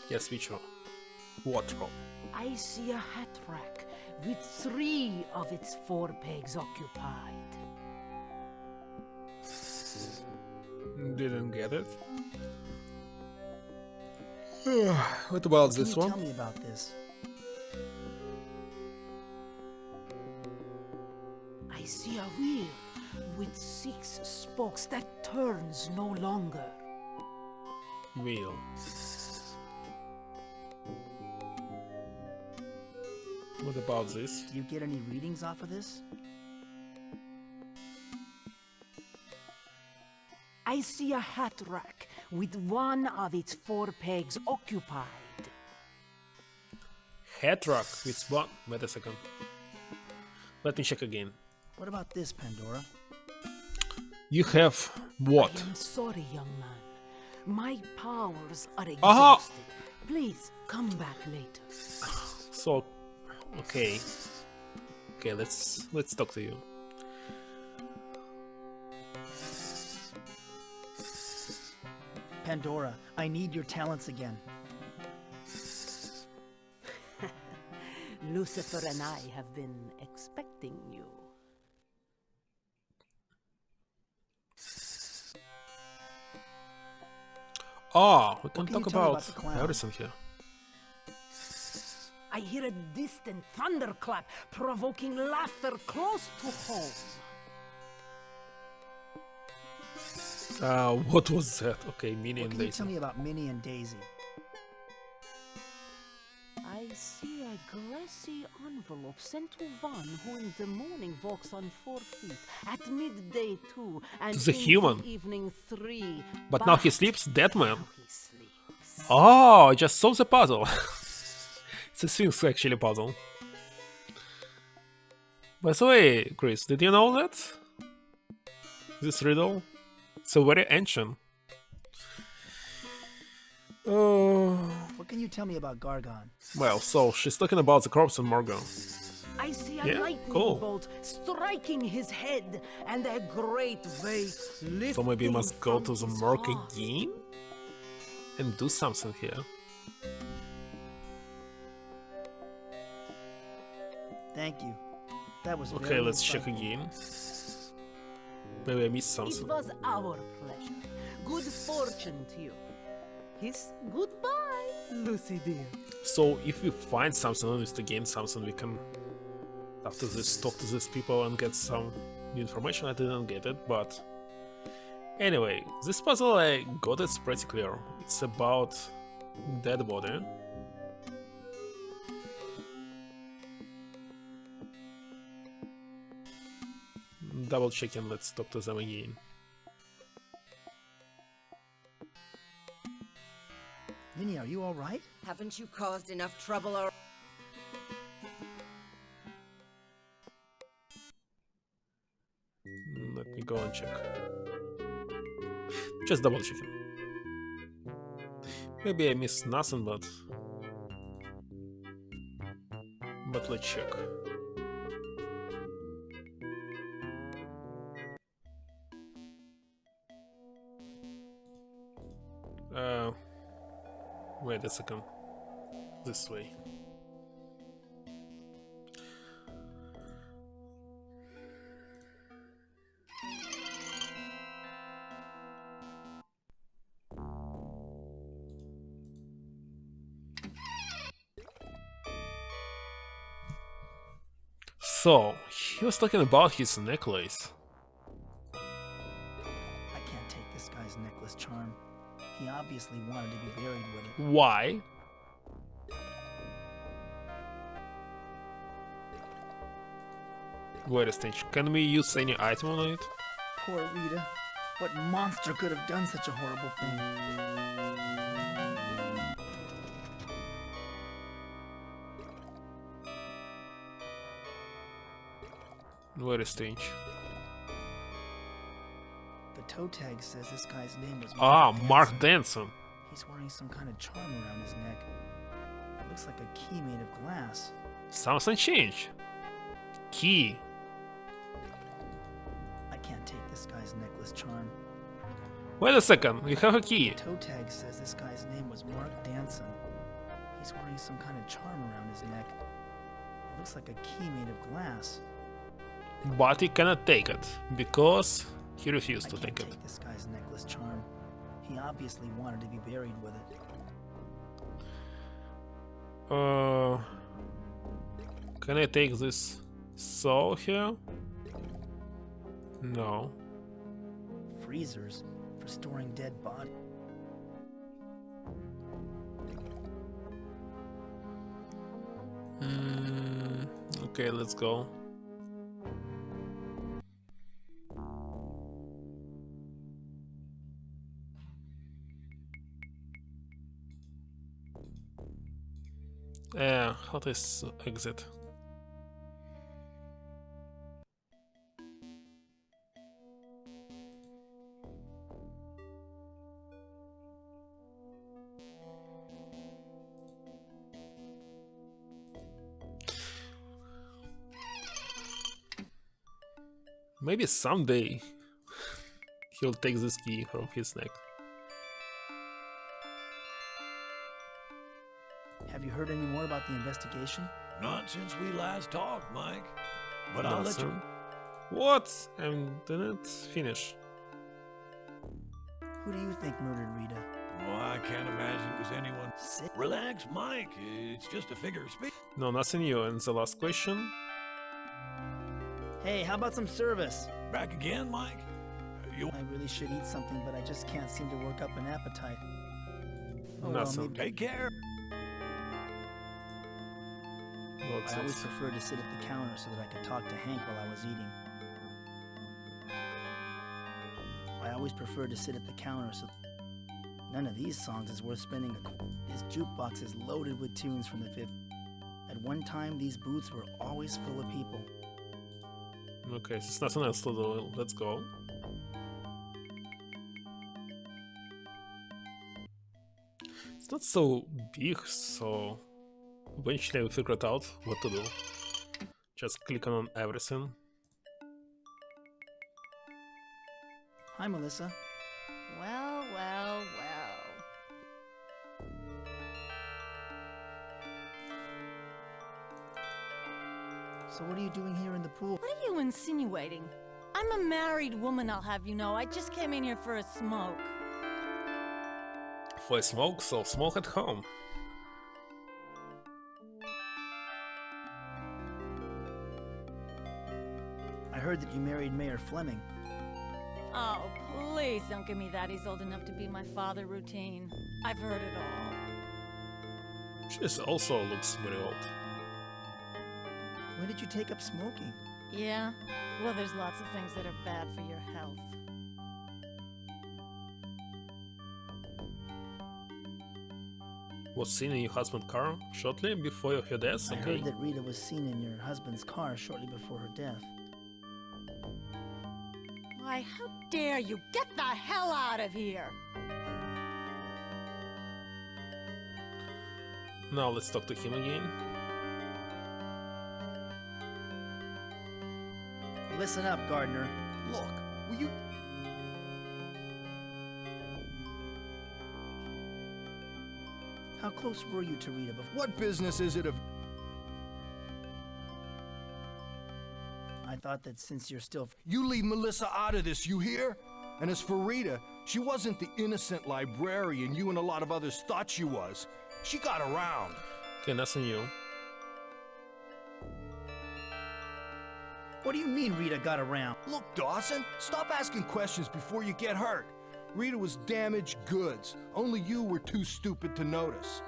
Yes, future. What role? I see a hat rack with 3 of its 4 pegs occupied. Didn't get it. What about this one? Tell me about this. I see a wheel with 6 spokes that turns no longer. Wheel. What about this? Do you get any readings off of this? I see a hat rack with 1 of its 4 pegs occupied. Hat rack with 1. Wait a second. Let me check again. What about this, Pandora? You have what? I am sorry, young man. My powers are exhausted. Aha! Please come back later. So, okay. Okay, let's talk to you. Pandora, I need your talents again. Lucifer and I have been expecting you. Ah, we can What talk you tell me about the clown? everything here. I hear a distant thunderclap, provoking laughter close to home. What was that? Okay, Minnie What and can you Daisy. tell me about Minnie and Daisy? I see a grassy envelope sent to one who in the morning walks on 4 feet, at midday 2, and To the in human. the evening 3. But now he sleeps, dead man. Oh, I just solved the puzzle. It's a Sphinx actually puzzle. By the way, Chris, did you know that? This riddle? It's a very ancient. What can you tell me about Gargon? Well, so she's talking about the corpse of Morgan. I see a Yeah, lightning cool. bolt striking his head, and a great weight lifting So maybe we must go from to the his Morgan heart. game and do something here. Thank you. That was Okay, very let's check insightful. again. Maybe I missed It something. was our pleasure. Good fortune to you. Kiss goodbye, Lucy dear. So if we find something and to gain something, we can after this talk to these people and get some new information. I didn't get it, but anyway, this puzzle I got it's pretty clear. It's about dead body. Double checking, let's talk to them again. Minnie, are you alright? Haven't you caused enough trouble already? Let me go and check. Just double checking. Maybe I missed nothing, but let's check. Wait a second. This way. So, he was talking about his necklace. I can't take this guy's necklace charm. He obviously wanted to be buried with it. Why? Wait a stage, can we use any item on it? Poor Rita. What monster could have done such a horrible thing? Wait a stage. The toe tag says this guy's name was Mark Danson. He's wearing some kind of charm around his neck. It looks like a key made of glass. Something changed. Key. I can't take this guy's necklace charm. Wait a second, we have a key. Toe tag says this guy's name was Mark Danson. He's wearing some kind of charm around his neck. It looks like a key made of glass. But he cannot take it, because he refused to I can't take it. take this guy's necklace charm. He obviously wanted to be buried with it. Can I take this soul here? No. Freezers for storing dead bodies. Okay, let's go. How to exit? Maybe someday he'll take this key from his neck. Have you heard any more about the investigation? Not since we last talked, Mike. But I'll let you... What? I didn't finish. Who do you think murdered Rita? Oh, I can't imagine it was anyone... Relax, Mike. It's just a figure of speech. No, nothing new. And the last question? Hey, how about some service? Back again, Mike? I really should eat something, but I just can't seem to work up an appetite. Oh, well, maybe... Take care. I always preferred to sit at the counter so that I could talk to Hank while I was eating. I always preferred to sit at the counter so... None of these songs is worth spending a... His jukebox is loaded with tunes from the 50s. At one time, these booths were always full of people. Okay, there's nothing else to do. Let's go. It's not so big, so eventually I will figure it out what to do. Just click on everything. Hi, Melissa. Well, well, well. So what are you doing here in the pool? What are you insinuating? I'm a married woman, I'll have you know. I just came in here for a smoke. For a smoke, so smoke at home. I heard that you married Mayor Fleming. Oh, please don't give me that. He's old enough to be my father routine. I've heard it all. She also looks very old. When did you take up smoking? Yeah? Well, there's lots of things that are bad for your health. Was seen in your husband's car shortly before her death? I Okay. heard that Rita was seen in your husband's car shortly before her death. Why, how dare you? Get the hell out of here! Now let's talk to him again. Listen up, Gardner. Look, will you... How close were you to Rita before? What business is it of... I thought that since you're still... You leave Melissa out of this, you hear? And as for Rita, she wasn't the innocent librarian you and a lot of others thought she was. She got around. Okay, nothing new. What do you mean Rita got around? Look, Dawson, stop asking questions before you get hurt. Rita was damaged goods. Only you were too stupid to notice.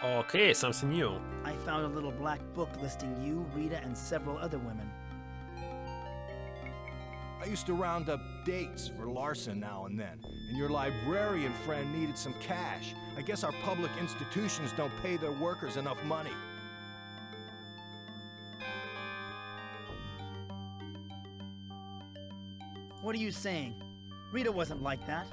Okay, something new. I found a little black book listing you, Rita, and several other women. I used to round up dates for Larson now and then, and your librarian friend needed some cash. I guess our public institutions don't pay their workers enough money. What are you saying? Rita wasn't like that.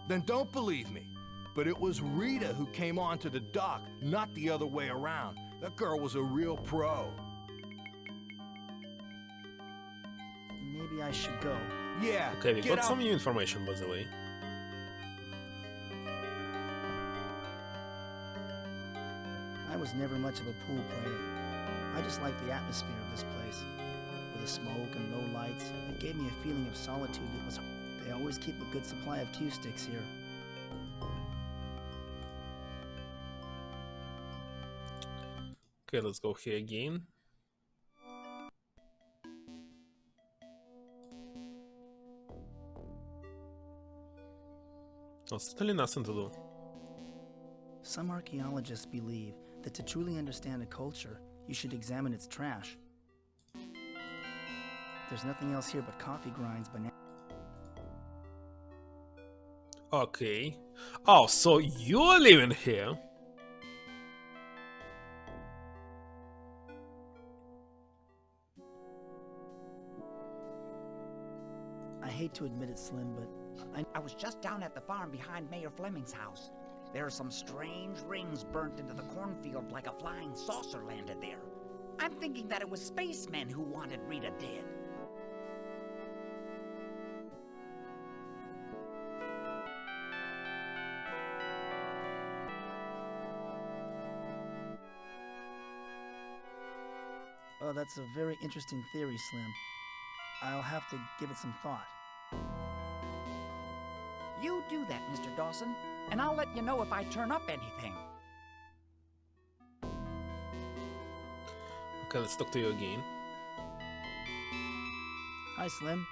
Then don't believe me. But it was Rita who came onto the dock, not the other way around. That girl was a real pro. Maybe I should go. Yeah. Okay, we get got out. some new information, by the way. I was never much of a pool player. I just liked the atmosphere of this place. With the smoke and low lights, it gave me a feeling of solitude that was... They always keep a good supply of cue sticks here. Okay, let's go here again. No, certainly nothing to do. Some archaeologists believe that to truly understand a culture, you should examine its trash. There's nothing else here but coffee grinds, banana... Okay. Oh, so you're living here? I hate to admit it, Slim, but I was just down at the farm behind Mayor Fleming's house. There are some strange rings burnt into the cornfield like a flying saucer landed there. I'm thinking that it was spacemen who wanted Rita dead. Oh, that's a very interesting theory, Slim. I'll have to give it some thought. You do that, Mr. Dawson, and I'll let you know if I turn up anything. Okay, let's talk to you again. Hi, Slim.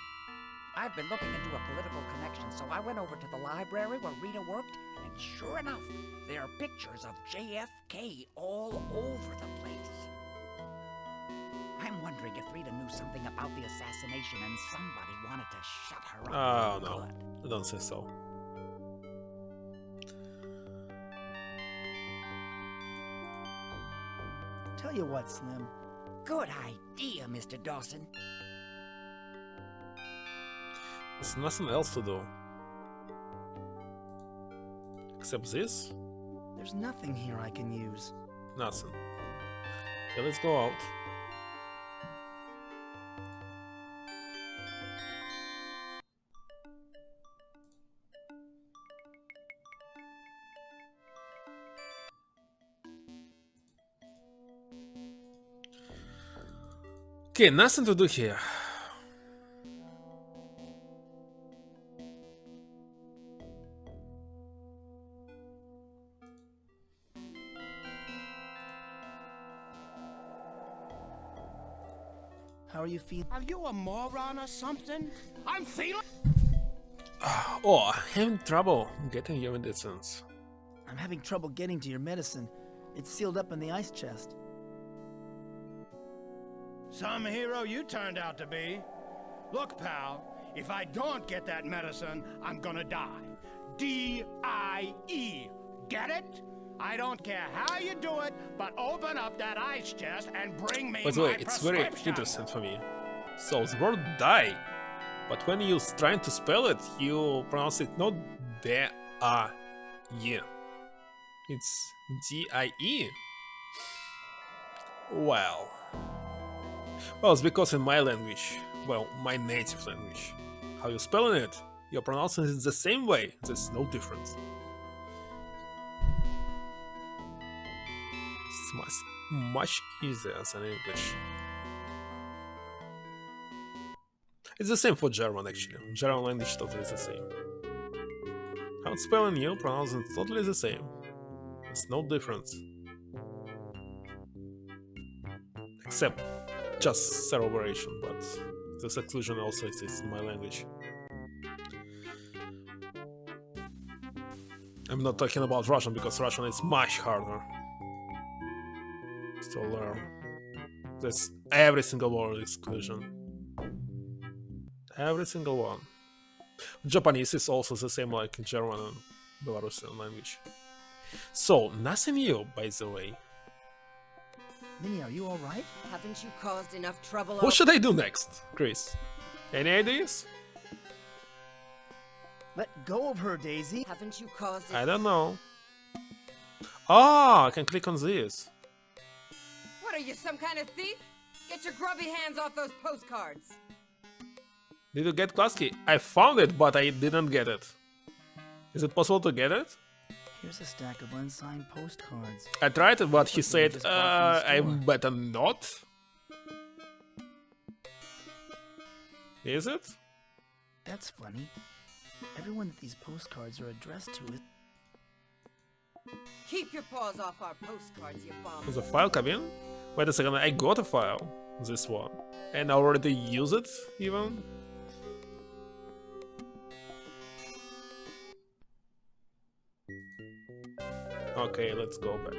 I've been looking into a political connection, so I went over to the library where Rita worked, and sure enough, there are pictures of JFK all over the place. I'm wondering if Rita knew something about the assassination and somebody wanted to shut her up. Oh, no. I don't think so. Tell you what, Slim. Good idea, Mr. Dawson. There's nothing else to do. Except this? There's nothing here I can use. Nothing. Okay, let's go out. Okay, nothing to do here. How are you feeling? Are you a moron or something? I'm feeling... Oh, I'm having trouble getting your medicines. I'm having trouble getting to your medicine. It's sealed up in the ice chest. Some hero you turned out to be. Look, pal, if I don't get that medicine, I'm gonna die. D-I-E. Get it? I don't care how you do it, but open up that ice chest and bring me By the way, my it's very prescription. interesting for me. So the word die, but when you're trying to spell it, you pronounce it not D-A-E. It's D-I-E. Well, it's because in my language, well, my native language, how you're spelling it, you're pronouncing it the same way. There's no difference. It's much easier than English. It's the same for German actually. German language totally the same. How it's spelling you, pronouncing it totally the same. There's no difference. Except just separation, but this exclusion also exists in my language. I'm not talking about Russian because Russian is much harder to learn. There's every single word exclusion. Every single one. Japanese is also the same like German and Belarusian language. So, nothing new, by the way. Minnie, are you alright? Haven't you caused enough trouble? What should I do next, Chris? Any ideas? Let go of her, Daisy. Haven't you caused I don't know. Ah, I can click on this. are you, some kind of thief? Get your grubby hands off those postcards. Did you get class key? I found it, but I didn't get it. Is it possible to get it? Here's a stack of unsigned postcards. I tried it, but he said, just bought from the I store. better not. Is it? That's funny. Everyone that these postcards are addressed to is... Keep your paws off our postcards, you bum. Does a file come in? Wait a second, I got a file. This one. And I already use it, even? Okay, let's go back.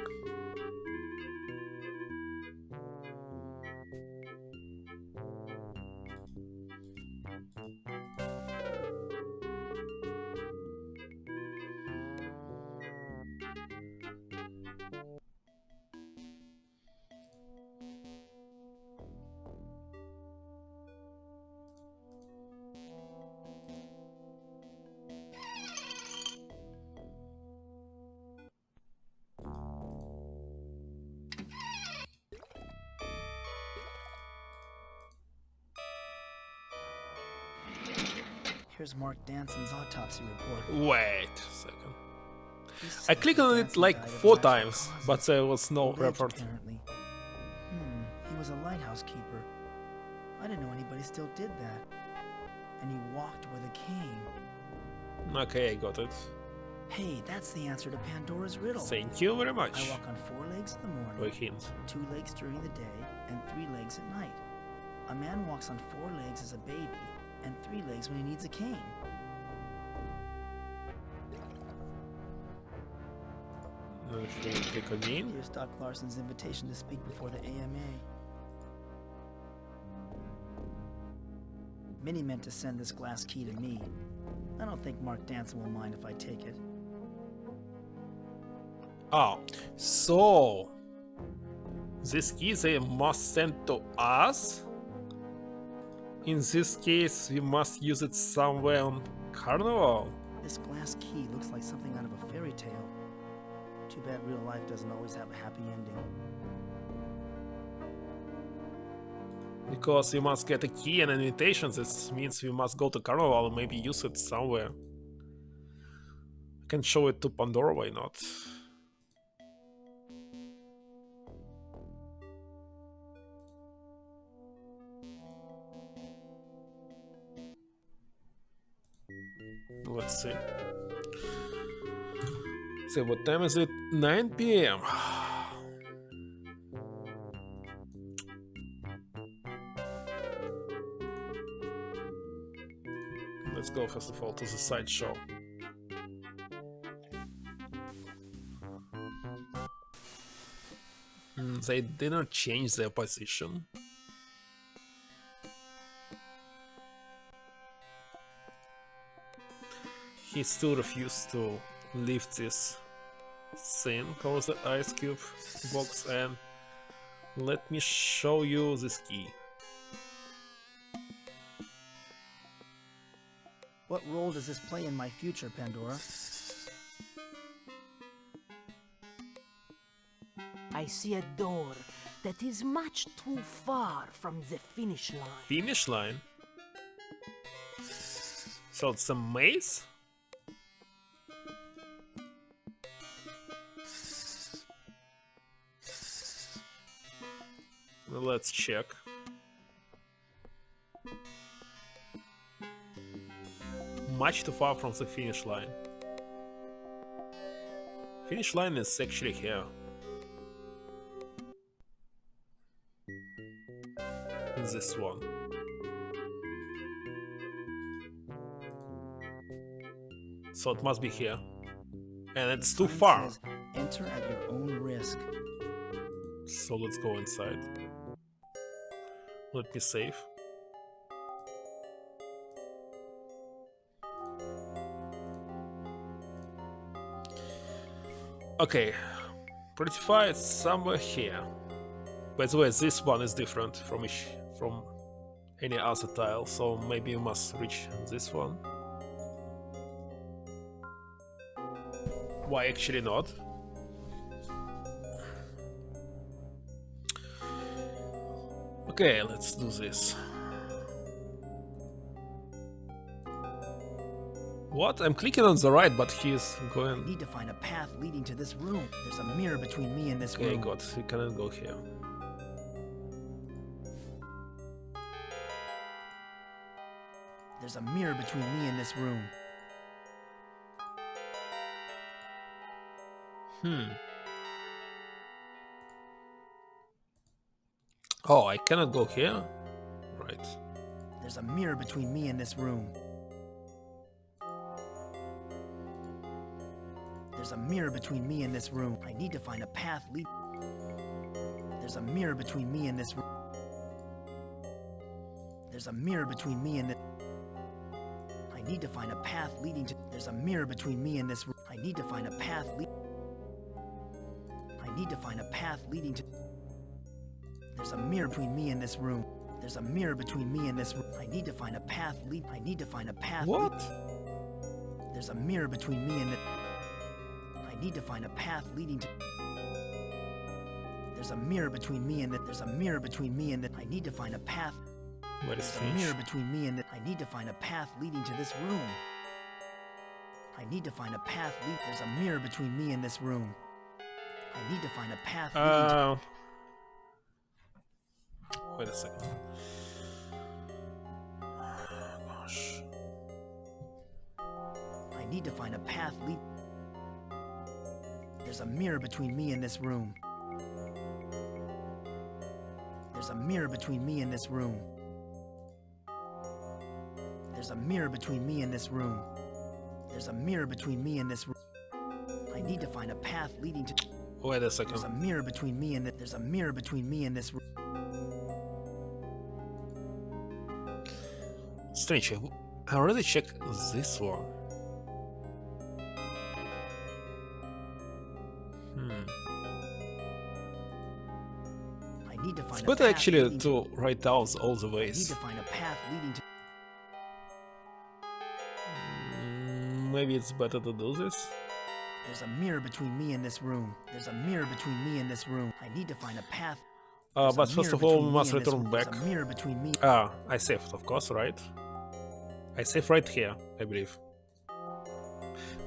Here's Mark Danson's autopsy report. Wait a second. I clicked on it like 4 times, but there was no Old age, report. apparently. He was a lighthouse keeper. I didn't know anybody still did that. And he walked with a cane. Okay, I got it. Hey, that's the answer to Pandora's riddle. Thank you very much. I walk on 4 legs in the morning, For a hint. 2 legs during the day, and 3 legs at night. A man walks on 4 legs as a baby, and 3 legs when he needs a cane. Click again. Here's Doc Larson's invitation to speak before the AMA. Minnie meant to send this glass key to me. I don't think Mark Danson will mind if I take it. Oh, so this key they must send to us? In this case, we must use it somewhere on Carnival. This glass key looks like something out of a fairy tale. Too bad real life doesn't always have a happy ending. Because we must get a key and an invitation, this means we must go to Carnival and maybe use it somewhere. I can show it to Pandora, why not? Let's see. So what time is it? 9 p.m. Let's go first of all to the sideshow. They didn't change their position. He still refused to lift this thing over the ice cube box, and let me show you this key. What role does this play in my future, Pandora? I see a door that is much too far from the finish line. Finish line? So it's a maze? Well, let's check. Much too far from the finish line. Finish line is actually here. This one. So it must be here. And it's too far. Says, enter at your own risk. So let's go inside. Let me save. Okay, Prettify is somewhere here. By the way, this one is different from any other tile, so maybe you must reach this one. Why actually not? Okay, let's do this. What? I'm clicking on the right, but he's going... I need to find a path leading to this room. There's a mirror between me and this Okay, room. God, he cannot go here. There's a mirror between me and this room. Oh, I cannot go here? Right. There's a mirror between me and this room. There's a mirror between me and this room. I need to find a path lead. There's a mirror between me and this room. There's a mirror between me and the... I need to find a path leading to... There's a mirror between me and this room. I need to find a path I need to find a path leading to... There's a mirror between me and this room. There's a mirror between me and this room. I need to find a path lead... I need to find a path... What? There's a mirror between me and the... I need to find a path leading to... There's a mirror between me and the... There's a mirror between me and the... I need to find a path... What is There's a mirror between me and the... I need to find a path leading to this room. I need to find a path lead... There's a mirror between me and this room. I need to find a path leading to... Wait a second. Gosh. I need to find a path lead... There's a mirror between me and this room. There's a mirror between me and this room. There's a mirror between me and this room. There's a mirror between me and this room. I need to find a path leading to... Wait a second. There's a mirror between me and the... There's a mirror between me and this room. Strange. I already checked this one. I need to find It's a better path actually leading to write down all the I need ways. to find a path leading to... Maybe it's better to do this. There's a mirror between me and this room. There's a mirror between me and this room. I need to find a path. But first of all, we must return back. There's a mirror between me. I saved, of course, right? I saved right here, I believe.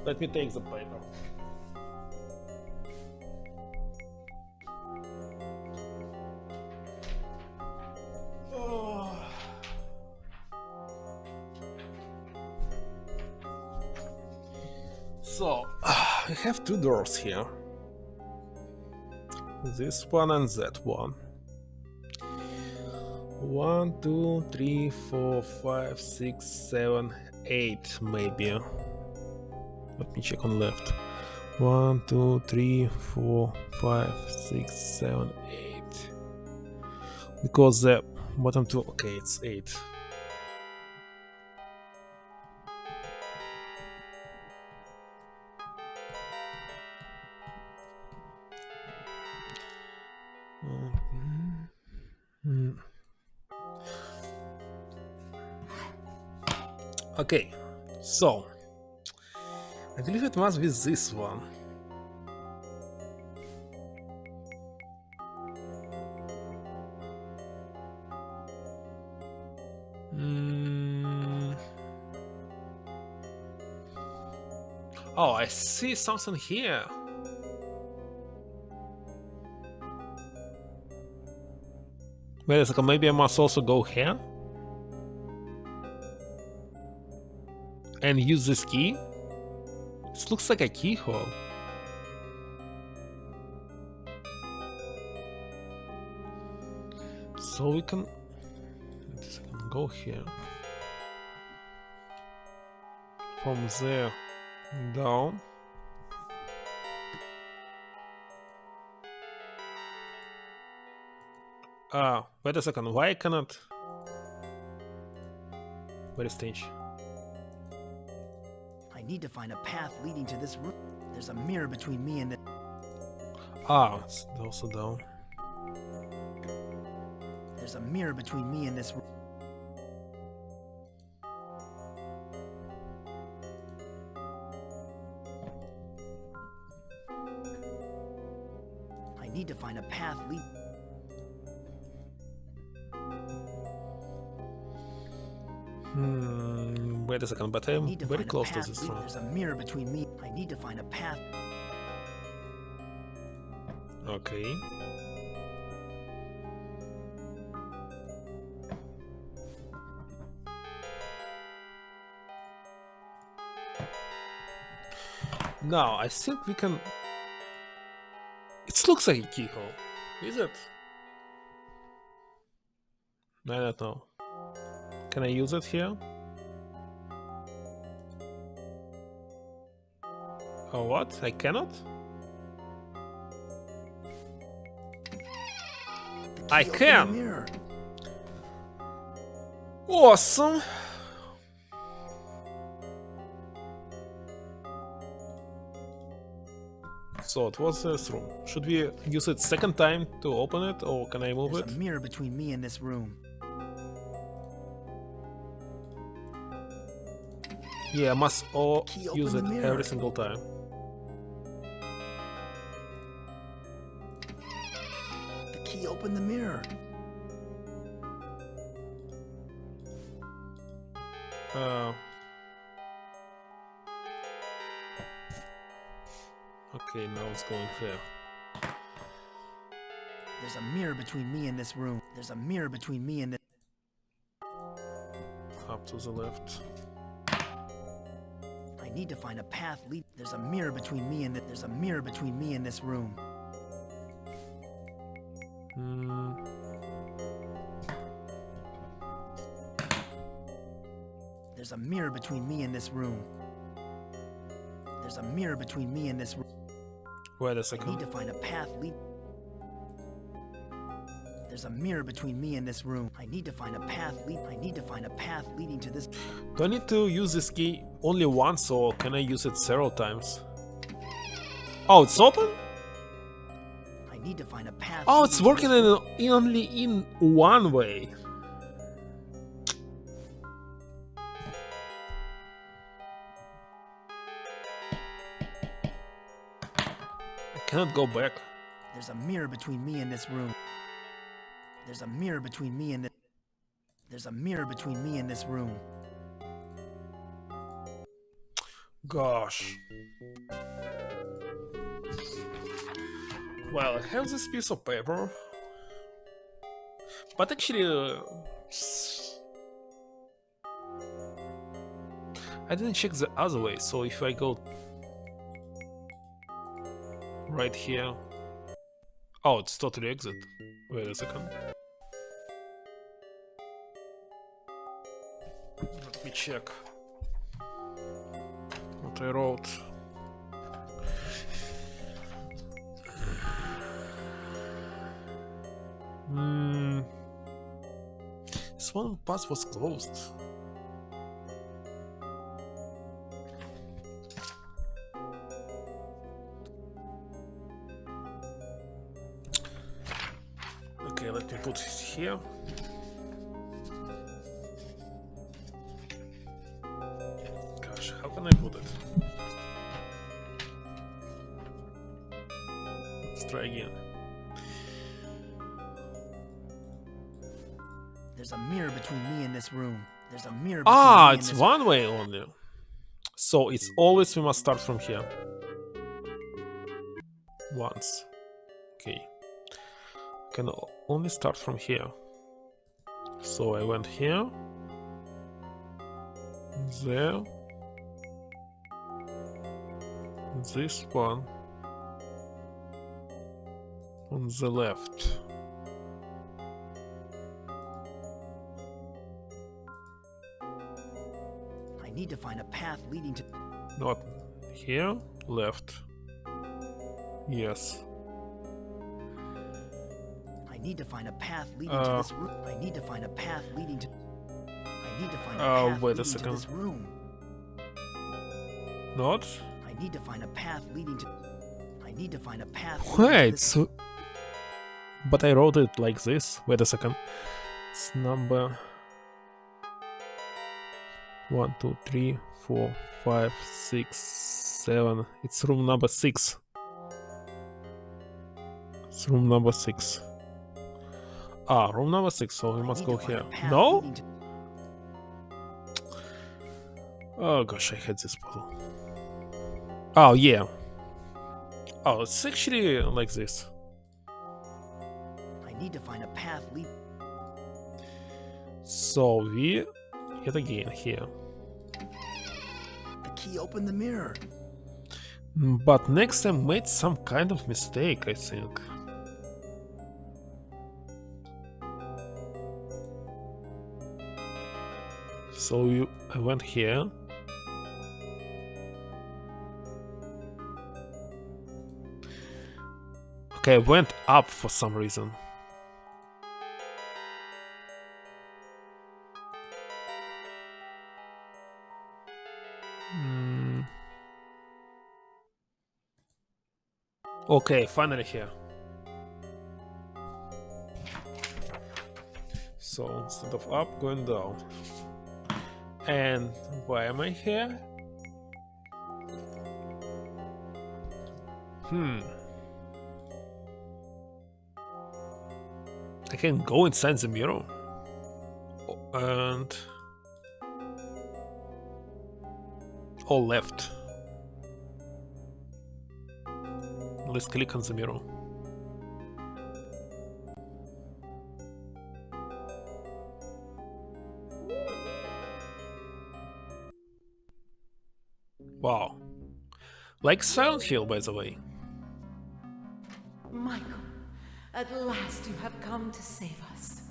Let me take the paper. So, I have two doors here. This one and that one. 1, 2, 3, 4, 5, 6, 7, 8 maybe. Let me check on left. 1, 2, 3, 4, 5, 6, 7, 8. Because the bottom two, okay, it's 8. Okay, so I believe it must be this one. Oh, I see something here. Wait a second, maybe I must also go here and use this key. This looks like a keyhole. So we can, wait a second, go here. From there down. Wait a second, why I cannot? Very strange. I need to find a path leading to this room. There's a mirror between me and the... It's also down. There's a mirror between me and this room. I need to find a path lead... Wait a second, but I'm very close to this room. There's a mirror between me. I need to find a path. Okay. Now, I think we can... It looks like a keyhole. Is it? I don't know. Can I use it here? Oh, what? I cannot? I can! Awesome! So it was this room. Should we use it second time to open it, or can I move There's it? a mirror between me and this room. Yeah, I must use it open the mirror. every single time. The key opened the mirror. Okay, now it's going here. There's a mirror between me and this room. There's a mirror between me and this. Up to the left. I need to find a path lead. There's a mirror between me and there's a mirror between me and this room. There's a mirror between me and this room. There's a mirror between me and this room. Wait a I second. need to find a path lead. There's a mirror between me and this room. I need to find a path lead. I need to find a path leading to this. Do I need to use this key only once, or can I use it several times? Oh, it's open? I need to find a path. Oh, it's working only in one way. I cannot go back. There's a mirror between me and this room. There's a mirror between me and the. There's a mirror between me and this room. Gosh. Well, I have this piece of paper. But actually... I didn't check the other way, so if I go... right here... Oh, it's totally exit. Wait a second. Let me check what I wrote. This one path was closed. Okay, let me put it here. Gosh, how can I put it? Let's try again. There's a mirror between me and this room. There's a mirror between Ah, me and it's this one way only. So it's always we must start from here. Once. Okay. Can only start from here. So I went here. There. This one. On the left. I need to find a path leading to. Not here. Left. Yes. I need to find a path leading to this room. I need to find a path leading to. I need to find a path wait a leading to second. this room. Not? I need to find a path leading to. I need to find a path. leading to Wait, this- so... But I wrote it like this. Wait a second. It's number 1, 2, 3, 4, 5, 6, 7. It's room number 6. It's room number 6. Ah, room number 6, so we must go here. No? Oh gosh, I hate this puzzle. Oh yeah. Oh, it's actually like this. I need to find a path lead. So we hit again here. The key opened the mirror. But next I made some kind of mistake, I think. So I went here. Okay, I went up for some reason. Okay, finally here. So instead of up, going down. And why am I here? I can go inside the mirror. And... oh, left. Let's click on the mirror. Wow. Like Silent Hill, by the way. Michael, at last you have come to save us.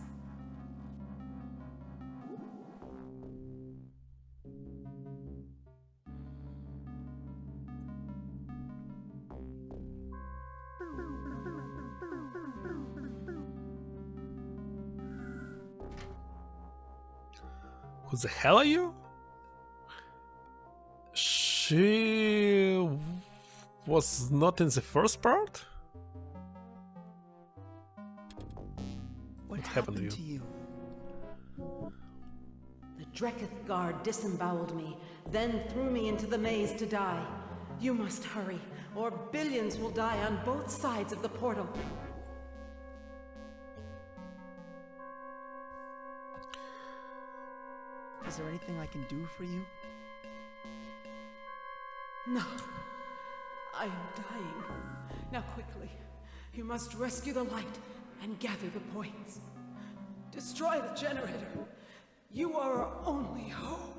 Who the hell are you? She was not in the first part? What happened to you? The Dreketh guard disemboweled me, then threw me into the maze to die. You must hurry, or billions will die on both sides of the portal. Is there anything I can do for you? No. I am dying. Now quickly, you must rescue the light and gather the points. Destroy the generator. You are our only hope.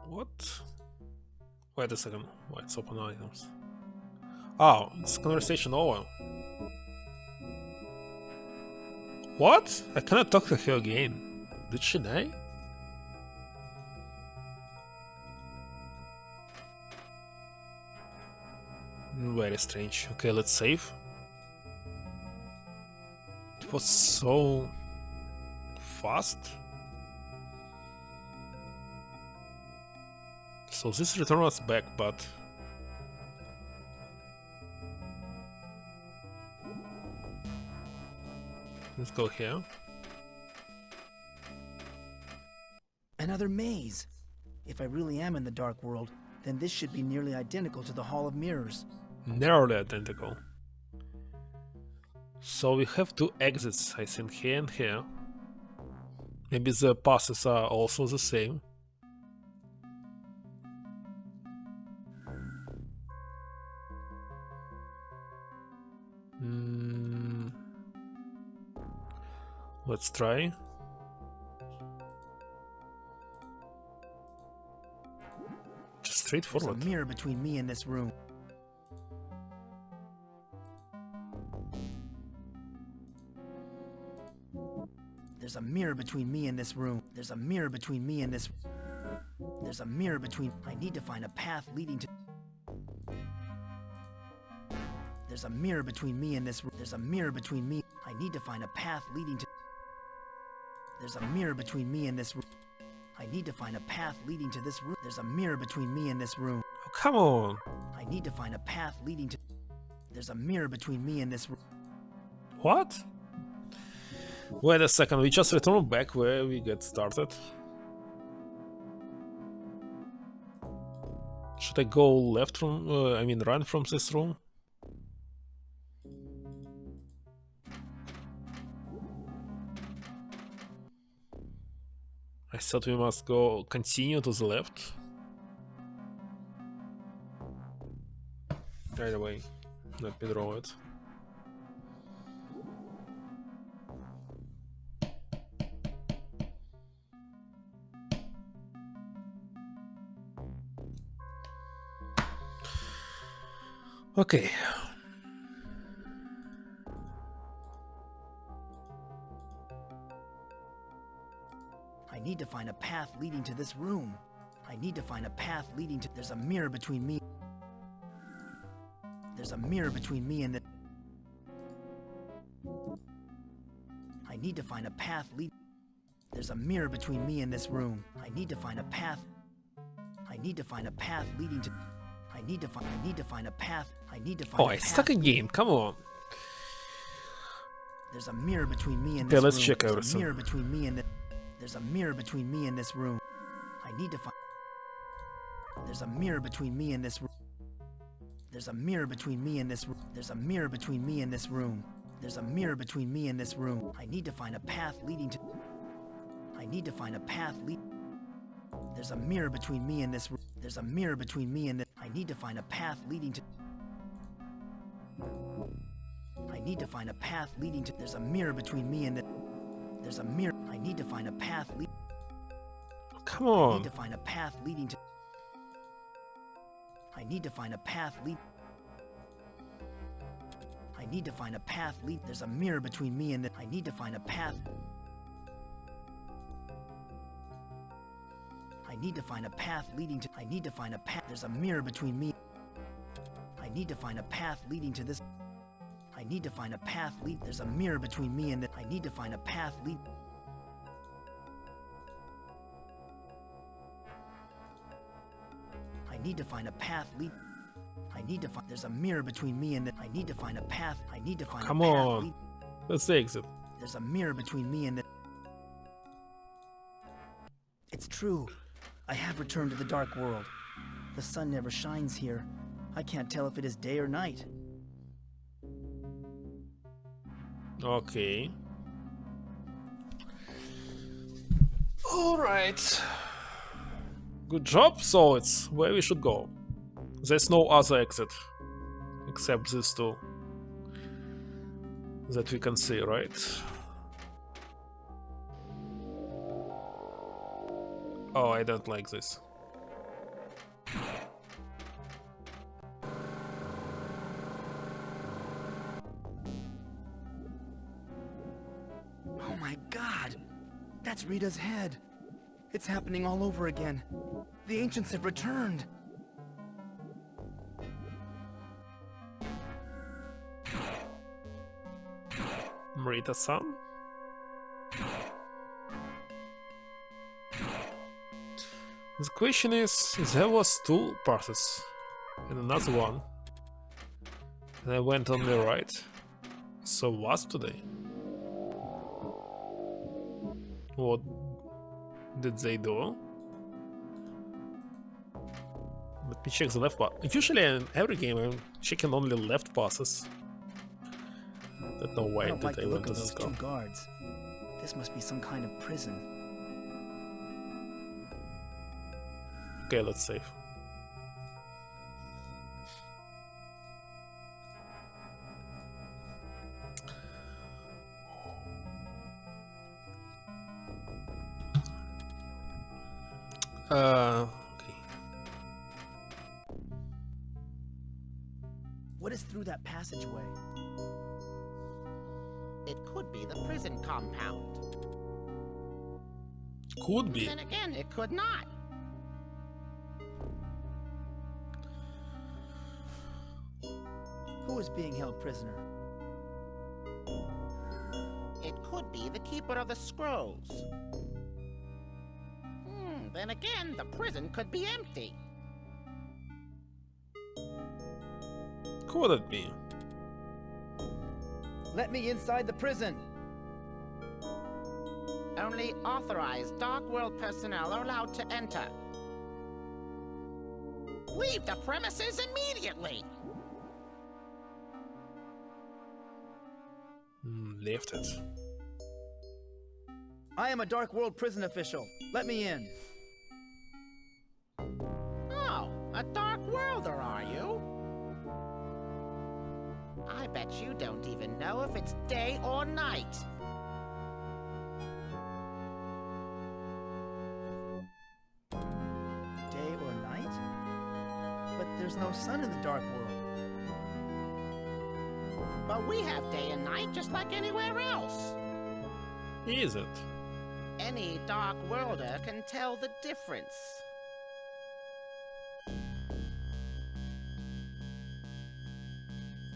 What? Wait a second. Why it's open items? Oh, it's conversation over. What? I cannot talk to her again. Did she die? Very strange. Okay, let's save. It was so fast. So this returns us back, but let's go here. Another maze. If I really am in the Dark World, then this should be nearly identical to the Hall of Mirrors. Nearly identical. So we have two exits, I think, here and here. Maybe the passes are also the same. Let's try. Just straightforward. There's a mirror between me and this room. There's a mirror between me and this room. There's a mirror between me and this. There's a mirror between. I need to find a path leading to. There's a mirror between me and this. There's a mirror between me. I need to find a path leading to. There's a mirror between me and this room. I need to find a path leading to this room. There's a mirror between me and this room. Oh, come on. I need to find a path leading to. There's a mirror between me and this room. What? Wait a second, we just returned back where we get started. Should I go left from, I mean run from this room? I thought we must go continue to the left. Right away, let me draw it. Okay. I need to find a path leading to this room. I need to find a path leading to... There's a mirror between me. There's a mirror between me and the... I need to find a path lead... There's a mirror between me and this room. I need to find a path. I need to find a path leading to... I need to find a path. I need to find Oh, I stuck again. Come on. There's a mirror between me and Okay, this let's room. check There's everything. a mirror between me and the... There's a mirror between me and this room. I need to find... There's a mirror between me and this room. There's a mirror between me and this room. There's a mirror between me and this room. There's a mirror between me and this room. I need to find a path leading to... I need to find a path lead... There's a mirror between me and this room. There's a mirror between me and the... I need to find a path leading to... I need to find a path leading to... There's a mirror between me and the... There's a mirror... I need to find a path lead... Come I on. need to find a path leading to... I need to find a path lead... I need to find a path lead... There's a mirror between me and the... I need to find a path... I need to find a path leading to... I need to find a path... There's a mirror between me... I need to find a path leading to this... I need to find a path lead... There's a mirror between me and the... I need to find a path lead... I need to find a path lead... I need to find... There's a mirror between me and the... I need to find a path... I need to find Come a path on. lead... Let's the exit. There's a mirror between me and the... It's true. I have returned to the dark world. The sun never shines here. I can't tell if it is day or night. Okay. Alright. Good job, so it's where we should go. There's no other exit. Except these two. That we can see, right? Oh, I don't like this. Oh my god! That's Rita's head! It's happening all over again. The ancients have returned! Rita-san? The question is, there was two paths and another one, and I went on the right. So what's today? What did they do? Let me check the left path. Usually in every game I'm checking only left passes. Don't know why I don't like did I the went look to of this those two car. guards. This must be some kind of prison. Okay, let's save. Okay. What is through that passageway? It could be the prison compound. Could be. Then again, it could not. Who is being held prisoner? It could be the Keeper of the Scrolls. Then again, the prison could be empty. Could it be? Let me inside the prison! Only authorized Dark World personnel are allowed to enter. Leave the premises immediately! Left it. I am a Dark World prison official. Let me in. Oh, a Dark Worlder, are you? I bet you don't even know if it's day or night. Day or night? But there's no sun in the Dark World. But we have day and night just like anywhere else. Is it? Any Dark Worlder can tell the difference.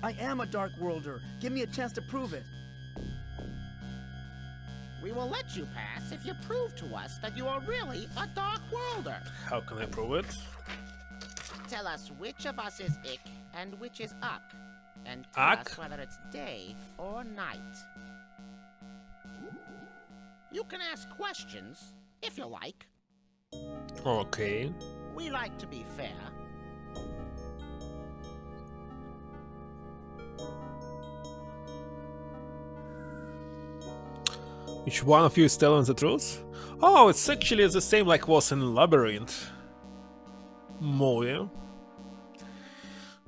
I am a Dark Worlder. Give me a chance to prove it. We will let you pass if you prove to us that you are really a Dark Worlder. How can I prove it? Tell us which of us is Ick and which is Uck. And tell Uck? us whether it's day or night. You can ask questions, if you like. Okay. We like to be fair. Which one of you is telling the truth? Oh, it's actually the same like was in Labyrinth movie.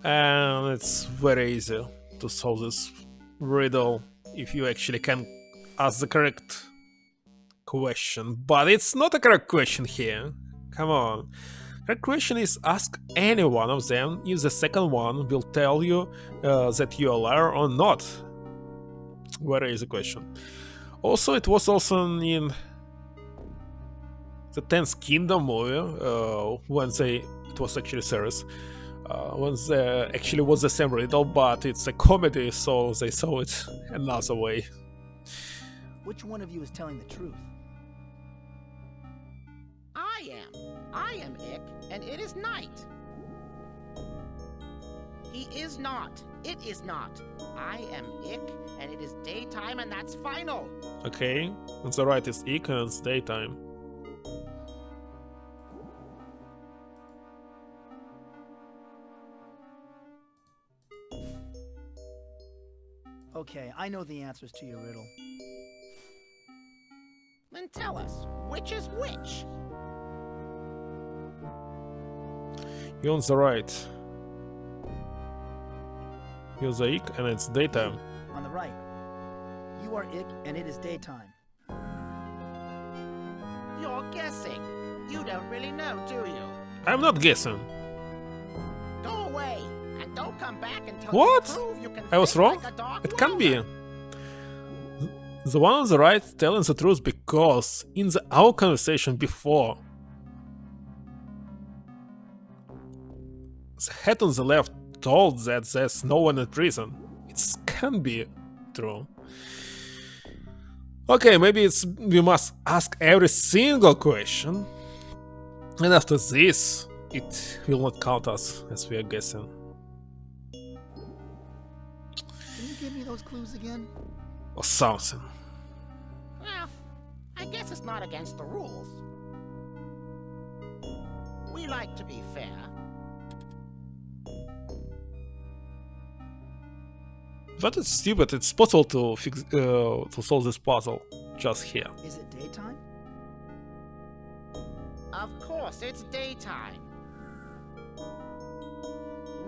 And it's very easy to solve this riddle if you actually can ask the correct question. But it's not a correct question here. Come on. Correct question is ask any one of them if the second one will tell you that you're a liar or not. Very easy question. Also, it was also in the 10th Kingdom movie, when it was actually serious, when they actually was the same riddle, but it's a comedy, so they saw it another way. Which one of you is telling the truth? I am Ick, and it is night. He is not. It is not. I am Ick, and it is daytime, and that's final. Okay, and the right is Ick, and it's daytime. Okay, I know the answers to your riddle. Then tell us, which is which? You're on the right. You're the Ick, and it's daytime. On the right. You are Ick, and it is daytime. You're guessing. You don't really know, do you? I'm not guessing. Go away, and don't come back until What? you prove you can I was think wrong? like a Dark It can't be. Worlder. The one on the right telling the truth because in our conversation before, the head on the left told that there's no one in prison. It can be true. Okay, maybe we must ask every single question, and after this, it will not count us as we are guessing. Can you give me those clues again? Or something. Well, I guess it's not against the rules. We like to be fair. But it's stupid. It's possible to fix to solve this puzzle just here. Is it daytime? Of course, it's daytime.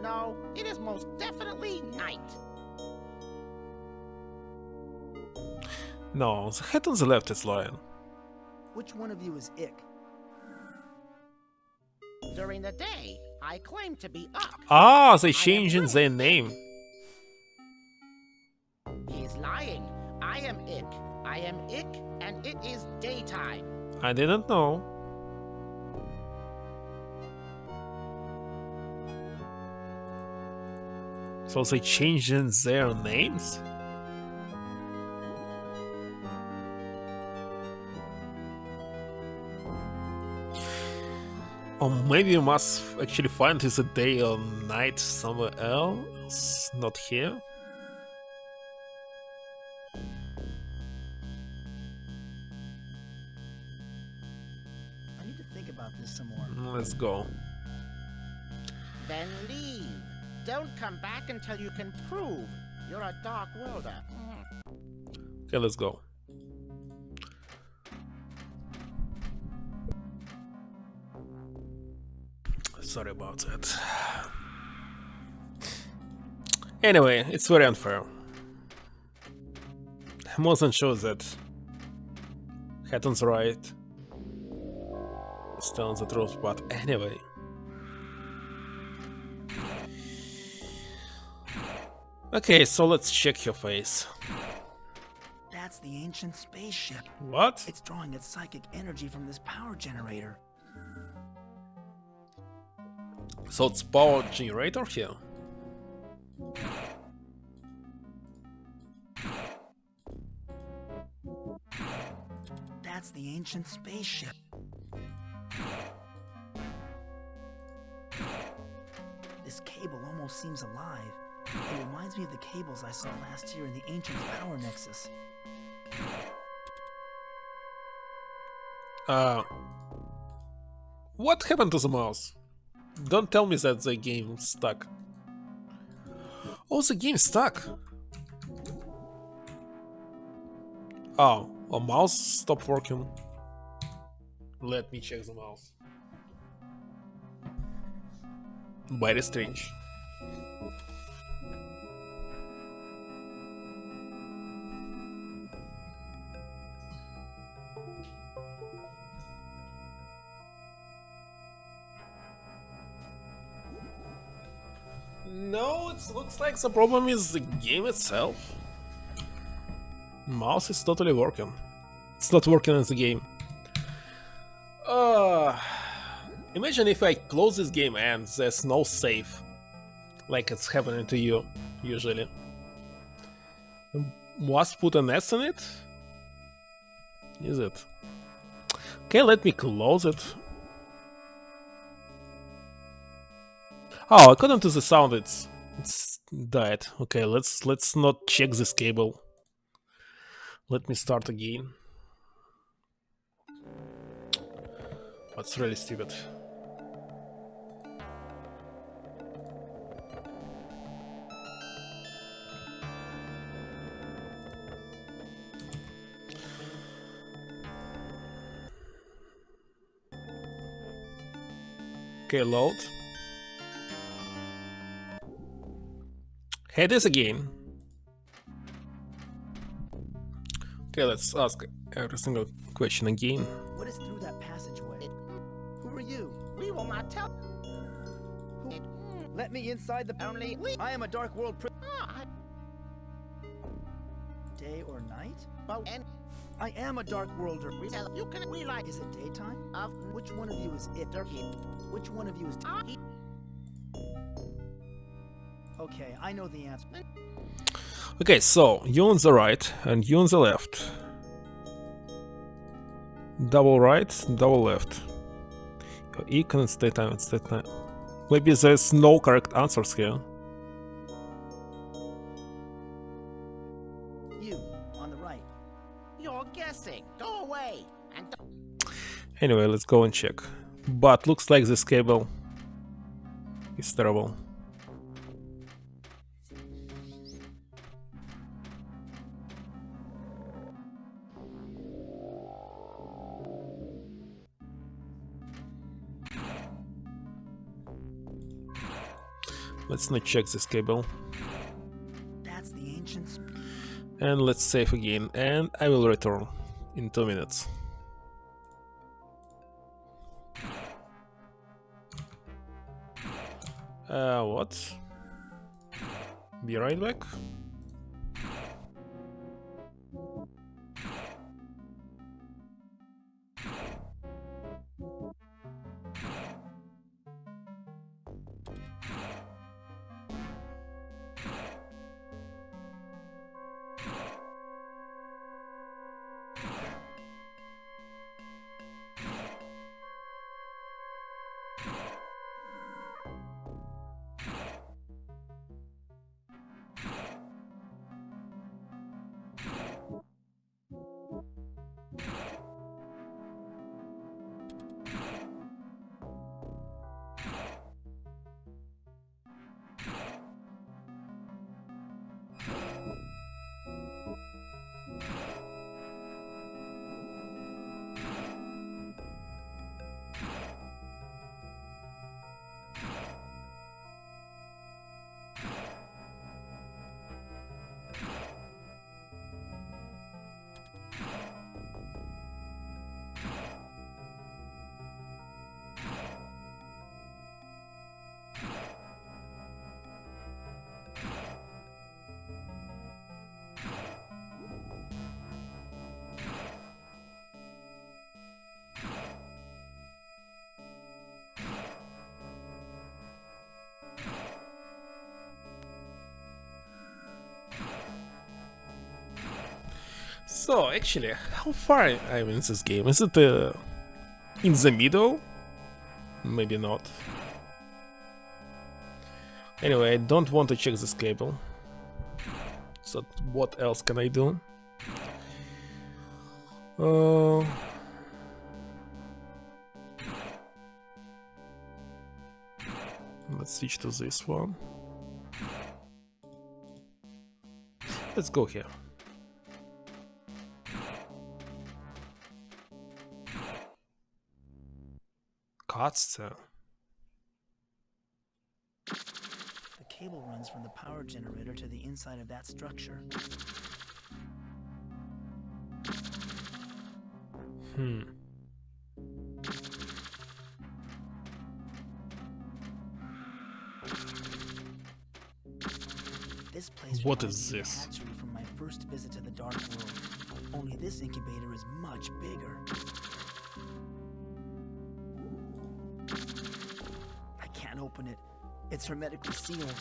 No, it is most definitely night. No, the head on the left is lying. Which one of you is Ick? During the day, I claim to be Uck. Ah, they changing their name. He's lying. I am Ick. I am Ick, and it is daytime. I didn't know. So they changing their names? Or maybe you must actually find it's a day or night somewhere else, not here. I need to think about this some more. Let's go. Then leave. Don't come back until you can prove you're a Dark Worlder. Okay, let's go. sorry about that. Anyway, it's very unfair. I'm more than sure that Hatton's right. It's telling the truth, but anyway. Okay, so let's check your face. That's the ancient spaceship. What? It's drawing its psychic energy from this power generator. So it's power generator here? That's the ancient spaceship. This cable almost seems alive. It reminds me of the cables I saw last year in the ancient power nexus. What happened to the mouse? Don't tell me that the game stuck. Oh, the game stuck. Oh, a mouse stopped working. Let me check the mouse. Very strange. No, it looks like the problem is the game itself. Mouse is totally working. It's not working in the game. Imagine if I close this game and there's no save, like it's happening to you usually. Must put an S in it? Is it? Okay, let me close it. Oh, according to the sound, it's died. Okay, let's not check this cable. Let me start again. That's really stupid. Okay, load. Hey, this again. Okay, let's ask every single question again. What is through that passageway? Who are you? We will not tell. Let me inside the only. I am a dark world. Day or night? I am a dark worlder. You can realize. Is it daytime? Which one of you is it? Which one of you is? Okay, I know the answer. Okay, so you on the right and you on the left. Double right, double left. E can stay time, it's that time. Maybe there's no correct answers here. You on the right. You're guessing. Go away. And Anyway, let's go and check. But looks like this cable is terrible. Let's not check this cable. That's the ancient. And let's save again, and I will return in 2 minutes. What? Be right back. So, actually, how far I'm in this game? Is it in the middle? Maybe not. Anyway, I don't want to check this cable. So, what else can I do? Let's switch to this one. Let's go here. Cutscene. The cable runs from the power generator to the inside of that structure. This place What reminds is me of a this? hatchery from my first visit to the Dark World. Only this incubator is much bigger. I can't open it. It's hermetically sealed.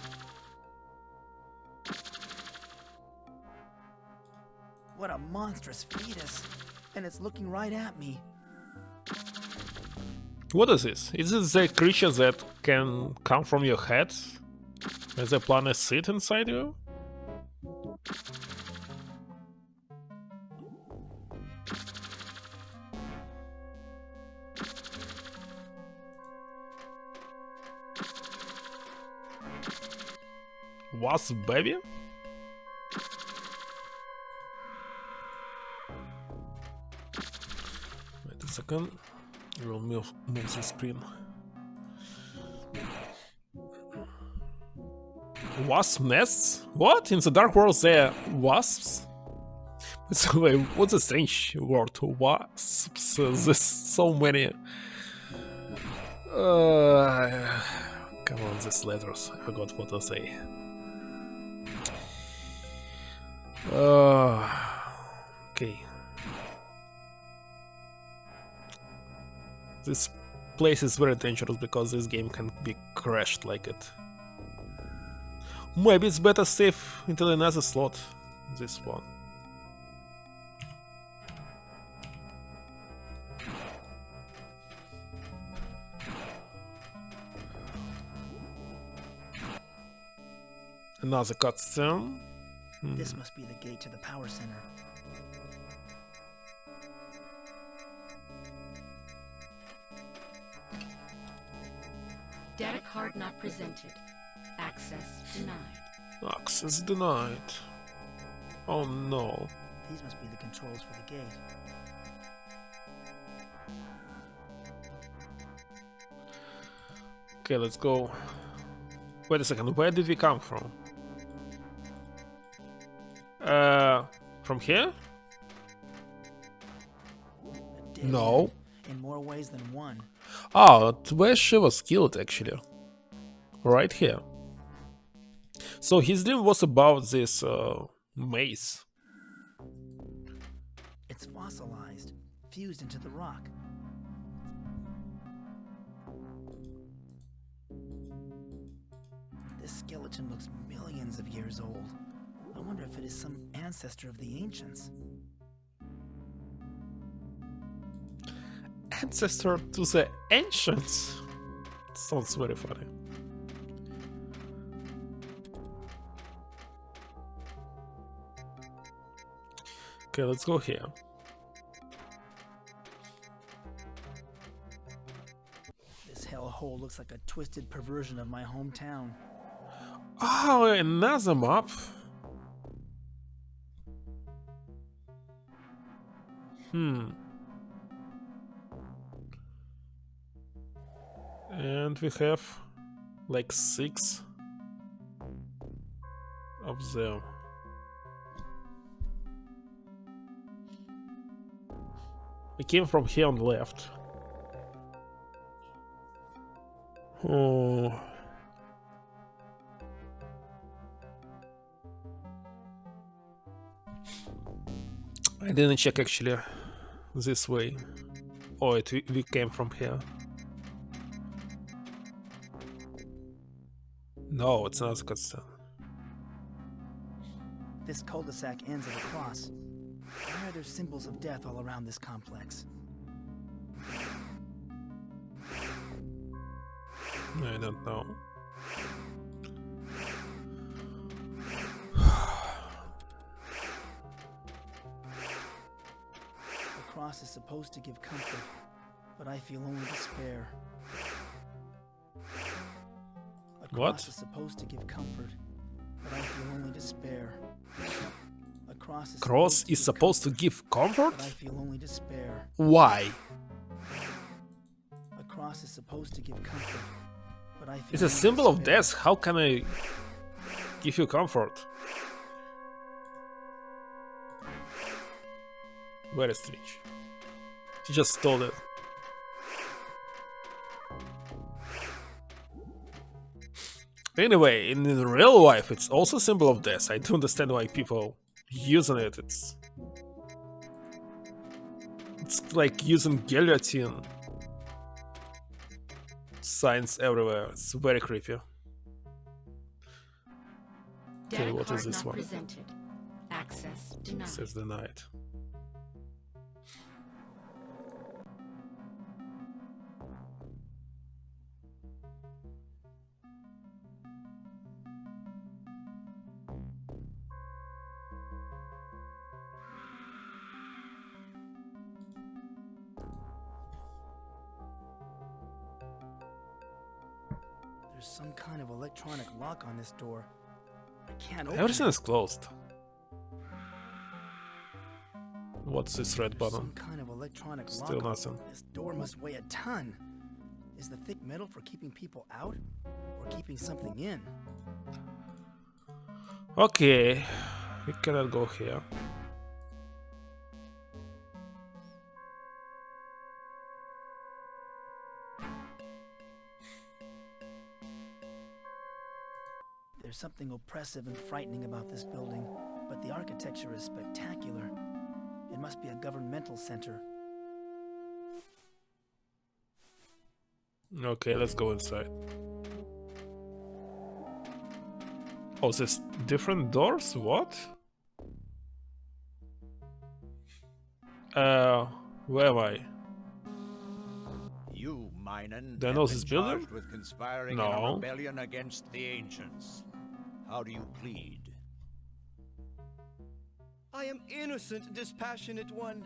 What a monstrous fetus! And it's looking right at me. What is this? Is it the creature that can come from your head? As a planet sit inside you? Wasp baby? Wait a second. We'll move the screen. Wasp nests? What? In the Dark World there are wasps? What's a strange word? Wasps? There's so many. Come on, these letters. I forgot what to say. Okay. This place is very dangerous because this game can be crashed like it. Maybe it's better save into another slot. This one. Another cutscene. This must be the gate to the power center. Data card not presented. Access denied. Access denied. Oh no. These must be the controls for the gate. Okay, let's go. Wait a second, where did we come from? From here? No. In more ways than one. Oh, where she was killed actually. Right here. So his dream was about this maze. It's fossilized, fused into the rock. This skeleton looks millions of years old. I wonder if it is some ancestor of the ancients. Ancestor to the ancients? Sounds very funny. Okay, let's go here. This hellhole looks like a twisted perversion of my hometown. Oh, another map. And we have like 6 of them. We came from here on the left. Oh. I didn't check actually this way. Oh, we came from here. No, it's not a cutscene. This cul-de-sac ends at a cross. Where are there's symbols of death all around this complex? I don't know. The cross is supposed to give comfort, but I feel only despair. A cross is supposed to give comfort, but I feel only despair. A cross is supposed to give comfort? But I feel only despair. Why? A cross is supposed to give comfort, but I feel It's a symbol of death. How can I give you comfort? Very strange. She just stole it. Anyway, in real life, it's also a symbol of death. I don't understand why people using it. It's like using guillotine signs everywhere. It's very creepy. Okay, what is this one? Access denied. Access denied. There's some kind of electronic lock on this door. I can't open Everything it. is closed. What's this red button? Some kind of electronic Still lock. nothing. This door must weigh a ton. Is the thick metal for keeping people out, or keeping something in? Okay, we cannot go here. There's something oppressive and frightening about this building, but the architecture is spectacular. It must be a governmental center. Okay, let's go inside. Oh, there's different doors? What? Where am I? You, Minen, Do I have know been this building? charged with conspiring in a No. rebellion against the ancients. How do you plead? I am innocent, dispassionate one.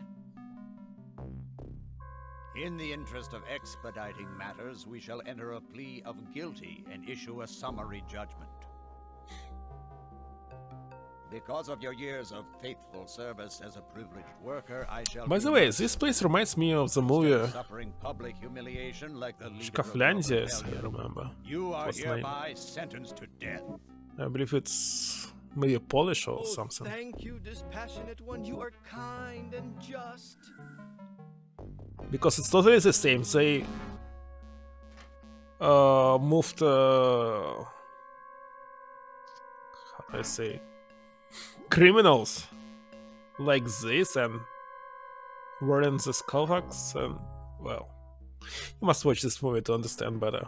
In the interest of expediting matters, we shall enter a plea of guilty and issue a summary judgment. Because of your years of faithful service as a privileged worker, I shall... By the way, this place reminds me of the movie Suffering public humiliation like the leader of Shkaflandia, your as I rebellion. remember. You are What's the name? hereby sentenced to death. I believe it's maybe Polish or something. Thank you, dispassionate one. You are kind and just. Because it's totally the same. They moved how do I say, criminals like this and wearing the skullhacks, and well, you must watch this movie to understand better.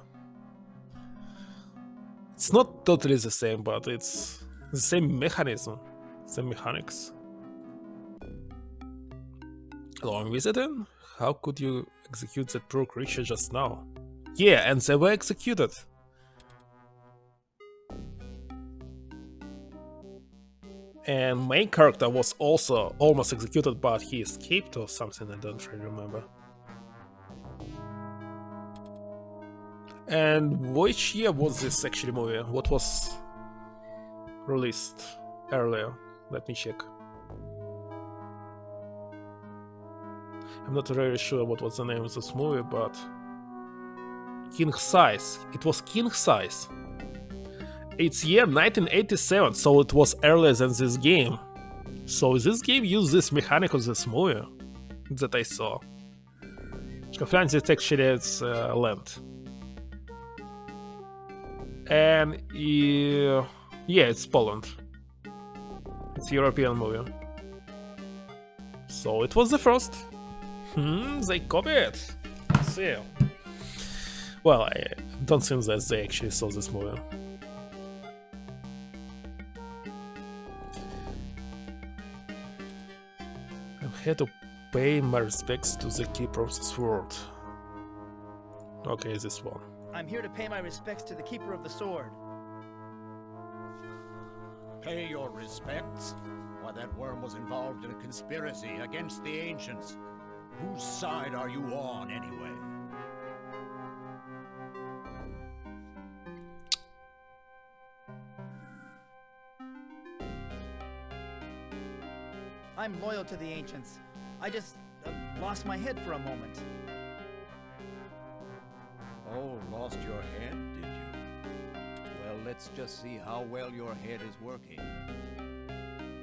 It's not totally the same, but it's the same mechanism, same mechanics. Long visiting? How could you execute that poor creature just now? Yeah, and they were executed. And main character was also almost executed, but he escaped or something, I don't really remember. And which year was this actually movie? What was released earlier? Let me check. I'm not really sure what was the name of this movie, but King Size. It was King Size. It's year 1987, so it was earlier than this game. So this game used this mechanic of this movie that I saw. Shkaflandia is actually its land. And yeah, it's Poland. It's a European movie. So it was the first. They copied it. Let's see. Well, I don't think that they actually saw this movie. I'm had to pay my respects to the keeper of the sword. Okay, this one. I'm here to pay my respects to the keeper of the sword. Pay your respects? Why, that worm was involved in a conspiracy against the ancients. Whose side are you on, anyway? I'm loyal to the ancients. I just lost my head for a moment. Oh, lost your head, did you? Well, let's just see how well your head is working.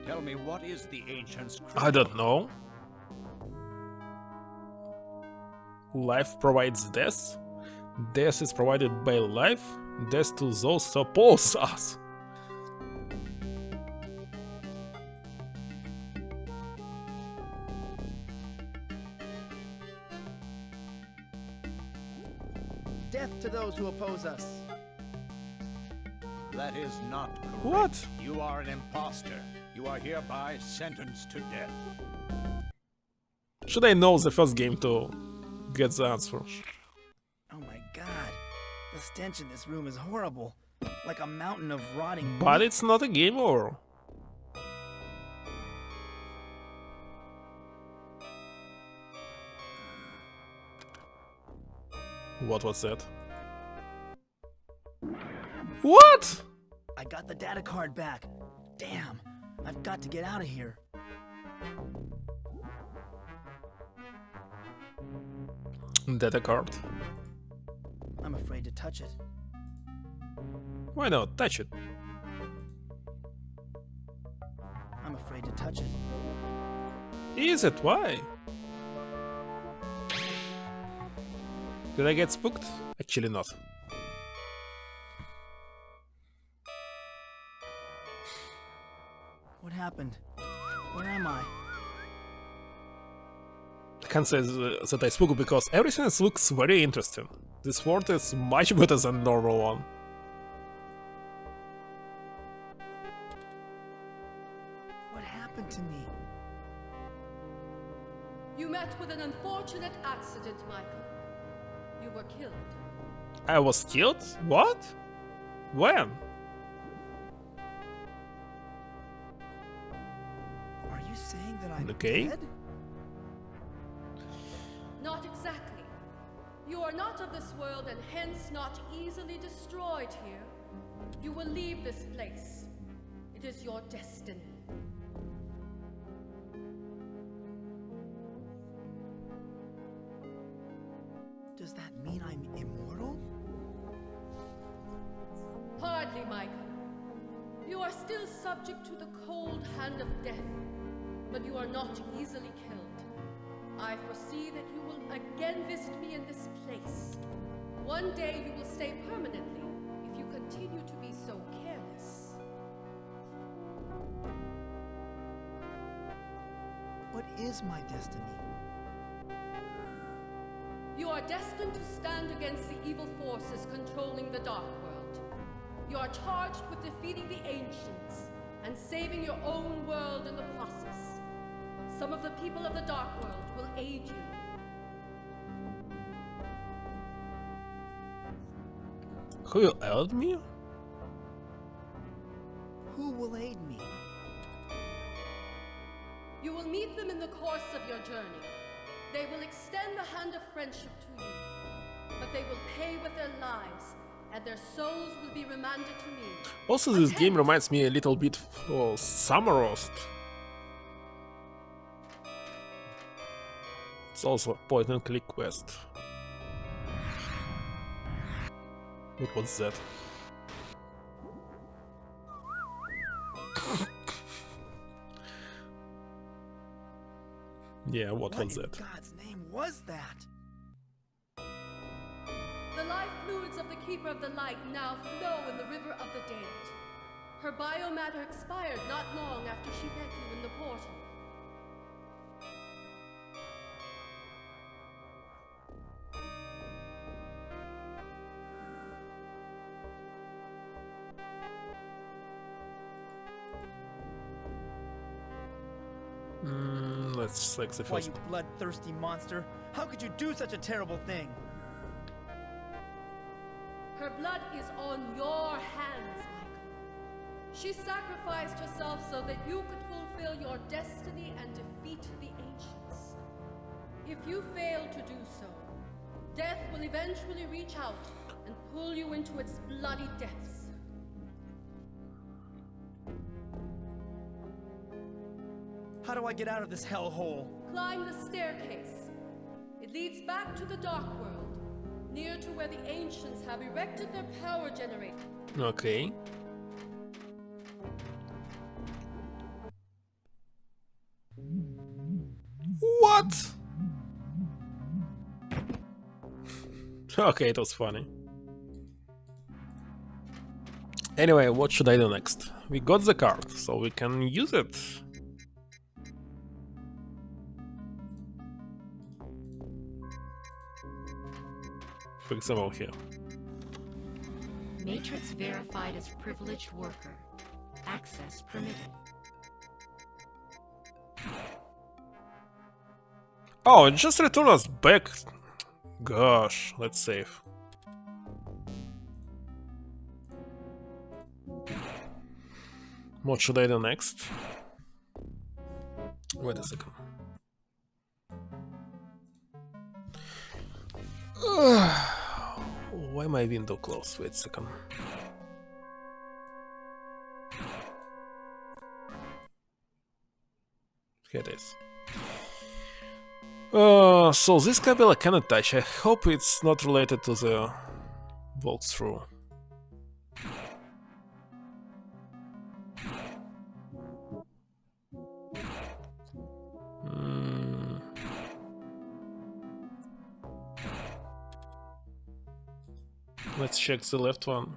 Tell me, what is the ancients' I don't know. Life provides death. Death is provided by life. Death to those who oppose us. Death to those who oppose us. That is not correct. What? You are an imposter. You are hereby sentenced to death. Should I know the first game to get the answer? Oh my god. The stench in this room is horrible. Like a mountain of rotting But meat. it's not a game over. What was that? What? I got the data card back. Damn. I've got to get out of here. Data card. I'm afraid to touch it. Why not? Touch it. I'm afraid to touch it. Is it? Why? Did I get spooked? Actually not. What happened? Where am I? I can't say that I spooked because everything looks very interesting. This sword is much better than normal one. What happened to me? You met with an unfortunate accident, Michael. You were killed. I was killed? What? When? Are you saying that I'm Okay. dead? Not exactly. You are not of this world and hence not easily destroyed here. You will leave this place. It is your destiny. Does that mean I'm immortal? Hardly, Michael. You are still subject to the cold hand of death, but you are not easily killed. I foresee that you will again visit me in this place. One day you will stay permanently if you continue to be so careless. What is my destiny? You are destined to stand against the evil forces controlling the Dark World. You are charged with defeating the Ancients and saving your own world in the process. Some of the people of the Dark World will aid you. Who will aid me? Who will aid me? You will meet them in the course of your journey. They will extend the hand of friendship to you, but they will pay with their lives, and their souls will be remanded to me. Also, this game reminds me a little bit of Summerlost. It's also a point-and-click quest. What was that? Yeah, what was in that? God's name was that? The life fluids of the Keeper of the Light now flow in the River of the Dead. Her biomatter expired not long after she met you in the portal. let's select the Why, first. you bloodthirsty monster! How could you do such a terrible thing? Her blood is on your hands, Michael. She sacrificed herself so that you could fulfill your destiny and defeat the ancients. If you fail to do so, death will eventually reach out and pull you into its bloody depths. How do I get out of this hellhole? Climb the staircase. It leads back to the Dark World, near to where the ancients have erected their power generator. Okay. What? Okay, it was funny. Anyway, what should I do next? We got the card, so we can use it. For example, here. Matrix verified as privileged worker. Access permitted. Oh, it just returned us back. Gosh, let's save. What should I do next? Wait a second. Why my window closed? Wait a second. Here it is. So this cable I cannot touch. I hope it's not related to the walkthrough. Let's check the left one.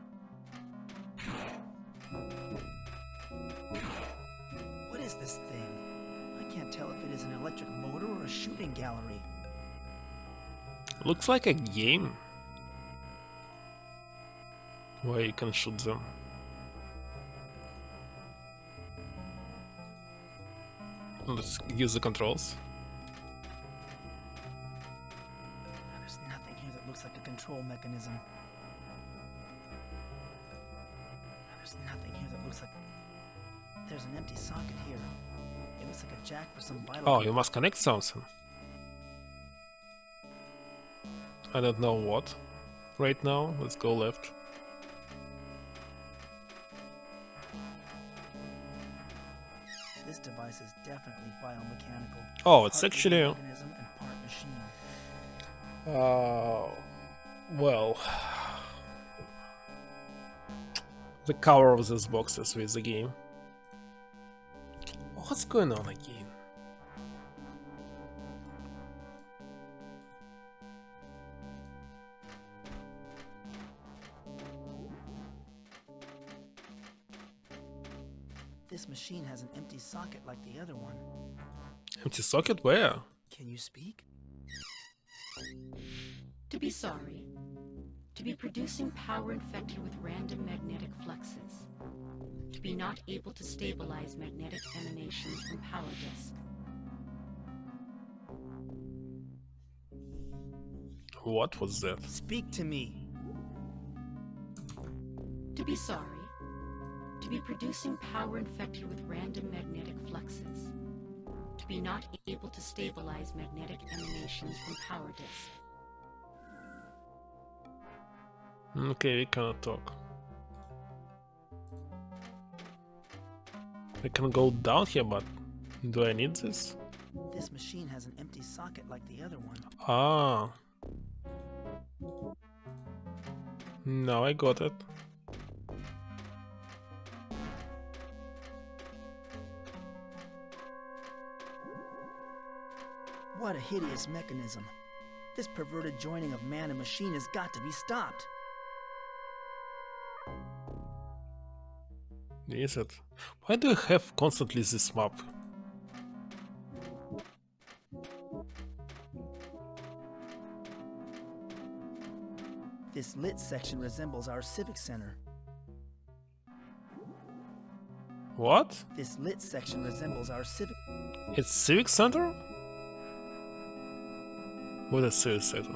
What is this thing? I can't tell if it is an electric motor or a shooting gallery. Looks like a game where you can shoot them. Let's use the controls. There's nothing here that looks like a control mechanism. There's nothing here that looks like... There's an empty socket here. It looks like a jack for some vital... Oh, you must connect something. I don't know what. Right now, let's go left. This device is definitely biomechanical. Oh, it's Part actually... mechanism and part machine. Well... The cover of this box is with the game. What's going on again? This machine has an empty socket like the other one. Empty socket? Where? Can you speak? To be sorry. To be producing power infected with random magnetic fluxes. To be not able to stabilize magnetic emanations from power disk. What was that? Speak to me. To be sorry. To be producing power infected with random magnetic fluxes. To be not able to stabilize magnetic emanations from power disk. Okay, we cannot talk. I can go down here, but do I need this? This machine has an empty socket like the other one. Ah. Now I got it. What a hideous mechanism. This perverted joining of man and machine has got to be stopped. Is it? Why do you have constantly this map? This lit section resembles our civic center. What? This lit section resembles our civic... It's Civic Center? What is Civic Center?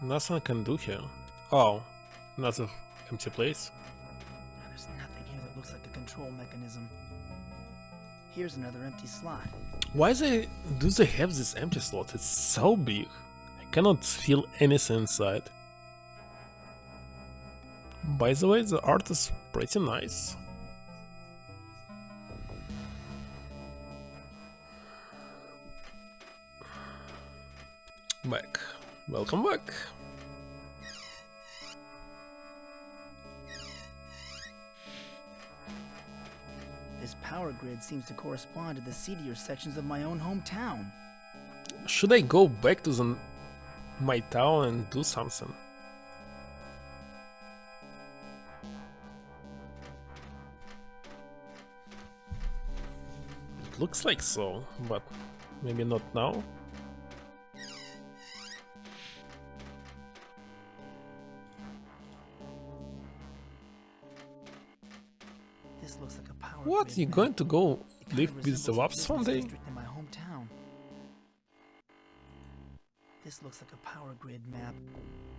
Nothing I can do here. Oh, another empty place. There's nothing here that looks like a control mechanism. Here's another empty slot. Why do they have this empty slot? It's so big. I cannot feel anything inside. By the way, the art is pretty nice. Back. Welcome back. This power grid seems to correspond to the seedier sections of my own hometown. Should I go back to my town and do something? It looks like so, but maybe not now. This looks like a power What? grid You map. going to go It live kinda with the resembles Waps business someday? district in my hometown. This looks like a power grid map.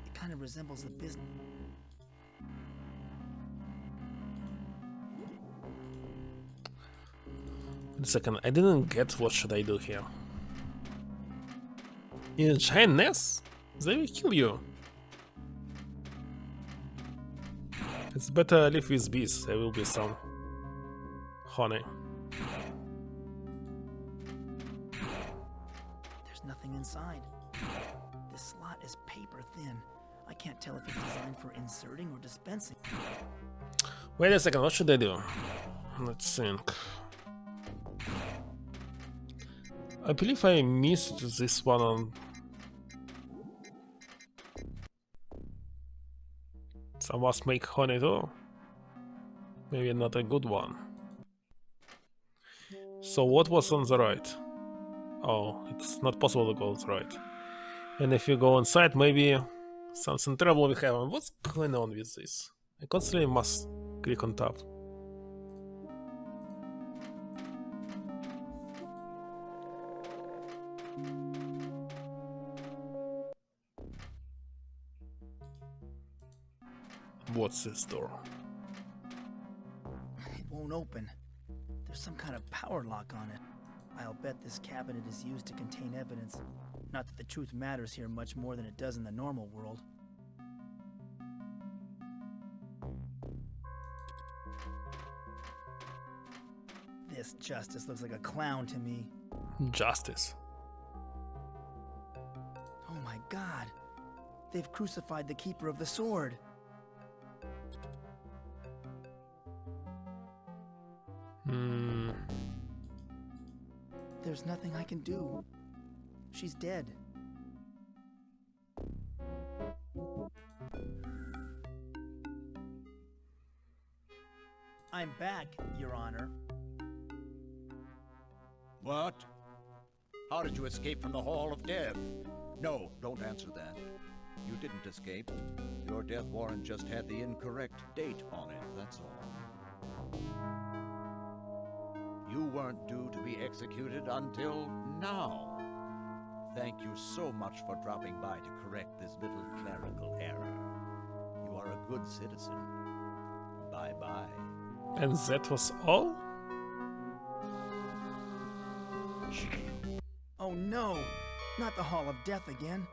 It kind of resembles the business. Wait a second, I didn't get what should I do here. In a giant nest? They will kill you. It's better live with bees, there will be some honey. There's nothing inside. This slot is paper thin. I can't tell if it's designed for inserting or dispensing. Wait a second, what should I do? Let's think. I believe I missed this one on... Some must make honey too. Maybe not a good one. So what was on the right? Oh, it's not possible to go on the right. And if you go inside, maybe something terrible will happen. What's going on with this? I constantly must click on tab. What's this door? It won't open. There's some kind of power lock on it. I'll bet this cabinet is used to contain evidence. Not that the truth matters here much more than it does in the normal world. This Justice looks like a clown to me. Justice. Oh my god. They've crucified the Keeper of the Sword. There's nothing I can do. She's dead. I'm back, Your Honor. What? How did you escape from the Hall of Death? No, don't answer that. You didn't escape. Your death warrant just had the incorrect date on it, that's all. You weren't due to be executed until now. Thank you so much for dropping by to correct this little clerical error. You are a good citizen. Bye-bye. And that was all? Oh no! Not the Hall of Death again.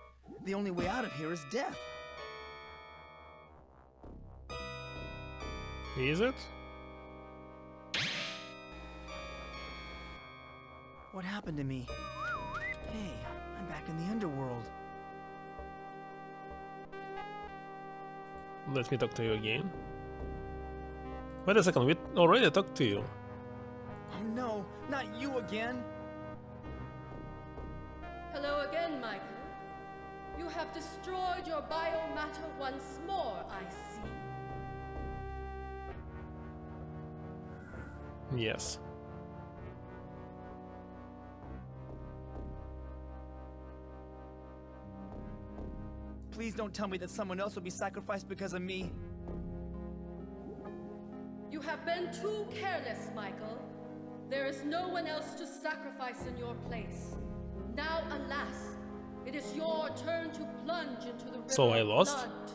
The only way out of here is death. Is it? What happened to me? Hey, I'm back in the underworld. Let me talk to you again. Wait a second, we already talked to you. Oh no, not you again! Hello again, Michael. You have destroyed your biomatter once more, I see. Yes. Please don't tell me that someone else will be sacrificed because of me. been too careless, Michael. There is no one else to sacrifice in your place. Now, alas, it is your turn to plunge into the river So I lost? of blood.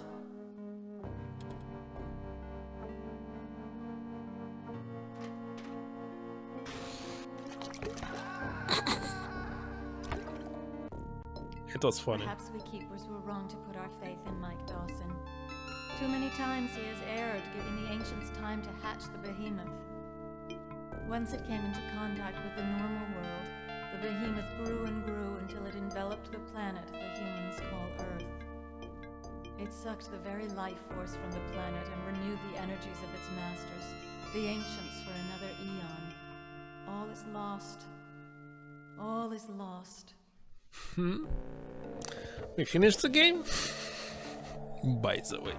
It was funny. Perhaps we keepers were wrong to put our faith in Mike Dawson. Too many times he has erred, giving the ancients time to hatch the behemoth. Once it came into contact with the normal world, the behemoth grew and grew until it enveloped the planet the humans call Earth. It sucked the very life force from the planet and renewed the energies of its masters, the ancients, for another eon. All is lost. All is lost. We finished the game? By the way.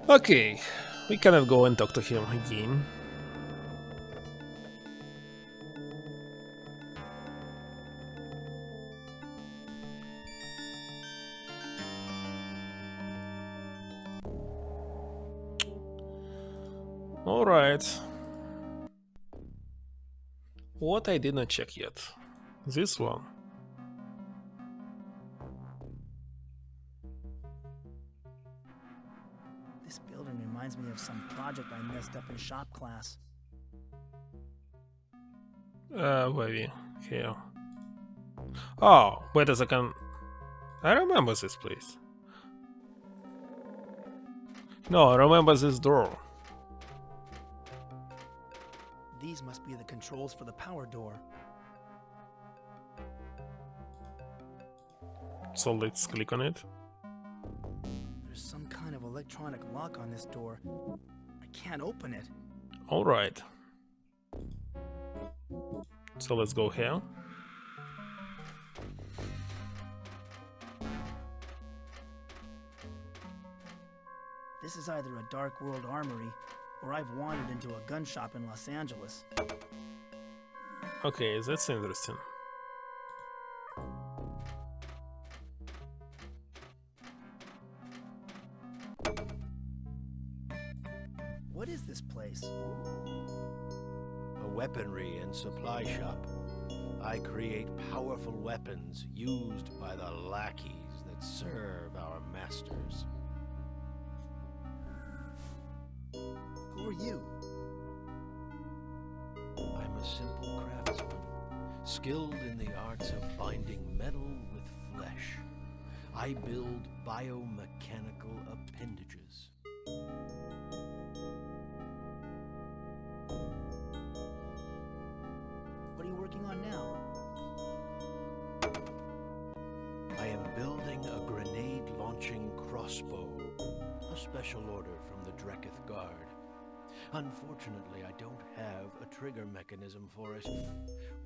Okay, we cannot go and talk to him again. Alright. What I did not check yet. This one. This building reminds me of some project I messed up in shop class. Maybe here. Oh, wait a second. I remember this place. No, I remember this door. These must be the controls for the power door. So let's click on it. There's some kind of electronic lock on this door. I can't open it. Alright. So let's go here. This is either a Dark World armory, or I've wandered into a gun shop in Los Angeles. Okay, that's interesting. What is this place? A weaponry and supply shop. I create powerful weapons used by the lackeys that serve our masters. Who are you? I'm a simple craftsman, skilled in the arts of binding metal with flesh. I build biomechanical appendages. What are you working on now? I am building a grenade-launching crossbow, a special order from the Dreketh Guard. Unfortunately, I don't have a trigger mechanism for it.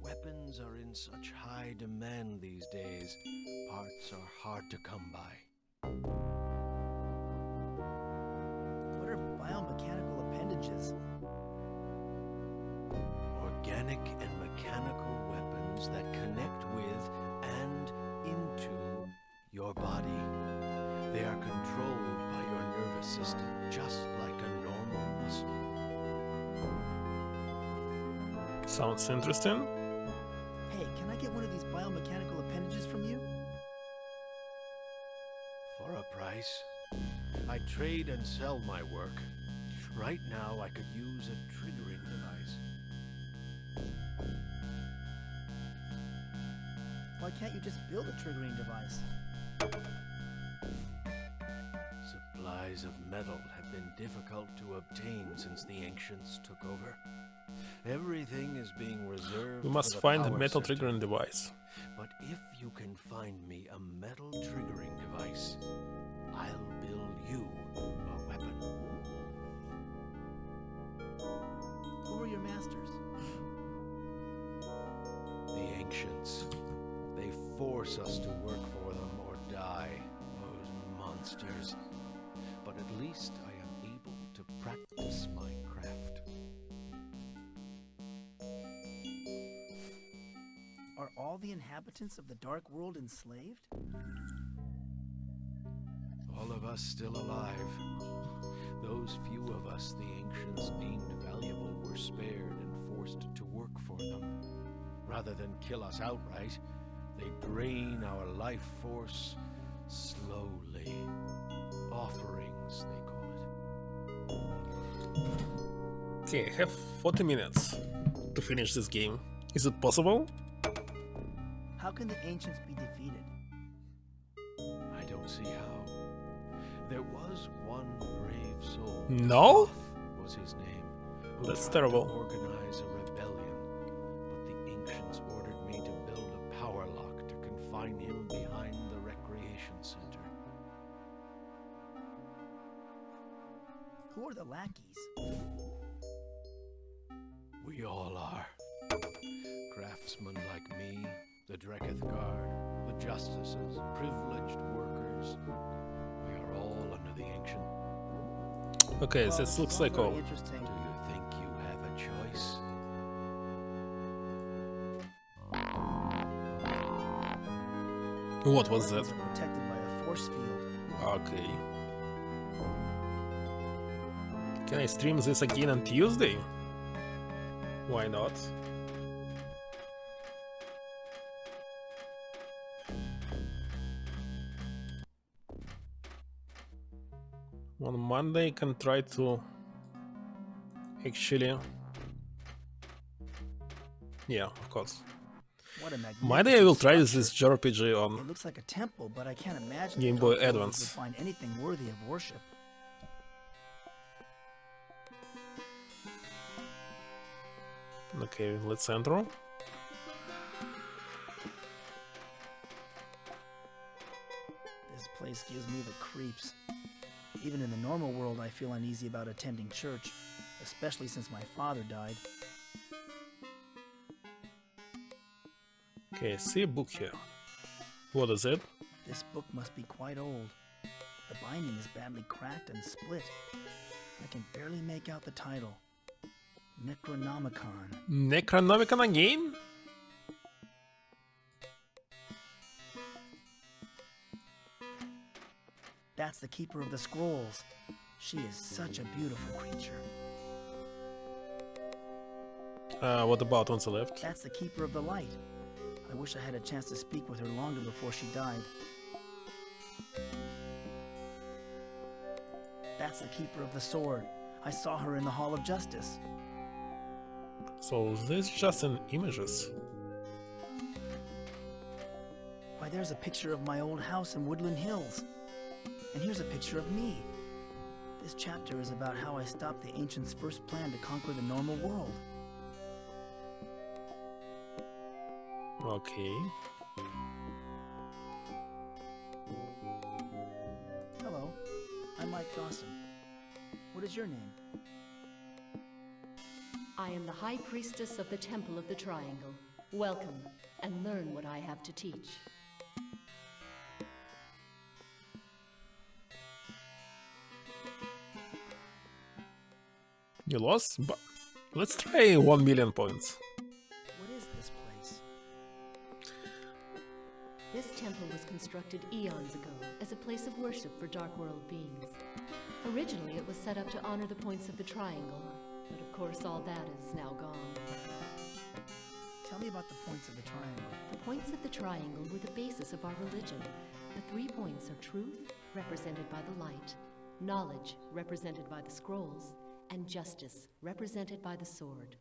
Weapons are in such high demand these days. Parts are hard to come by. What are biomechanical appendages? Organic and mechanical weapons that connect with and into your body. They are controlled by your nervous system, just like a normal muscle. Sounds interesting. Hey, can I get one of these biomechanical appendages from you? For a price. I trade and sell my work. Right now, I could use a triggering device. Why can't you just build a triggering device? Supplies of metal have been difficult to obtain since the ancients took over. Everything is being reserved. We must for the find a power metal center. triggering device. But if you can find me a metal triggering device, I'll build you a weapon. Who are your masters? The ancients. They force us to work for them or die. Those monsters. But at least I am able to practice my craft. Are all the inhabitants of the Dark World enslaved? All of us still alive. Those few of us the ancients deemed valuable were spared and forced to work for them. Rather than kill us outright, they drain our life force slowly. Offerings, they call it. Okay, I have 40 minutes to finish this game. Is it possible? How can the ancients be defeated? I don't see how. There was one brave soul. No? Was his name. That's tried terrible. To organize a rebellion, but the ancients ordered me to build a power lock to confine him behind the recreation center. Who are the lackeys? We all are. Craftsmen like me, the Dreketh Guard, the justices, privileged workers. We are all under the ancient. Okay, this looks like all. Interesting. Do you think you have a choice? What was that? They're protected by a force field. Okay. Can I stream this again on Tuesday? Why not? On Monday I can try to actually... Yeah, of course. What a Monday I will try magnificent this JRPG It on looks like a temple, but I can't imagine Game the Boy Dark Lords Advance. would find anything worthy of worship. Okay, let's enter. This place gives me the creeps. Even in the normal world, I feel uneasy about attending church, especially since my father died. Okay, I see a book here. What is it? This book must be quite old. The binding is badly cracked and split. I can barely make out the title. Necronomicon. Necronomicon again? That's the Keeper of the Scrolls. She is such a beautiful creature. What about on the left? That's the Keeper of the Light. I wish I had a chance to speak with her longer before she died. That's the Keeper of the Sword. I saw her in the Hall of Justice. So this is just in images. Why, there's a picture of my old house in Woodland Hills. And here's a picture of me. This chapter is about how I stopped the ancients' first plan to conquer the normal world. Okay. Hello, I'm Mike Dawson. What is your name? I am the High Priestess of the Temple of the Triangle. Welcome, and learn what I have to teach. You lost? But let's try 1 million points. What is this place? This temple was constructed eons ago as a place of worship for Dark World beings. Originally, it was set up to honor the points of the Triangle, but of course all that is now gone. Tell me about the points of the triangle. The points of the Triangle were the basis of our religion. The 3 points are truth, represented by the light, knowledge, represented by the scrolls, and justice, represented by the sword.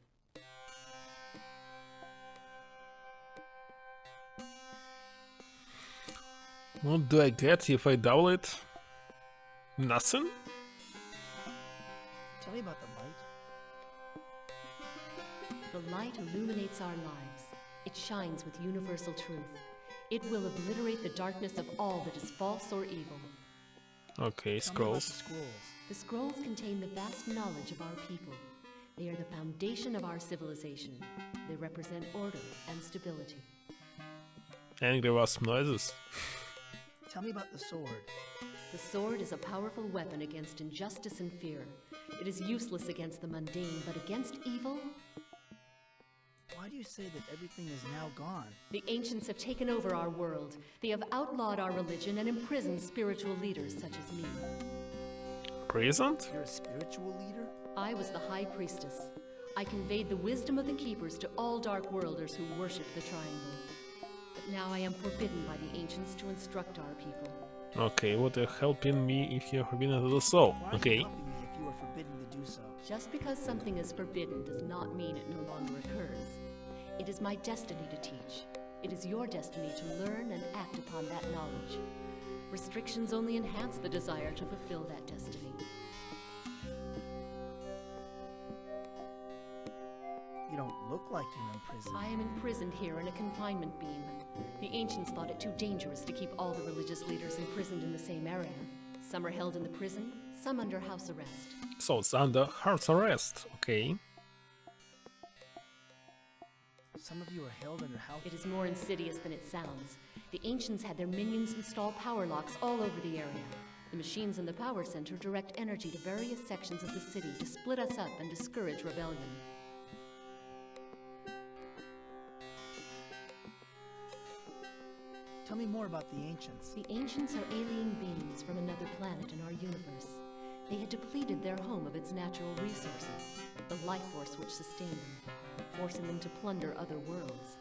What do I get if I double it? Nothing? Tell me about the light. The light illuminates our lives. It shines with universal truth. It will obliterate the darkness of all that is false or evil. Okay, scrolls. The scrolls contain the vast knowledge of our people. They are the foundation of our civilization. They represent order and stability. Angry wasp noises. Tell me about the sword. The sword is a powerful weapon against injustice and fear. It is useless against the mundane, but against evil? Why do you say that everything is now gone? The ancients have taken over our world. They have outlawed our religion and imprisoned spiritual leaders such as me. imprisoned? You're a spiritual leader? I was the High Priestess. I conveyed the wisdom of the Keepers to all Dark Worlders who worshipped the Triangle. But now I am forbidden by the Ancients to instruct our people. Okay, what are helping me if you're forbidden to do so? Why are Okay. you helping me if you are forbidden to do so? Just because something is forbidden does not mean it no longer occurs. It is my destiny to teach. It is your destiny to learn and act upon that knowledge. Restrictions only enhance the desire to fulfill that destiny. You don't look like you're in prison. I am imprisoned here in a confinement beam. The Ancients thought it too dangerous to keep all the religious leaders imprisoned in the same area. Some are held in the prison, some under house arrest. So it's under house arrest, okay. Some of you are held under house. It is more insidious than it sounds. The Ancients had their minions install power locks all over the area. The machines in the power center direct energy to various sections of the city to split us up and discourage rebellion. Tell me more about the Ancients. The Ancients are alien beings from another planet in our universe. They had depleted their home of its natural resources, the life force which sustained them, forcing them to plunder other worlds.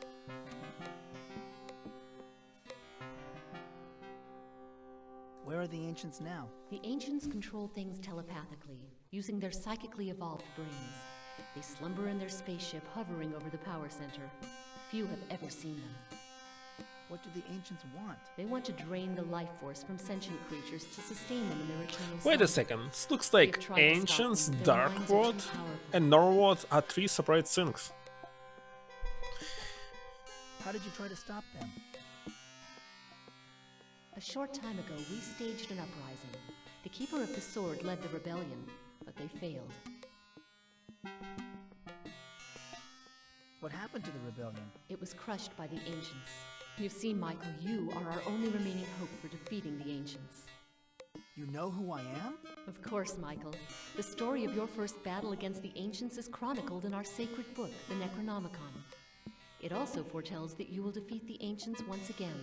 Where are the Ancients now? The Ancients control things telepathically, using their psychically evolved brains. They slumber in their spaceship hovering over the power center. Few have ever seen them. What do the Ancients want? They want to drain the life force from sentient creatures to sustain them in their eternal Wait a slumber. second, this looks like They've tried to stop Ancients, them, but their Dark minds are too World, powerful. and Normal World are three separate things. How did you try to stop them? A short time ago, we staged an uprising. The Keeper of the Sword led the rebellion, but they failed. What happened to the rebellion? It was crushed by the Ancients. You see, Michael, you are our only remaining hope for defeating the Ancients. You know who I am? Of course, Michael. The story of your first battle against the Ancients is chronicled in our sacred book, the Necronomicon. It also foretells that you will defeat the Ancients once again.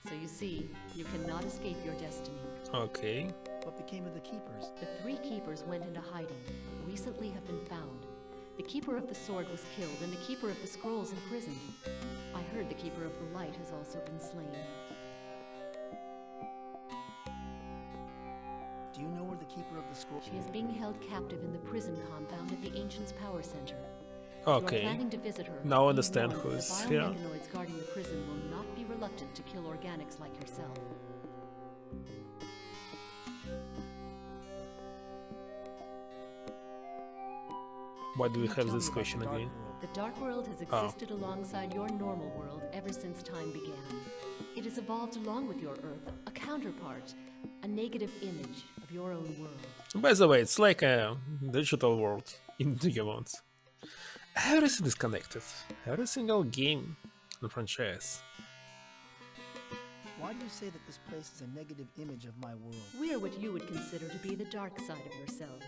So you see, you cannot escape your destiny. Okay. What became of the Keepers? The three Keepers went into hiding, but recently have been found. The Keeper of the Sword was killed, and the Keeper of the Scrolls imprisoned. I heard the Keeper of the Light has also been slain. Do you know where the Keeper of the Scroll... She is being held captive in the prison compound at the Ancients' power center. Okay. If you are planning to visit her, Now I be understand warned who that is the here. biomechanoids guarding the prison will not be reluctant to kill organics like yourself. Why do we Can you have tell this me about question the Dark again? World? The Dark World has Oh. existed alongside your normal world ever since time began. It has evolved along with your Earth, a counterpart, a negative image of your own world. By the way, it's like a digital world in Digimons. Everything is connected. Every single game and franchise. Why do you say that this place is a negative image of my world? We are what you would consider to be the dark side of yourselves.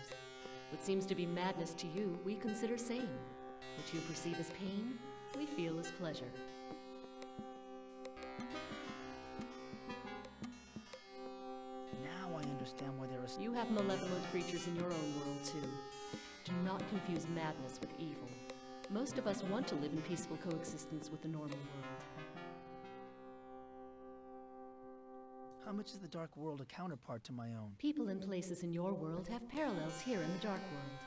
What seems to be madness to you, we consider sane. What you perceive as pain, we feel as pleasure. Now I understand why there are... You have malevolent creatures in your own world, too. Do not confuse madness with evil. Most of us want to live in peaceful coexistence with the normal world. How much is the Dark World a counterpart to my own? People and places in your world have parallels here in the Dark World.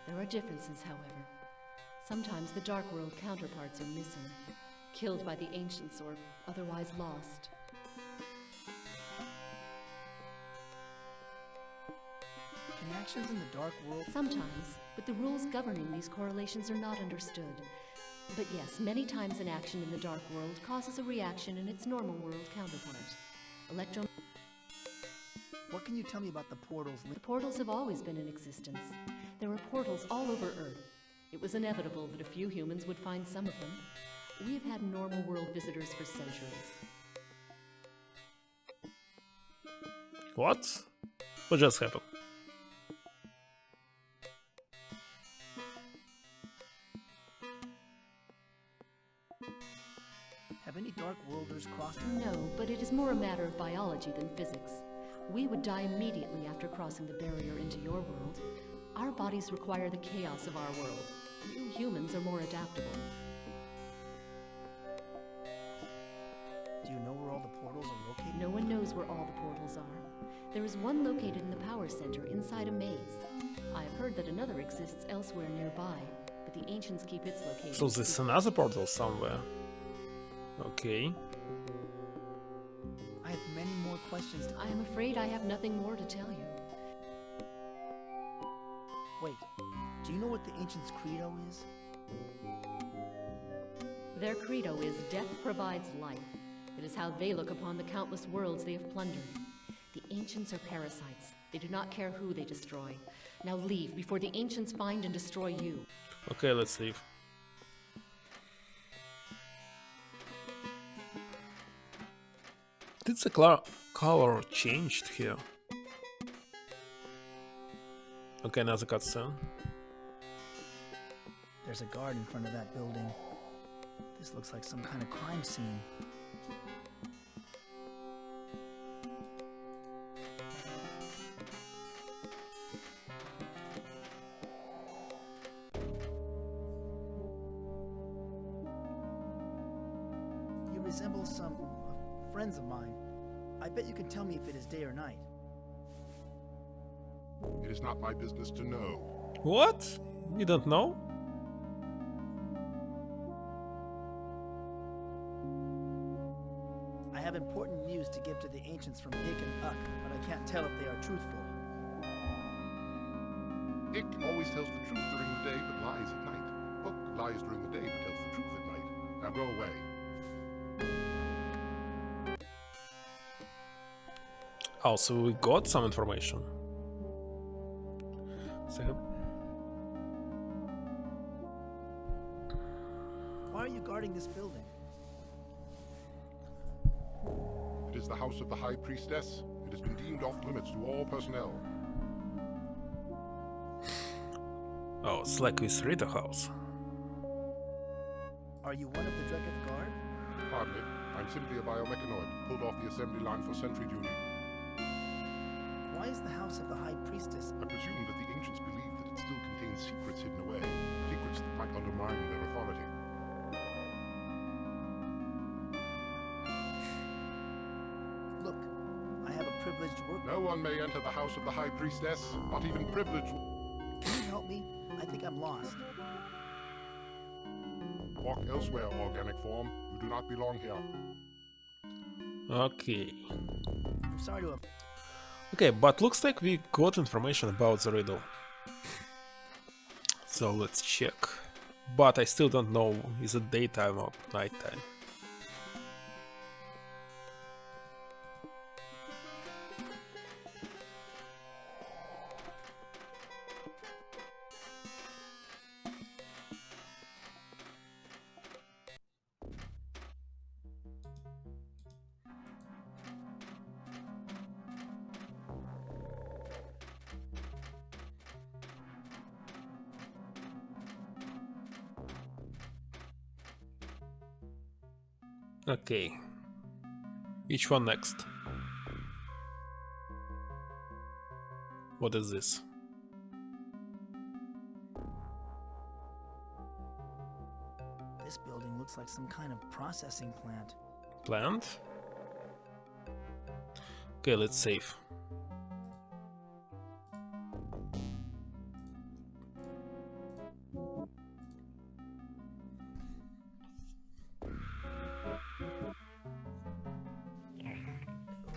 There are differences, however. Sometimes the Dark World counterparts are missing, killed by the Ancients or otherwise lost. Can actions in the Dark World... Sometimes, but the rules governing these correlations are not understood. But yes, many times an action in the Dark World causes a reaction in its normal world counterpart. What can you tell me about the portals? The portals have always been in existence. There are portals all over Earth. It was inevitable that a few humans would find some of them. We have had normal world visitors for centuries. What? What just happened? Have any Dark Worlders crossed? No, but it is more a matter of biology than physics. We would die immediately after crossing the barrier into your world. Our bodies require the chaos of our world. You humans are more adaptable. Do you know where all the portals are located? No one knows where all the portals are. There is one located in the power center inside a maze. I have heard that another exists elsewhere nearby, but the ancients keep its location. So there's another portal somewhere. Okay. I have many more questions to... I am afraid I have nothing more to tell you. Wait, do you know what the Ancients' credo is? Their credo is death provides life. It is how they look upon the countless worlds they have plundered. The Ancients are parasites. They do not care who they destroy. Now leave before the Ancients find and destroy you. Okay, let's leave. Did the color changed here? Okay, another cutscene. There's a guard in front of that building. This looks like some kind of crime scene. You resemble some friends of mine. I bet you can tell me if it is day or night. It is not my business to know. What? You don't know? I have important news to give to the Ancients from Ick and Uck, but I can't tell if they are truthful. Ick always tells the truth during the day, but lies at night. Uck lies during the day, but tells the truth at night. Now go away. Oh, so we got some information. So, why are you guarding this building? It is the house of the High Priestess. It has been deemed off limits to all personnel. oh, it's like we read the house. Are you one of the Dreketh Guard? Hardly. I'm simply a biomechanoid, pulled off the assembly line for sentry duty. Why is the house of the High Priestess? I presume that the ancients believe that it still contains secrets hidden away, secrets that might undermine their authority. Look, I have a privileged work. No one may enter the house of the High Priestess, not even privileged. Can you help me? I think I'm lost. Walk elsewhere, organic form. You do not belong here. Okay. I'm sorry to have... Okay, but looks like we got information about the riddle. So let's check. But I still don't know, is it daytime or nighttime? Okay. Which one next? What is this? This building looks like some kind of processing plant. Plant? Okay, let's save.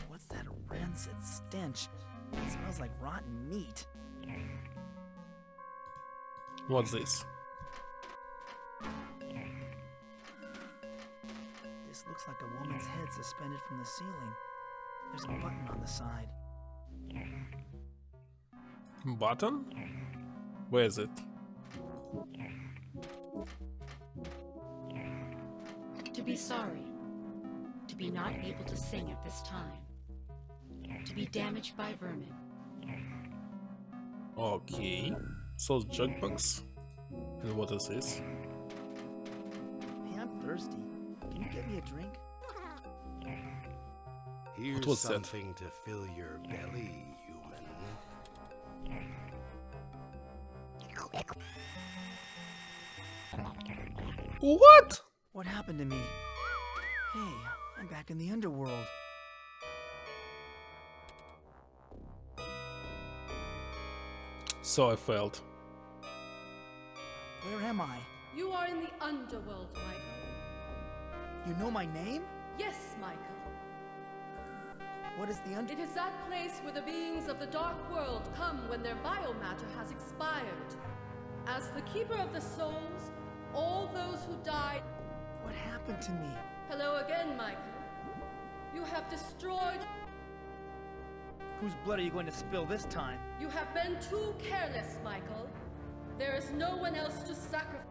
What's that rancid stench? It smells like rotten meat. What's this? This looks like a woman's head suspended from the ceiling. There's a button on the side. Button? Where is it? To be sorry. To be not able to sing at this time. To be damaged by vermin. Okay. So jukebox. And what is this? Hey, I'm thirsty. Can you get me a drink? Here's was that? something to fill your belly, human. What? What happened to me? Hey, I'm back in the underworld. So I failed. Where am I? You are in the underworld, Michael. You know my name? Yes, Michael. What is the It is that place where the beings of the dark world come when their biomatter has expired. As the keeper of the souls, all those who died... What happened to me? Hello again, Michael. You have destroyed... Whose blood are you going to spill this time? You have been too careless, Michael. There is no one else to sacrifice.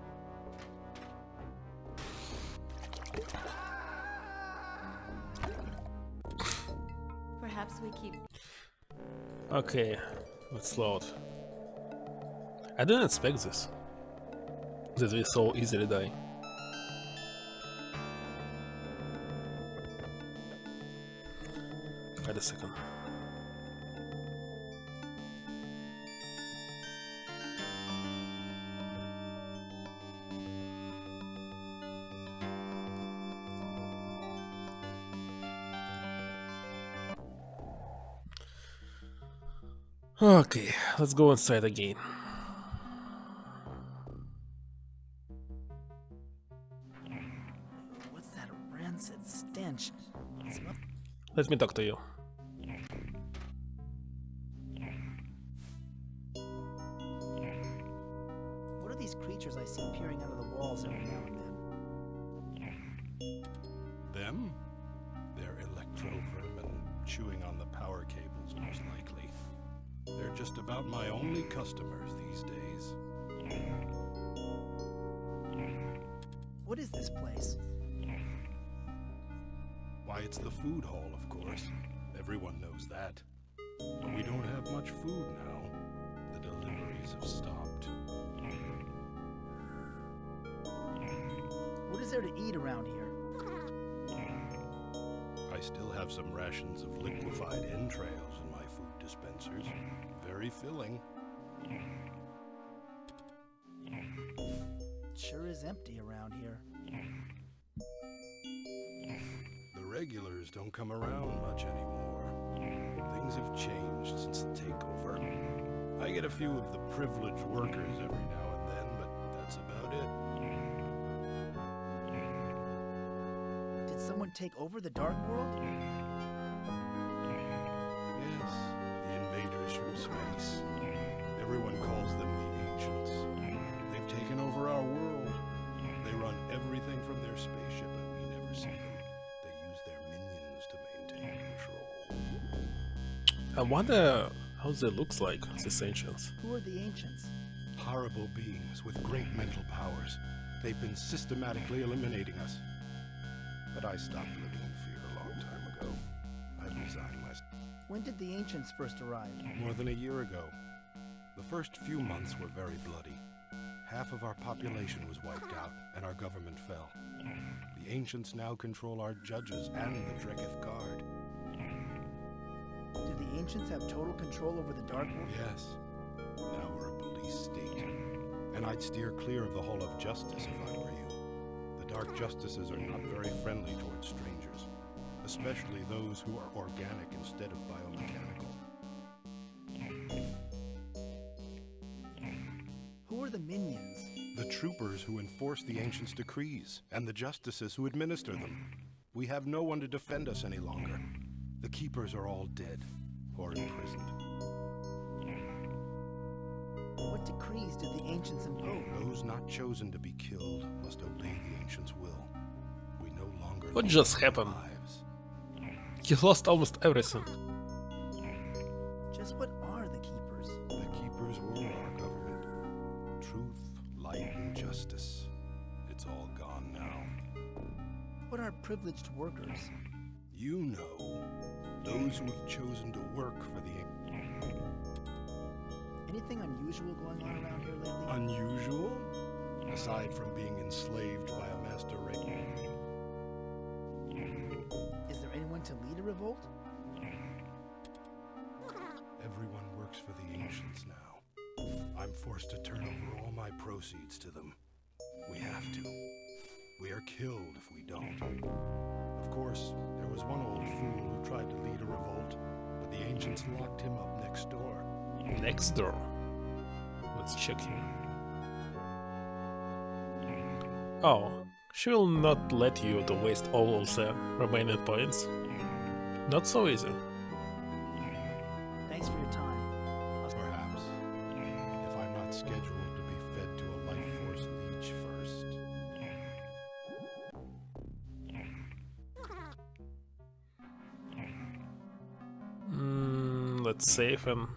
Perhaps we keep... Okay, let's load. I didn't expect this. That we so easily die. Wait a second. Okay, let's go inside again. What's that rancid stench? It's not... Let me talk to you. What are these creatures I see peering out of the walls every now and then? Them? They're electro-vermin chewing on the power cables, most likely. They're just about my only customers these days. What is this place? Why, it's the food hall, of course. Everyone knows that. But we don't have much food now. The deliveries have stopped. What is there to eat around here? I still have some rations of liquefied entrails in my food dispensers. Very filling. It sure is empty around here. The regulars don't come around much anymore. Things have changed since the takeover. I get a few of the privileged workers every now and then, but that's about it. Did someone take over the Dark World? Yes, the invaders from space. Everyone calls them the Ancients. They've taken over our world. They run everything from their spaceship, and we never see them. They use their minions to maintain control. I wonder how they looks like, these ancients. Who are the Ancients? Horrible beings with great mental powers. They've been systematically eliminating us. But I stopped living in fear a long time ago. I resigned myself. When did the Ancients first arrive? More than a year ago. The first few months were very bloody. Half of our population was wiped out, and our government fell. The Ancients now control our judges and the Dreketh Guard. Do the Ancients have total control over the Dark World? Yes. Now we're a police state. And I'd steer clear of the Hall of Justice if I were you. The Dark Justices are not very friendly towards strangers, especially those who are organic instead of biomechanical. Who are the minions? The troopers who enforce the Ancients' decrees, and the justices who administer them. We have no one to defend us any longer. The keepers are all dead, or imprisoned. What decrees did the Ancients impose? Those not chosen to be killed must obey the Ancients' will. We no longer What live just our happened? lives. You lost almost everything. Just what are the Keepers? The Keepers were our government. Truth, light, and justice. It's all gone now. What are privileged workers? You know, those who have chosen to work for the... Anything unusual going on around here lately? Unusual? Aside from being enslaved by a master race. Is there anyone to lead a revolt? Everyone works for the ancients now. I'm forced to turn over all my proceeds to them. We have to. We are killed if we don't. Of course, there was one old fool who tried to lead a revolt, but the ancients locked him up next door. Next door. Let's check him. Oh, she will not let you to waste all of the remaining points. Not so easy. Thanks for your time. Perhaps. If I'm not scheduled to be fed to a life force leech first. Let's save and...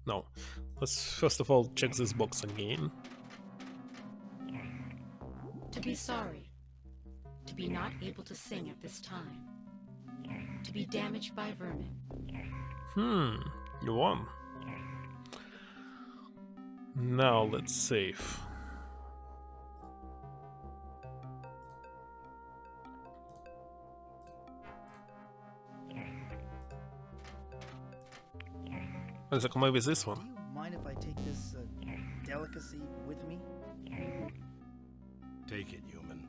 No. Let's first of all check this box again. To be sorry. To be not able to sing at this time. To be damaged by vermin. You won. Now let's save. Like maybe this one. Do you mind if I take this delicacy with me? Take it, human.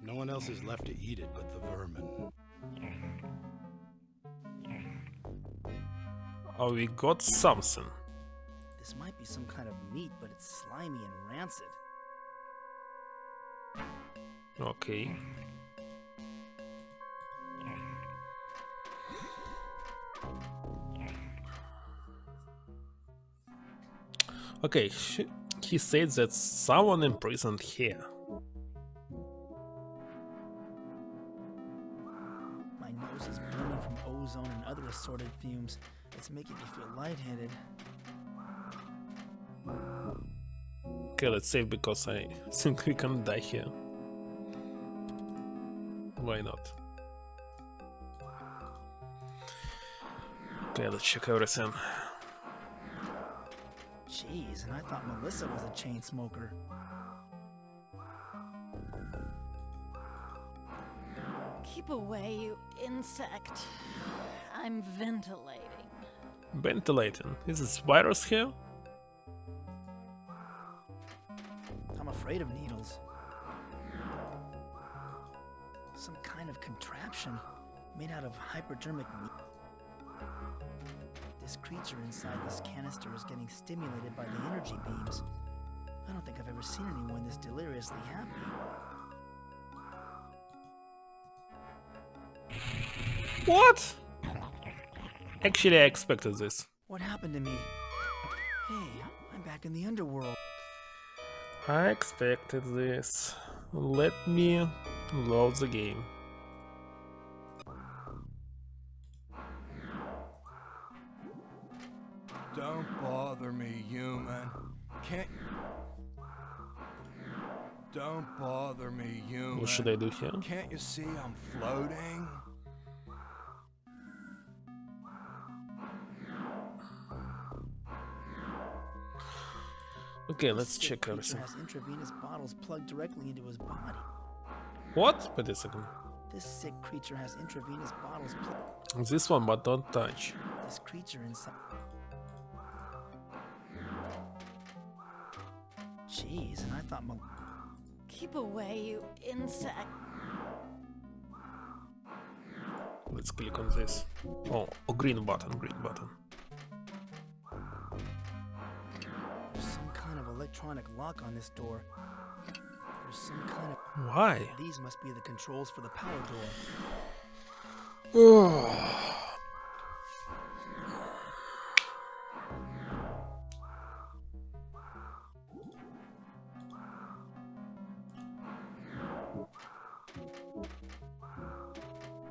No one else is left to eat it but the vermin. Oh, we got something. This might be some kind of meat, but it's slimy and rancid. Okay. Okay, he said that someone imprisoned here. My nose is burning from ozone and other assorted fumes. It's making me feel lightheaded. Okay, let's save because I think we can die here. Why not? Okay, let's check everything. Jeez, and I thought Melissa was a chain smoker. Keep away, you insect. I'm ventilating. Ventilating? Is this virus here? I'm afraid of needles. Some kind of contraption made out of hypodermic needles. This creature inside this canister is getting stimulated by the energy beams. I don't think I've ever seen anyone this deliriously happy. What? Actually, I expected this. What happened to me? Hey, I'm back in the underworld. I expected this. Let me load the game. Don't bother me, human. Can't... Don't bother me, human. What should I do here? Can't you see I'm floating? Okay, let's check This everything. creature has intravenous bottles plugged directly into his body. What? Wait a second. This sick creature has intravenous bottles plugged. This one, but don't touch. This creature inside. Jeez, and I thought Keep away, you insect. Let's click on this. Oh, green button, green button. There's some kind of electronic lock on this door. There's some kind of... Why? These must be the controls for the power door.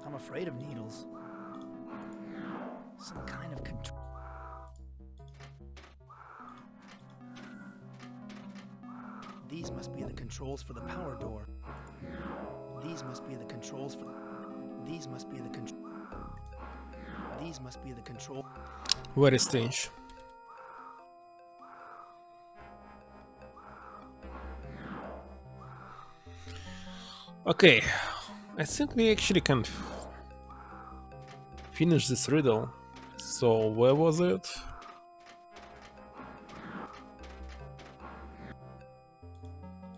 I'm afraid of needles. Some kind of control. These must be the controls for the power door. These must be the controls for... These must be the control... These must be the control... Very strange. Okay, I think we actually can finish this riddle. So where was it?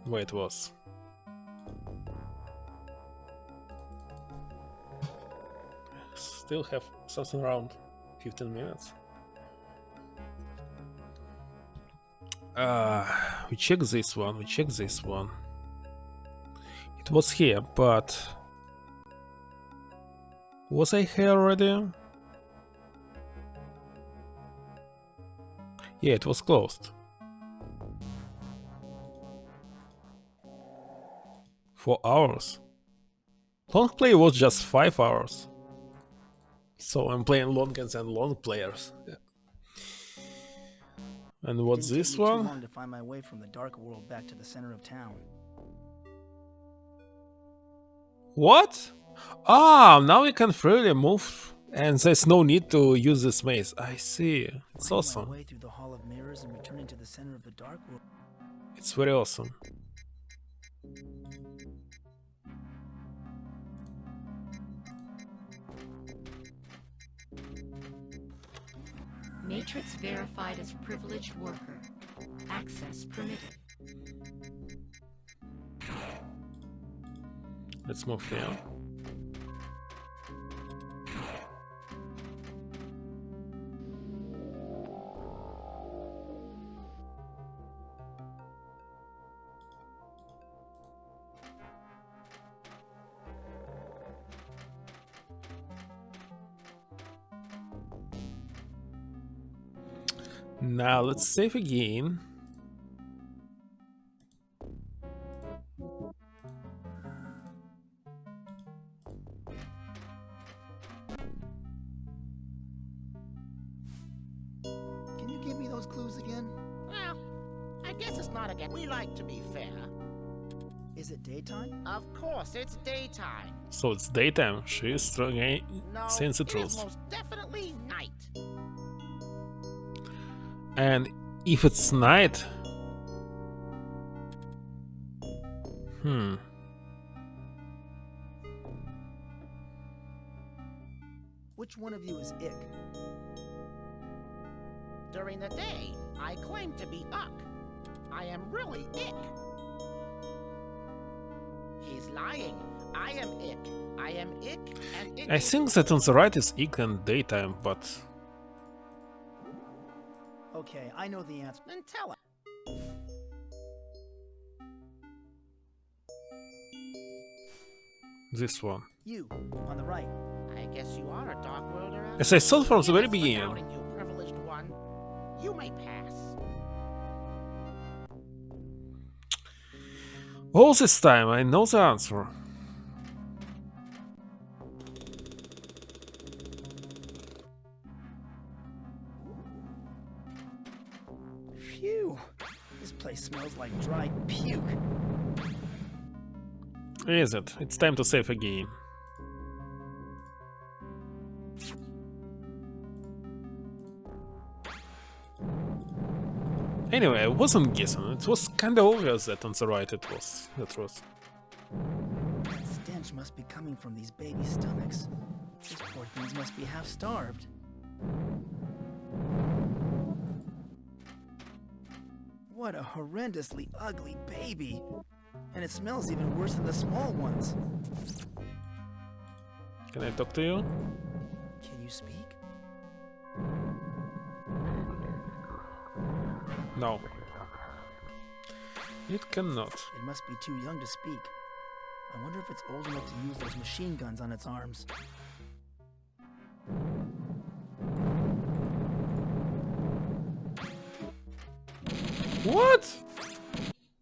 Where it was? Still have something around 15 minutes. We check this one, we check this one. It was here, but was I here already? Yeah, it was closed. 4 hours. Long play was just 5 hours. So I'm playing longer than long players. Yeah. And what's Didn't this take me too one? long to find my way from the dark world back to the center of town. What? Ah, now we can freely move, and there's no need to use this maze. I see. It's Finding awesome. my way through the Hall of Mirrors and returning to the center of the dark world. It's very awesome. Matrix verified as privileged worker. Access permitted. Let's move here. Now let's save again. Can you give me those clues again? Well, I guess it's not again. We like to be fair. Is it daytime? Of course, it's daytime. So it's daytime. She is strong, No, saying the it is truth. most definitely night. And if it's night, Which one of you is Ick? During the day, I claim to be Uck. I am really Ick. He's lying. I am Ick. I am Ick, and Ick I is think that on the right is Ick and daytime, but Okay, I know the answer. Then tell her. this one. You, on the right. I guess you are a dark worlder. As I said from the very Yes, beginning. doubting you, privileged one. You may pass. All this time I know the answer. Phew. This place smells like dried puke. Is it? It's time to save again. Anyway, I wasn't guessing. It was kinda obvious that on the right it was the truth. That stench must be coming from these baby stomachs. These poor things must be half starved. What a horrendously ugly baby. And it smells even worse than the small ones. Can I talk to you? Can you speak? No. It cannot. It must be too young to speak. I wonder if it's old enough to use those machine guns on its arms. What?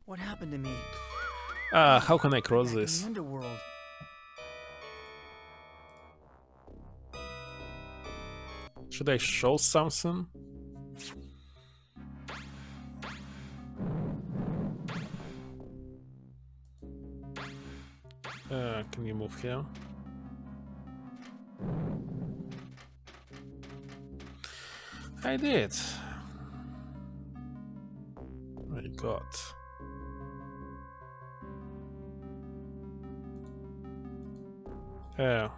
What happened to me? How can I cross Back in this? the underworld. Should I show something? Can you move here? I did. I got.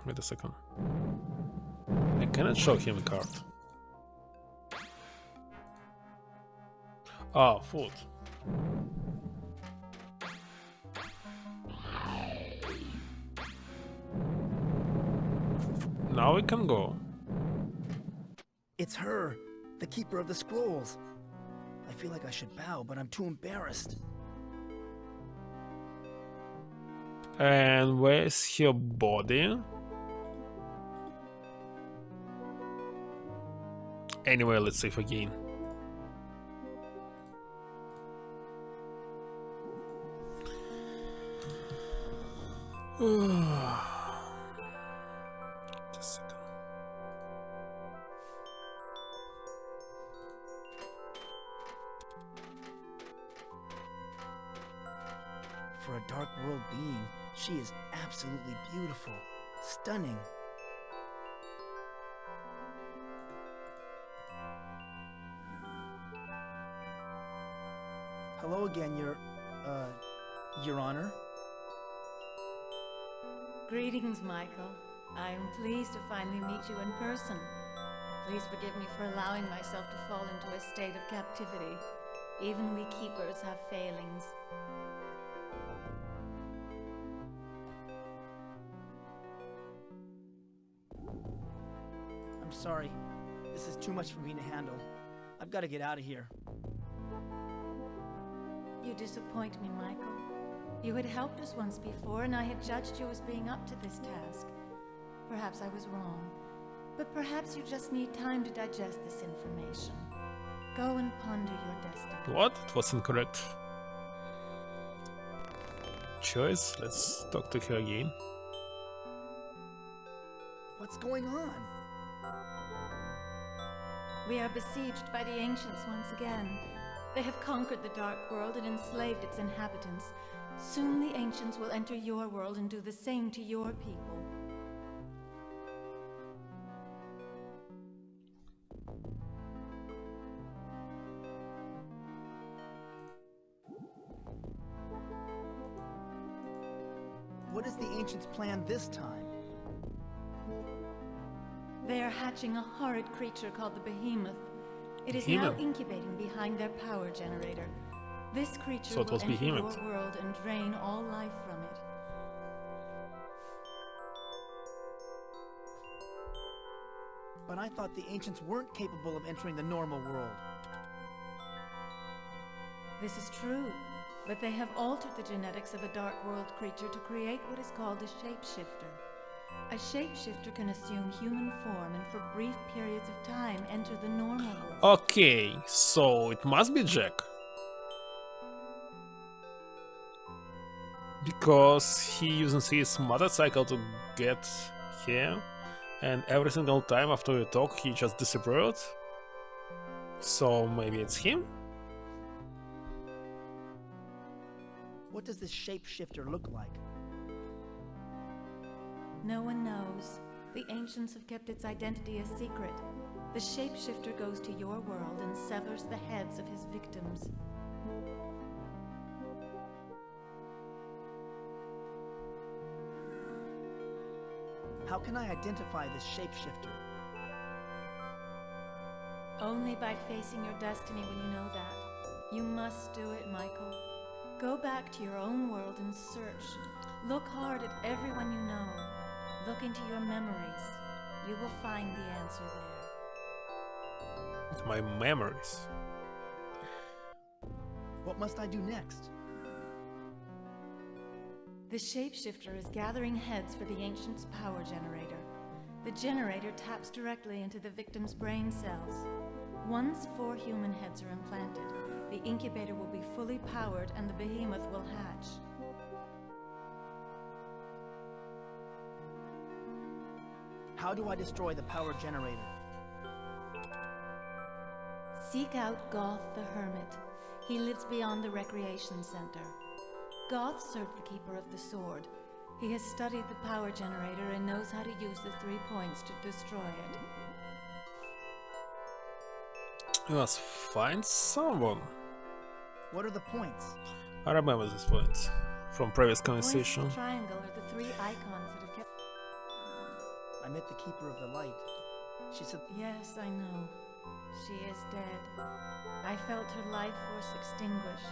Wait a second. I cannot show him a card. Ah, food. Now we can go. It's her, the keeper of the scrolls. I feel like I should bow, but I'm too embarrassed. And where's her body? Anyway, let's save again. Just a second. For a Dark World being, she is absolutely beautiful, stunning. Hello again, Your Honor. Greetings, Michael. I am pleased to finally meet you in person. Please forgive me for allowing myself to fall into a state of captivity. Even we keepers have failings. I'm sorry. This is too much for me to handle. I've got to get out of here. You disappoint me, Michael. You had helped us once before, and I had judged you as being up to this task. Perhaps I was wrong, but perhaps you just need time to digest this information. Go and ponder your destiny. What? It was incorrect. Choice. Let's talk to her again. What's going on? We are besieged by the Ancients once again. They have conquered the Dark World and enslaved its inhabitants. Soon the Ancients will enter your world and do the same to your people. What is the Ancients' plan this time? They are hatching a horrid creature called the Behemoth. It is now incubating behind their power generator. This creature will enter your world and drain all life from it. But I thought the Ancients weren't capable of entering the normal world. This is true, but they have altered the genetics of a Dark World creature to create what is called a shapeshifter. A shapeshifter can assume human form and for brief periods of time enter the normal world. Okay, so it must be Jack. Because he uses his motorcycle to get here, and every single time after we talk he just disappeared. So maybe it's him? What does this shapeshifter look like? No one knows. The Ancients have kept its identity a secret. The shapeshifter goes to your world and severs the heads of his victims. How can I identify this shapeshifter? Only by facing your destiny when you know that. You must do it, Michael. Go back to your own world and search. Look hard at everyone you know. Look into your memories. You will find the answer there. My memories. What must I do next? The shapeshifter is gathering heads for the Ancient's power generator. The generator taps directly into the victim's brain cells. Once 4 human heads are implanted, the incubator will be fully powered and the Behemoth will hatch. How do I destroy the power generator? Seek out Goth the Hermit. He lives beyond the recreation center. Goth served the Keeper of the Sword. He has studied the power generator and knows how to use the 3 points to destroy it. We must find someone. What are the points? I remember these points from previous conversation. Points of the triangle are the 3 icons that have kept... I met the Keeper of the Light. She said... Yes, I know. She is dead. I felt her life force extinguish.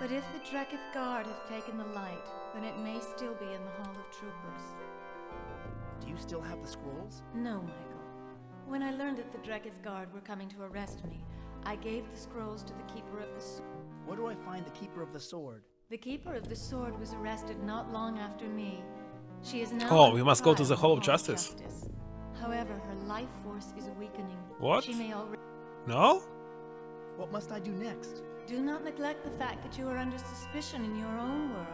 But if the Dreketh Guard have taken the light, then it may still be in the Hall of Troopers. Do you still have the scrolls? No, Michael. When I learned that the Dreketh Guard were coming to arrest me, I gave the scrolls to the Keeper of the Sword. Where do I find the Keeper of the Sword? The Keeper of the Sword was arrested not long after me. She is now... Oh, we must go to the Hall of Justice. However, her life force is weakening. What? She may already... No? What must I do next? Do not neglect the fact that you are under suspicion in your own world.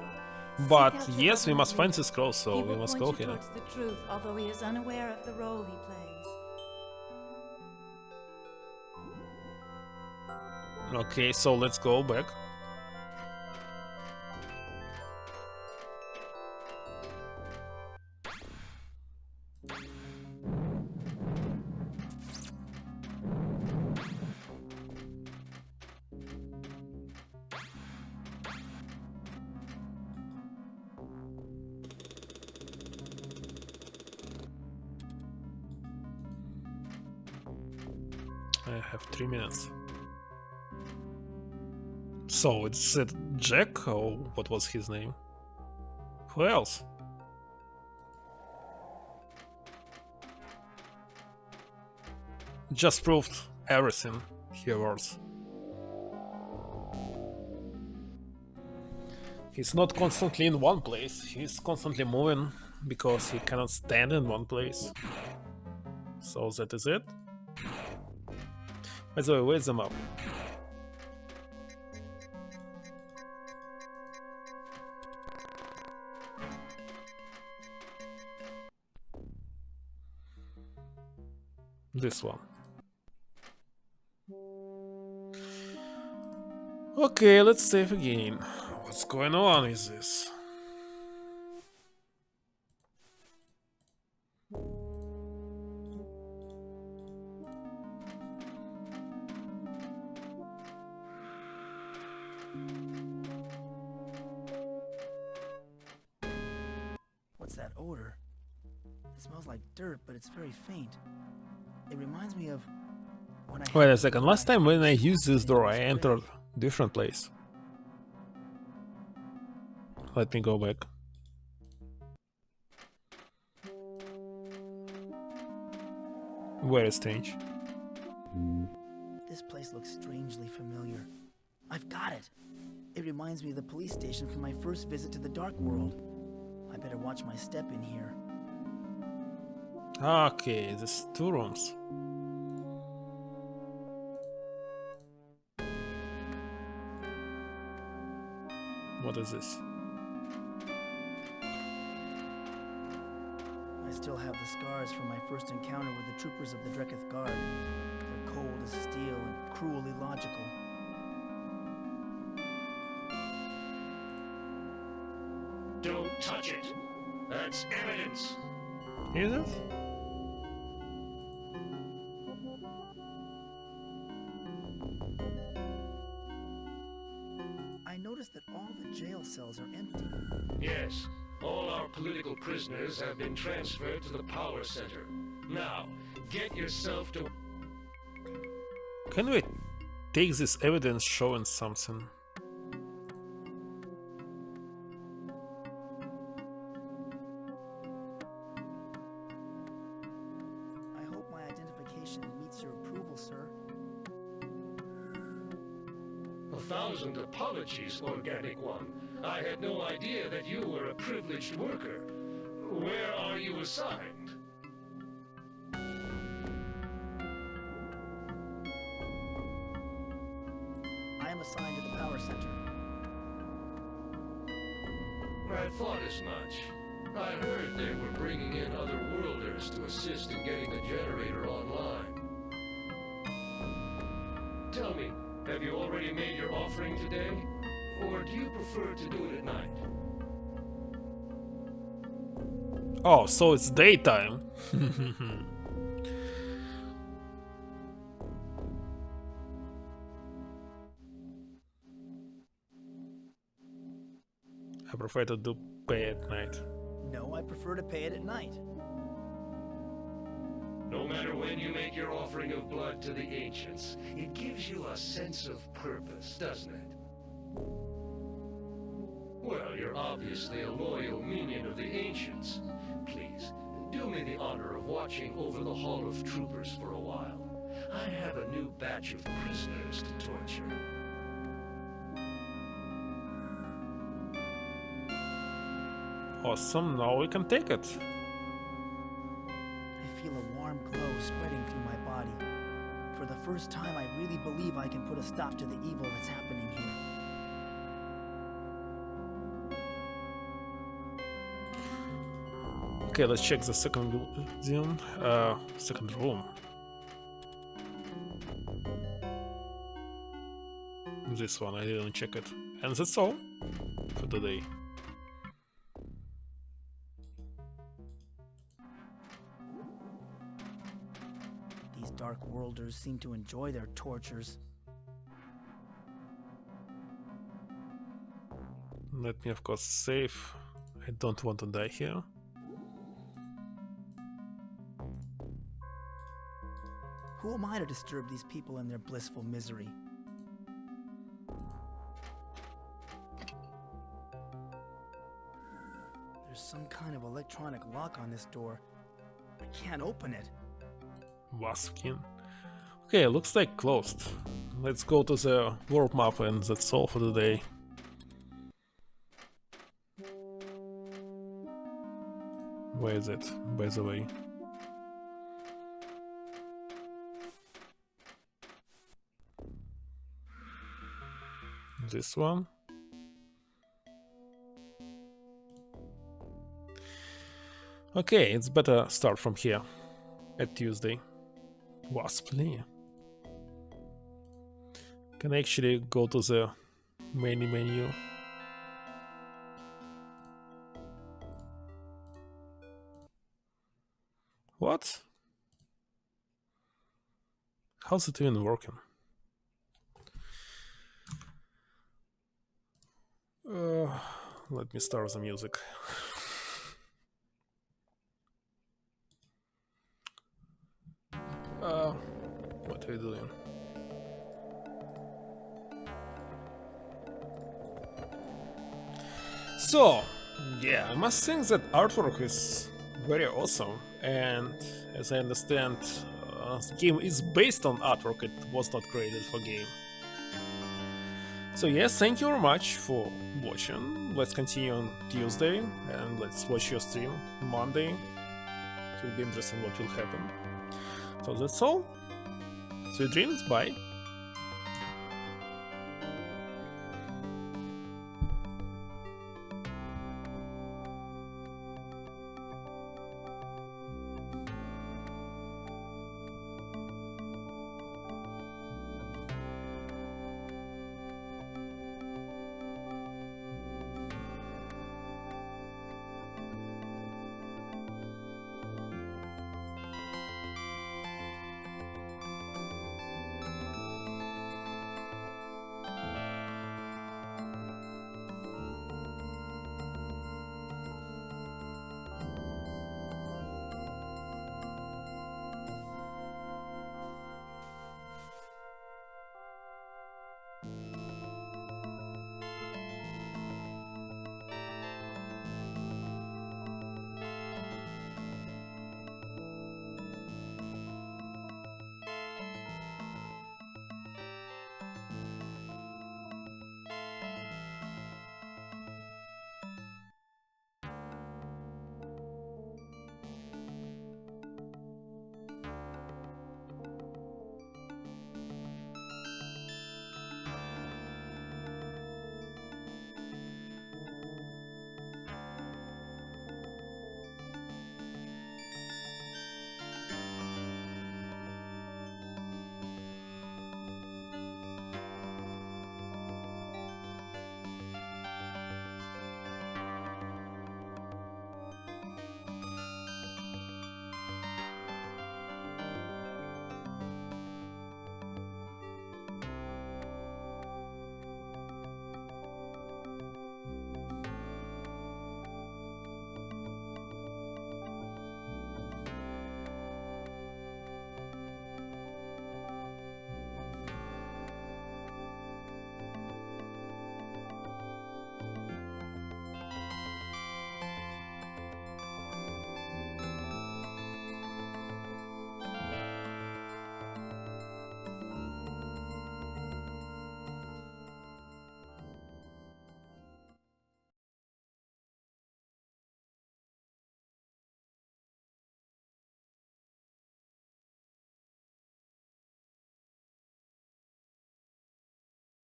But yes, we must find the scroll, so we must go He here. will point you towards the truth, although he is unaware of the role he plays. Okay, so let's go back. I have 3 minutes. So it's Jack, or what was his name? Who else? Just proved everything he was. He's not constantly in one place, he's constantly moving because he cannot stand in one place. So that is it. By the way, where's the map? This one. Okay, let's save again. What's going on with this? What's that odor? It smells like dirt, but it's very faint. It reminds me of when I... Wait a second, last time when I used this door I entered a different place. Let me go back. Very strange. This place looks strangely familiar. I've got it! It reminds me of the police station from my first visit to the Dark World. I better watch my step in here. Okay, there's 2 rooms. What is this? I still have the scars from my first encounter with the troopers of the Dreketh Guard. They're cold as steel and cruelly logical. Don't touch it. That's evidence. Is it? I noticed that all the jail cells are empty. Yes, all our political prisoners have been transferred to the power center. Now, get yourself to... Can we take this evidence showing something? I hope my identification meets your approval, sir. 1,000 apologies, Organic One. I had no idea that you were a privileged worker. Where are you assigned? I am assigned to the power center. I thought as much. I heard they were bringing in other worlders to assist in getting the generator online. Tell me, have you already made your offering today? Or do you prefer to do it at night? Oh, so it's daytime. I prefer to do pay at night. No, I prefer to pay it at night. No matter when you make your offering of blood to the ancients, it gives you a sense of purpose, doesn't it? Well, you're obviously a loyal minion of the ancients. Please, do me the honor of watching over the Hall of Troopers for a while. I have a new batch of prisoners to torture. Awesome, now we can take it. I feel a warm glow spreading through my body. For the first time, I really believe I can put a stop to the evil that's happening here. Okay, let's check the second room. This one, I didn't check it. And that's all for today. These Dark Worlders seem to enjoy their tortures. Let me, of course, save. I don't want to die here. Who am I to disturb these people in their blissful misery? There's some kind of electronic lock on this door. I can't open it. Waspkin. Okay, looks like closed. Let's go to the world map and that's all for the day. Where is it, by the way? This one. Okay, it's better start from here at Tuesday. Wasp Lair. Can I actually go to the main menu? What? How's it even working? Let me start the music. What are you doing? So, yeah, I must think that artwork is very awesome, and as I understand, the game is based on artwork, it was not created for game. So yes, thank you very much for watching. Let's continue on Tuesday, and let's watch your stream Monday. It will be interesting what will happen. So that's all. Sweet dreams, bye.